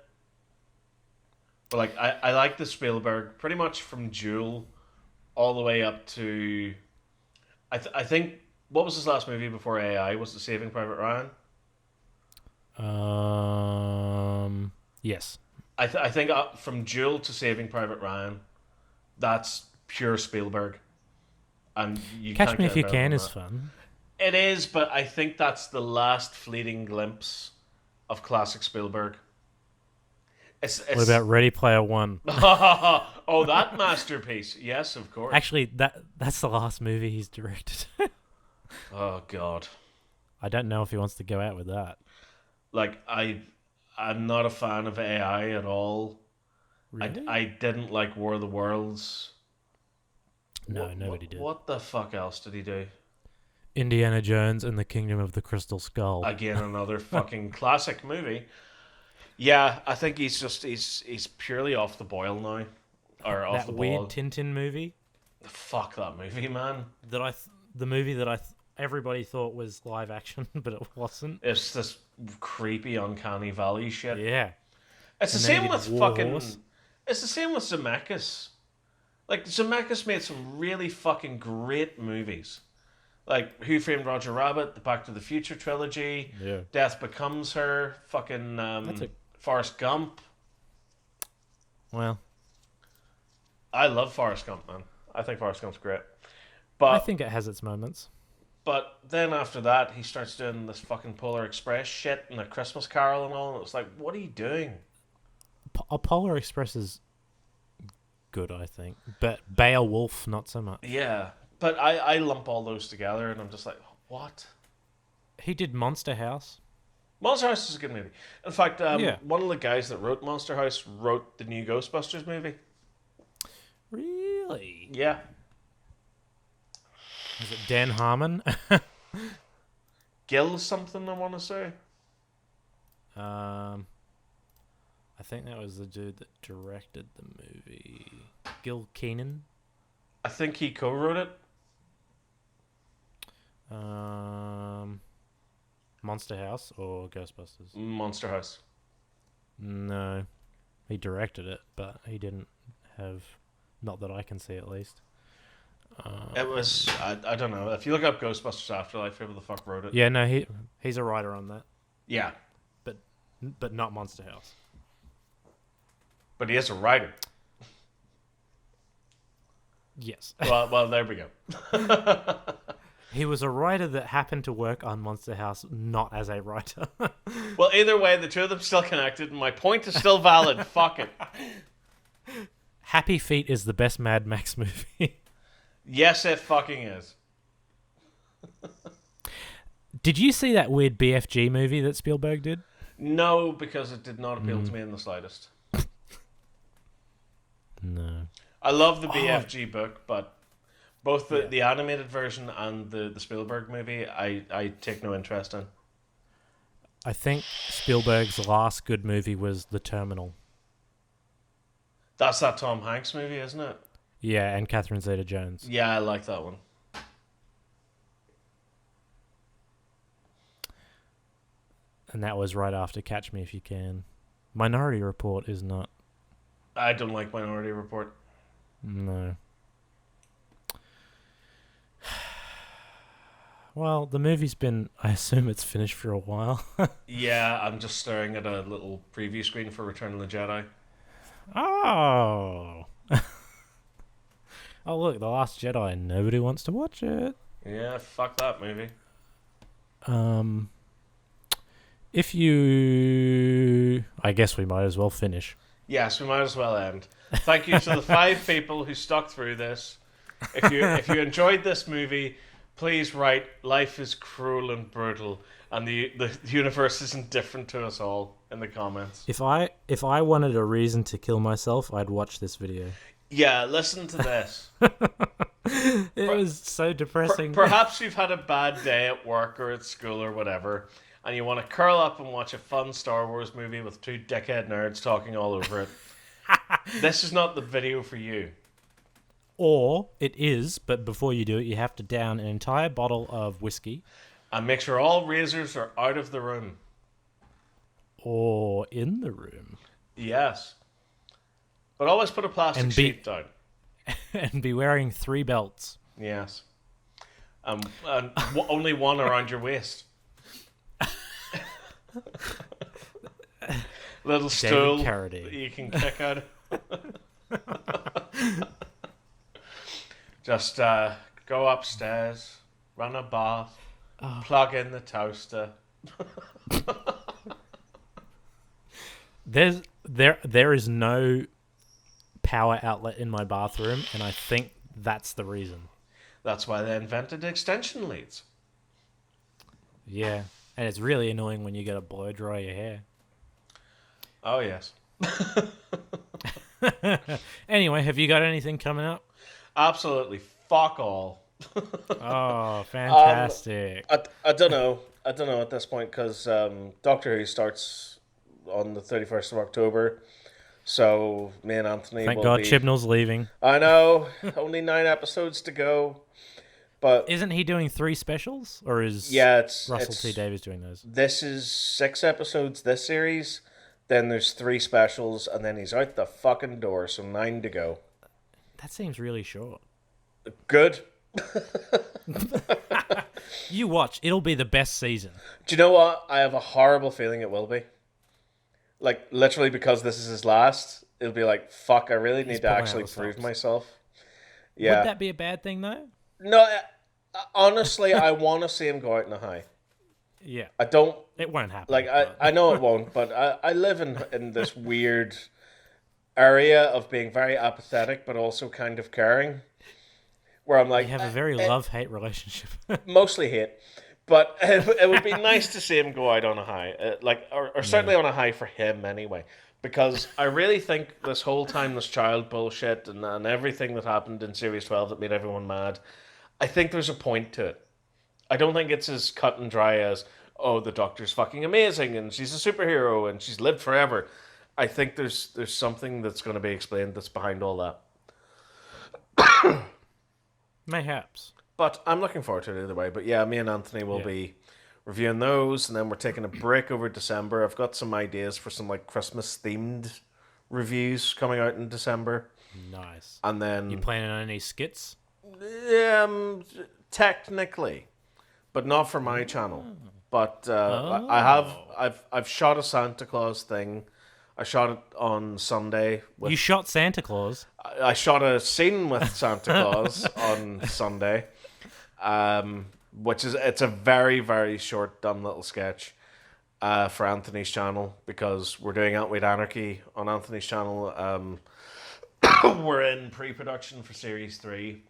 But like, I like the Spielberg pretty much from Duel all the way up to. I think what was his last movie before AI? Was it Saving Private Ryan? Yes. I think from Duel to Saving Private Ryan, that's pure Spielberg. And you Catch can't Me get If You better Can than is that. fun. It is, but I think that's the last fleeting glimpse of classic Spielberg. It's What about Ready Player One? oh, that masterpiece. Yes, of course. Actually, that's the last movie he's directed. Oh God. I don't know if he wants to go out with that. Like I'm not a fan of AI at all. Really? I didn't like War of the Worlds. No, nobody did. What the fuck else did he do? Indiana Jones and the Kingdom of the Crystal Skull. Again, another fucking classic movie. Yeah, I think he's purely off the boil now, or off That the weird ball. Tintin movie. Fuck that movie, man. The movie that everybody thought was live action, but it wasn't. It's this creepy, uncanny valley shit. Yeah. It's the And then same he with did War fucking. Horse. It's the same with Zemeckis. Like Zemeckis made some really fucking great movies, like Who Framed Roger Rabbit, the Back to the Future trilogy, Yeah. Death Becomes Her, fucking Forrest Gump. Well, I love Forrest Gump, man. I think Forrest Gump's great. But I think it has its moments. But then after that, he starts doing this fucking Polar Express shit and A Christmas Carol and all. And it was like, what are you doing? Polar Express is good, I think, but Beowulf not so much. Yeah, but I lump all those together, and I'm just like, what? He did Monster House. Monster House is a good movie. In fact, Yeah. one of the guys that wrote Monster House wrote the new Ghostbusters movie. Really? Yeah. Is it Dan Harmon? Gil something, I want to say. I think that was the dude that directed the movie. Gil Keenan. I think he co-wrote it. Monster House or Ghostbusters? Monster House. No, he directed it, but he didn't have. Not that I can see, at least. It was, I don't know. If you look up Ghostbusters Afterlife, whoever the fuck wrote it. Yeah, no, he's a writer on that, Yeah. but not Monster House. But he is a writer. Yes. Well, there we go. He was a writer that happened to work on Monster House, not as a writer. Well, either way, the two of them still connected, and my point is still valid. Fuck it. Happy Feet is the best Mad Max movie. Yes, it fucking is. Did you see that weird BFG movie that Spielberg did? No, because it did not appeal to me in the slightest. No. I love the BFG book, but both the animated version and the Spielberg movie, I take no interest in. I think Spielberg's last good movie was The Terminal. That's that Tom Hanks movie, isn't it? Yeah, and Catherine Zeta-Jones. Yeah, I like that one. And that was right after Catch Me If You Can. Minority Report is not. I don't like Minority Report. No. Well, the movie's been... I assume it's finished for a while. Yeah, I'm just staring at a little preview screen for Return of the Jedi. Oh. Oh, look, The Last Jedi. Nobody wants to watch it. Yeah, fuck that movie. If you... I guess we might as well finish. Yes, we might as well end. Thank you to the 5 people who stuck through this. If you enjoyed this movie, please write "Life is cruel and brutal," and the universe isn't different to us all in the comments. If I wanted a reason to kill myself, I'd watch this video. Yeah, listen to this. It was so depressing. Perhaps you've had a bad day at work or at school or whatever, and you want to curl up and watch a fun Star Wars movie with 2 dickhead nerds talking all over it. This is not the video for you. Or it is, but before you do it, you have to down an entire bottle of whiskey. And make sure all razors are out of the room. Or in the room. Yes. But always put a plastic sheet down. And be wearing 3 belts. Yes. And only one around your waist. Little stool that you can kick out. Just go upstairs, run a bath, plug in the toaster. There is no power outlet in my bathroom, and I think that's the reason. That's why they invented extension leads. Yeah, and it's really annoying when you got to blow dry your hair. Oh, yes. Anyway, have you got anything coming up? Absolutely. Fuck all. Oh, fantastic. I don't know. I don't know at this point because Doctor Who starts on the 31st of October. So me and Anthony Thank God Chibnall's leaving. I know. Only 9 episodes to go. But isn't he doing 3 specials? Or is Russell T Davies doing those? This is 6 episodes this series. Then there's 3 specials. And then he's out the fucking door. So 9 to go. That seems really short. Good. You watch. It'll be the best season. Do you know what? I have a horrible feeling it will be. Like, literally because this is his last, it'll be like, fuck, I really need to actually prove myself. Yeah. Would that be a bad thing, though? No, honestly, I want to see him go out in a high. Yeah. I don't... It won't happen. Like, I know it won't, but I live in this weird area of being very apathetic, but also kind of caring. Where I'm like... You have a very love-hate relationship. Mostly hate. But it would be nice to see him go out on a high. Or certainly on a high for him anyway. Because I really think this whole timeless child bullshit and everything that happened in Series 12 that made everyone mad, I think there's a point to it. I don't think it's as cut and dry as, oh, the Doctor's fucking amazing and she's a superhero and she's lived forever. I think there's something that's going to be explained that's behind all that. Mayhaps. But I'm looking forward to it either way. But yeah, me and Anthony will be reviewing those, and then we're taking a break over December. I've got some ideas for some like Christmas themed reviews coming out in December. Nice. And then you planning on any skits? Technically, but not for my channel. But I've shot a Santa Claus thing. I shot it on Sunday. You shot Santa Claus? I shot a scene with Santa Claus on Sunday, which is it's a very, very short, dumb little sketch for Anthony's channel because we're doing Antweed Anarchy on Anthony's channel. We're in pre-production for Series 3.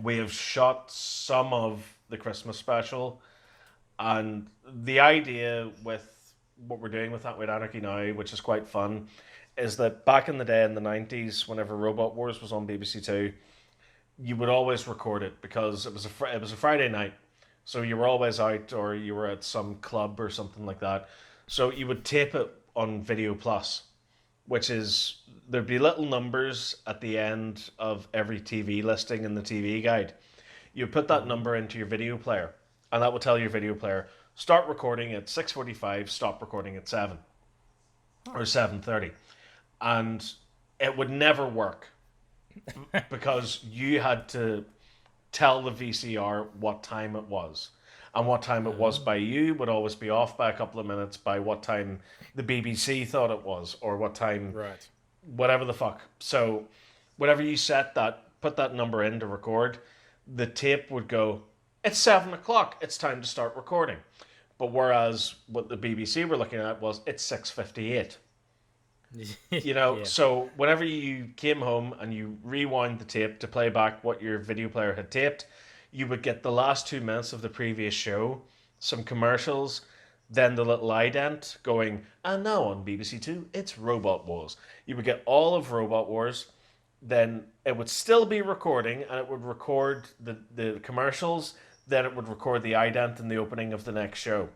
We have shot some of the Christmas special, and the idea with what we're doing with Antweed Anarchy now, which is quite fun, is that back in the day in the 90s, whenever Robot Wars was on BBC Two, you would always record it because it was a Friday night, so you were always out or you were at some club or something like that. So you would tape it on Video Plus, which is there'd be little numbers at the end of every TV listing in the TV guide. You put that number into your video player, and that will tell your video player, start recording at 6:45, stop recording at 7 or 7:30, and it would never work because you had to tell the VCR what time it was. And what time it was by you would always be off by a couple of minutes by what time the BBC thought it was, or what time, Right. whatever the fuck. So, whenever you put that number in to record, the tape would go, it's 7 o'clock, it's time to start recording. But whereas what the BBC were looking at was, it's 6:58. You know, Yeah. so whenever you came home and you rewound the tape to play back what your video player had taped, you would get the last 2 minutes of the previous show, some commercials, then the little ident going, and now on BBC Two, it's Robot Wars. You would get all of Robot Wars, then it would still be recording, and it would record the commercials, then it would record the ident in the opening of the next show.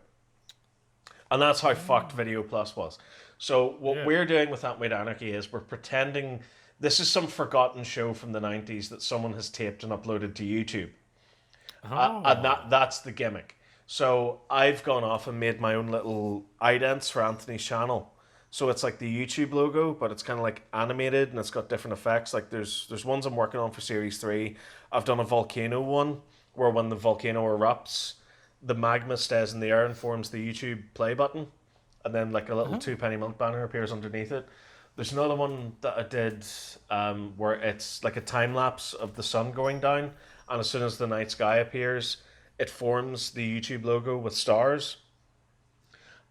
And that's how fucked Video Plus was. So what we're doing with That Made Anarchy is we're pretending this is some forgotten show from the 90s that someone has taped and uploaded to YouTube. And that's the gimmick. So I've gone off and made my own little idents for Anthony's channel. So it's like the YouTube logo, but it's kind of like animated and it's got different effects. Like there's ones I'm working on for Series 3. I've done a volcano one where when the volcano erupts, the magma stays in the air and forms the YouTube play button. And then like a little 2-penny milk banner appears underneath it. There's another one that I did where it's like a time lapse of the sun going down. And as soon as the night sky appears, it forms the YouTube logo with stars.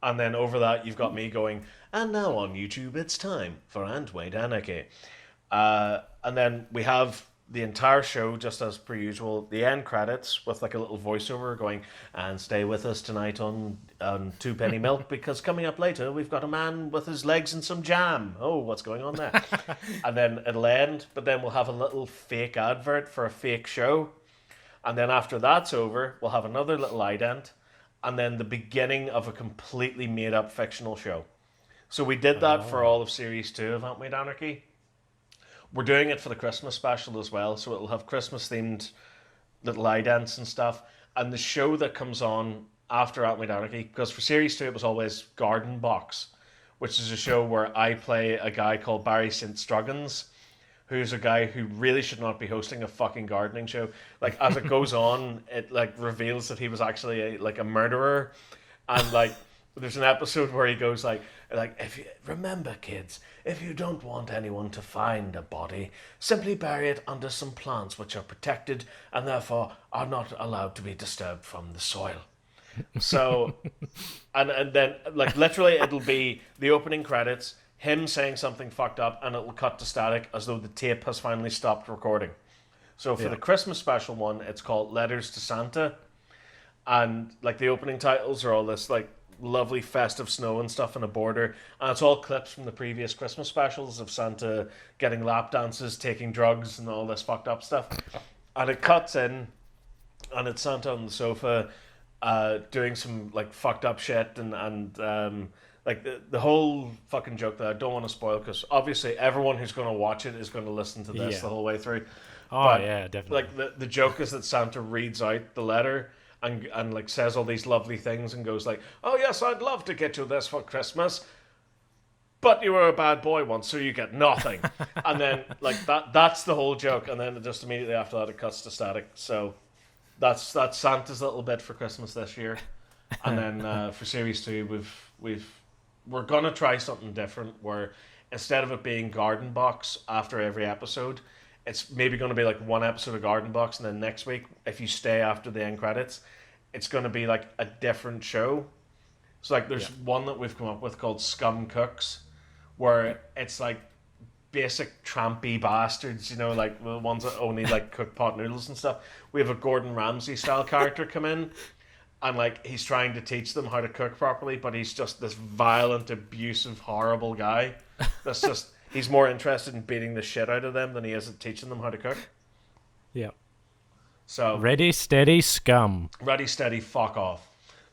And then over that, you've got me going, and now on YouTube, it's time for Antweight Anarchy. And then we have the entire show, just as per usual, the end credits with like a little voiceover going, and stay with us tonight on 2-penny milk, because coming up later, we've got a man with his legs in some jam. Oh, what's going on there? And then it'll end, but then we'll have a little fake advert for a fake show. And then after that's over, we'll have another little ident, and then the beginning of a completely made-up fictional show. So we did that for all of Series 2 of Antweight Anarchy. We're doing it for the Christmas special as well, so it'll have Christmas-themed little idents and stuff. And the show that comes on after Antweight Anarchy, because for Series 2 it was always Garden Box, which is a show where I play a guy called Barry St. Struggins, who's a guy who really should not be hosting a fucking gardening show. Like, as it goes on, it, like, reveals that he was actually, a murderer. And, like, there's an episode where he goes, like, if you remember, kids, if you don't want anyone to find a body, simply bury it under some plants which are protected and therefore are not allowed to be disturbed from the soil. So, and then, like, literally, it'll be the opening credits, him saying something fucked up, and it'll cut to static as though the tape has finally stopped recording. So for the Christmas special one, it's called Letters to Santa. And, like, the opening titles are all this, like, lovely festive snow and stuff on a border, and it's all clips from the previous Christmas specials of Santa getting lap dances, taking drugs, and all this fucked up stuff. And it cuts in, and it's Santa on the sofa doing some like fucked up shit, and like the whole fucking joke that I don't want to spoil, because obviously everyone who's going to watch it is going to listen to this the whole way through. Oh, But, yeah, definitely. like the joke is that Santa reads out the letter and like says all these lovely things and goes like, oh yes, I'd love to get you this for Christmas, but you were a bad boy once, so you get nothing. And then like that's the whole joke, and then just immediately after that it cuts to static. So that's Santa's little bit for Christmas this year. And then for Series 2 we're gonna try something different, where instead of it being Garden Box after every episode, it's maybe going to be like one episode of Garden Box, and then next week, if you stay after the end credits, it's going to be like a different show. So like there's one that we've come up with called Scum Cooks, where it's like basic trampy bastards, you know, like the ones that only like cook pot noodles and stuff. We have a Gordon Ramsay style character come in, and like he's trying to teach them how to cook properly, but he's just this violent, abusive, horrible guy. That's just... He's more interested in beating the shit out of them than he is at teaching them how to cook. Yeah. So Ready, steady, scum. ready, steady, fuck off.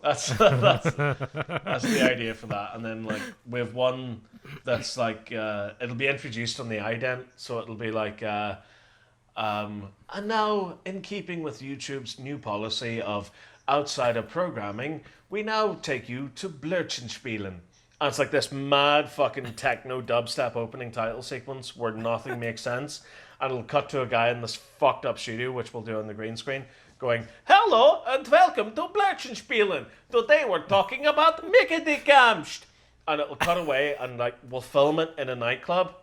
That's the idea for that. And then like we have one that's like it'll be introduced on the ident, so it'll be like and now in keeping with YouTube's new policy of outside of programming, we now take you to Blurchenspielen. And it's like this mad fucking techno dubstep opening title sequence where nothing makes sense. And it'll cut to a guy in this fucked up studio, which we'll do on the green screen, going, "Hello and welcome to Blurchenspielen. Today we're talking about Mickey Kamst." And it'll cut away and like we'll film it in a nightclub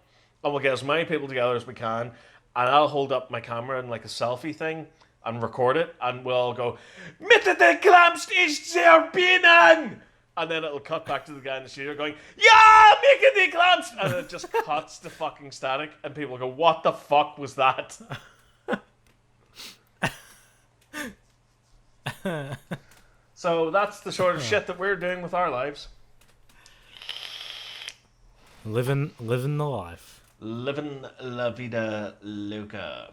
and we'll get as many people together as we can. And I'll hold up my camera in like a selfie thing and record it, and we'll all go, "Mitte de Klamst ist sehr binnen!" And then it'll cut back to the guy in the studio going, "Yeah, Mitte de Klamst!" And it just cuts to fucking static, and people go, "What the fuck was that?" So that's the sort of shit that we're doing with our lives. Living the life. Living la vida loca.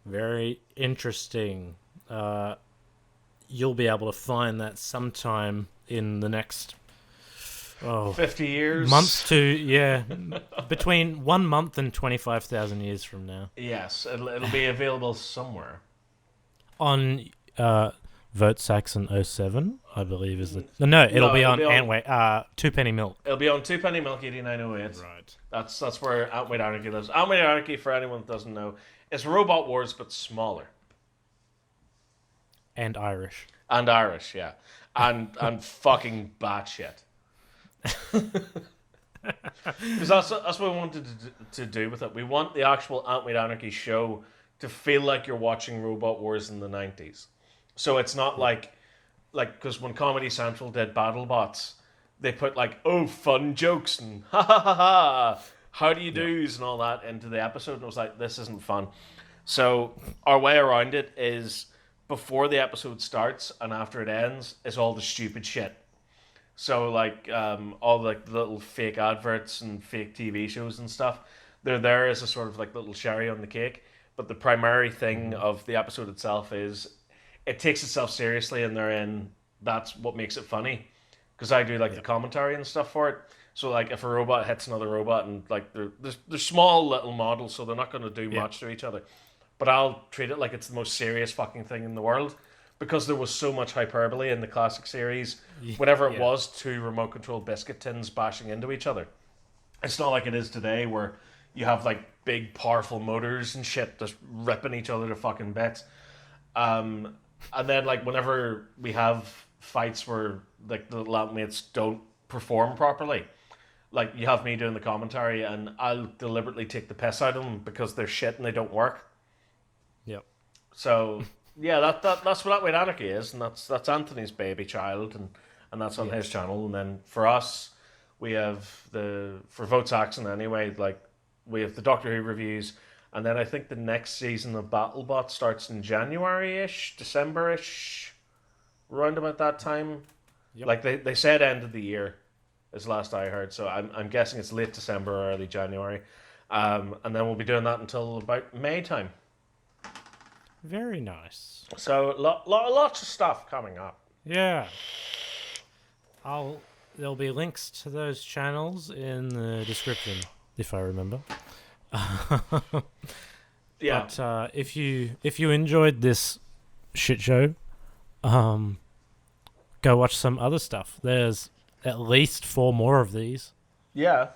Very interesting. You'll be able to find that sometime in the next 50 years. Month to, between 1 month and 25,000 years from now. Yes, it'll be available somewhere. On VoteSaxon07, I believe is the... No, it'll be on Antway, Two Penny Milk. It'll be on Two Penny Milk 8908. Right. That's where Antway Anarchy lives. Antway Anarchy, for anyone that doesn't know, is Robot Wars, but smaller. And Irish. And Irish, yeah. And fucking batshit. Because that's what we wanted to do with it. We want the actual Antway Anarchy show to feel like you're watching Robot Wars in the 90s. So it's not like because when Comedy Central did BattleBots, they put like, "Oh, fun jokes and ha ha ha ha, how do you do's and all that into the episode, and it was like, this isn't fun. So our way around it is before the episode starts and after it ends is all the stupid shit. So like all the little fake adverts and fake TV shows and stuff, they're there as a sort of like little cherry on the cake. But the primary thing of the episode itself is it takes itself seriously, and that's what makes it funny. Because I do like the commentary and stuff for it. So like if a robot hits another robot, and like they're small little models, so they're not going to do much to each other. But I'll treat it like it's the most serious fucking thing in the world, because there was so much hyperbole in the classic series. Whenever it was two remote control biscuit tins bashing into each other, it's not like it is today where you have like big powerful motors and shit just ripping each other to fucking bits. And then like whenever we have fights where like the lab-mates don't perform properly, like you have me doing the commentary and I'll deliberately take the piss out of them because they're shit and they don't work. Yep. So yeah, that's what Antway Anarchy is, and that's Anthony's baby child, and that's on his channel. And then for us, we have for VoteSaxon anyway, like we have the Doctor Who reviews. And then I think the next season of BattleBot starts in January-ish, December-ish, around about that time. Yep. Like they said end of the year, is last I heard. So I'm guessing it's late December or early January. And then we'll be doing that until about May time. Very nice. So lots of stuff coming up. Yeah. There'll be links to those channels in the description, if I remember. Yeah. But if you enjoyed this shit show, go watch some other stuff. There's at least 4 more of these. Yeah,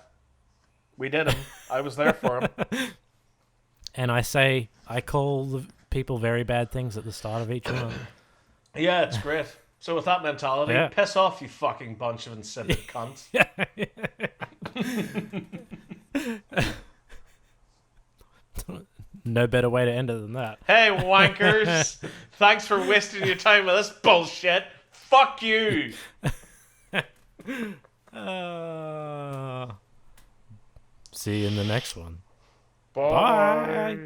we did them. I was there for them. And I call the people very bad things at the start of each one. Yeah, it's great. So with that mentality, piss off, you fucking bunch of insipid cunts. No better way to end it than that. Hey, wankers. Thanks for wasting your time with this bullshit. Fuck you. See you in the next one. Bye. Bye.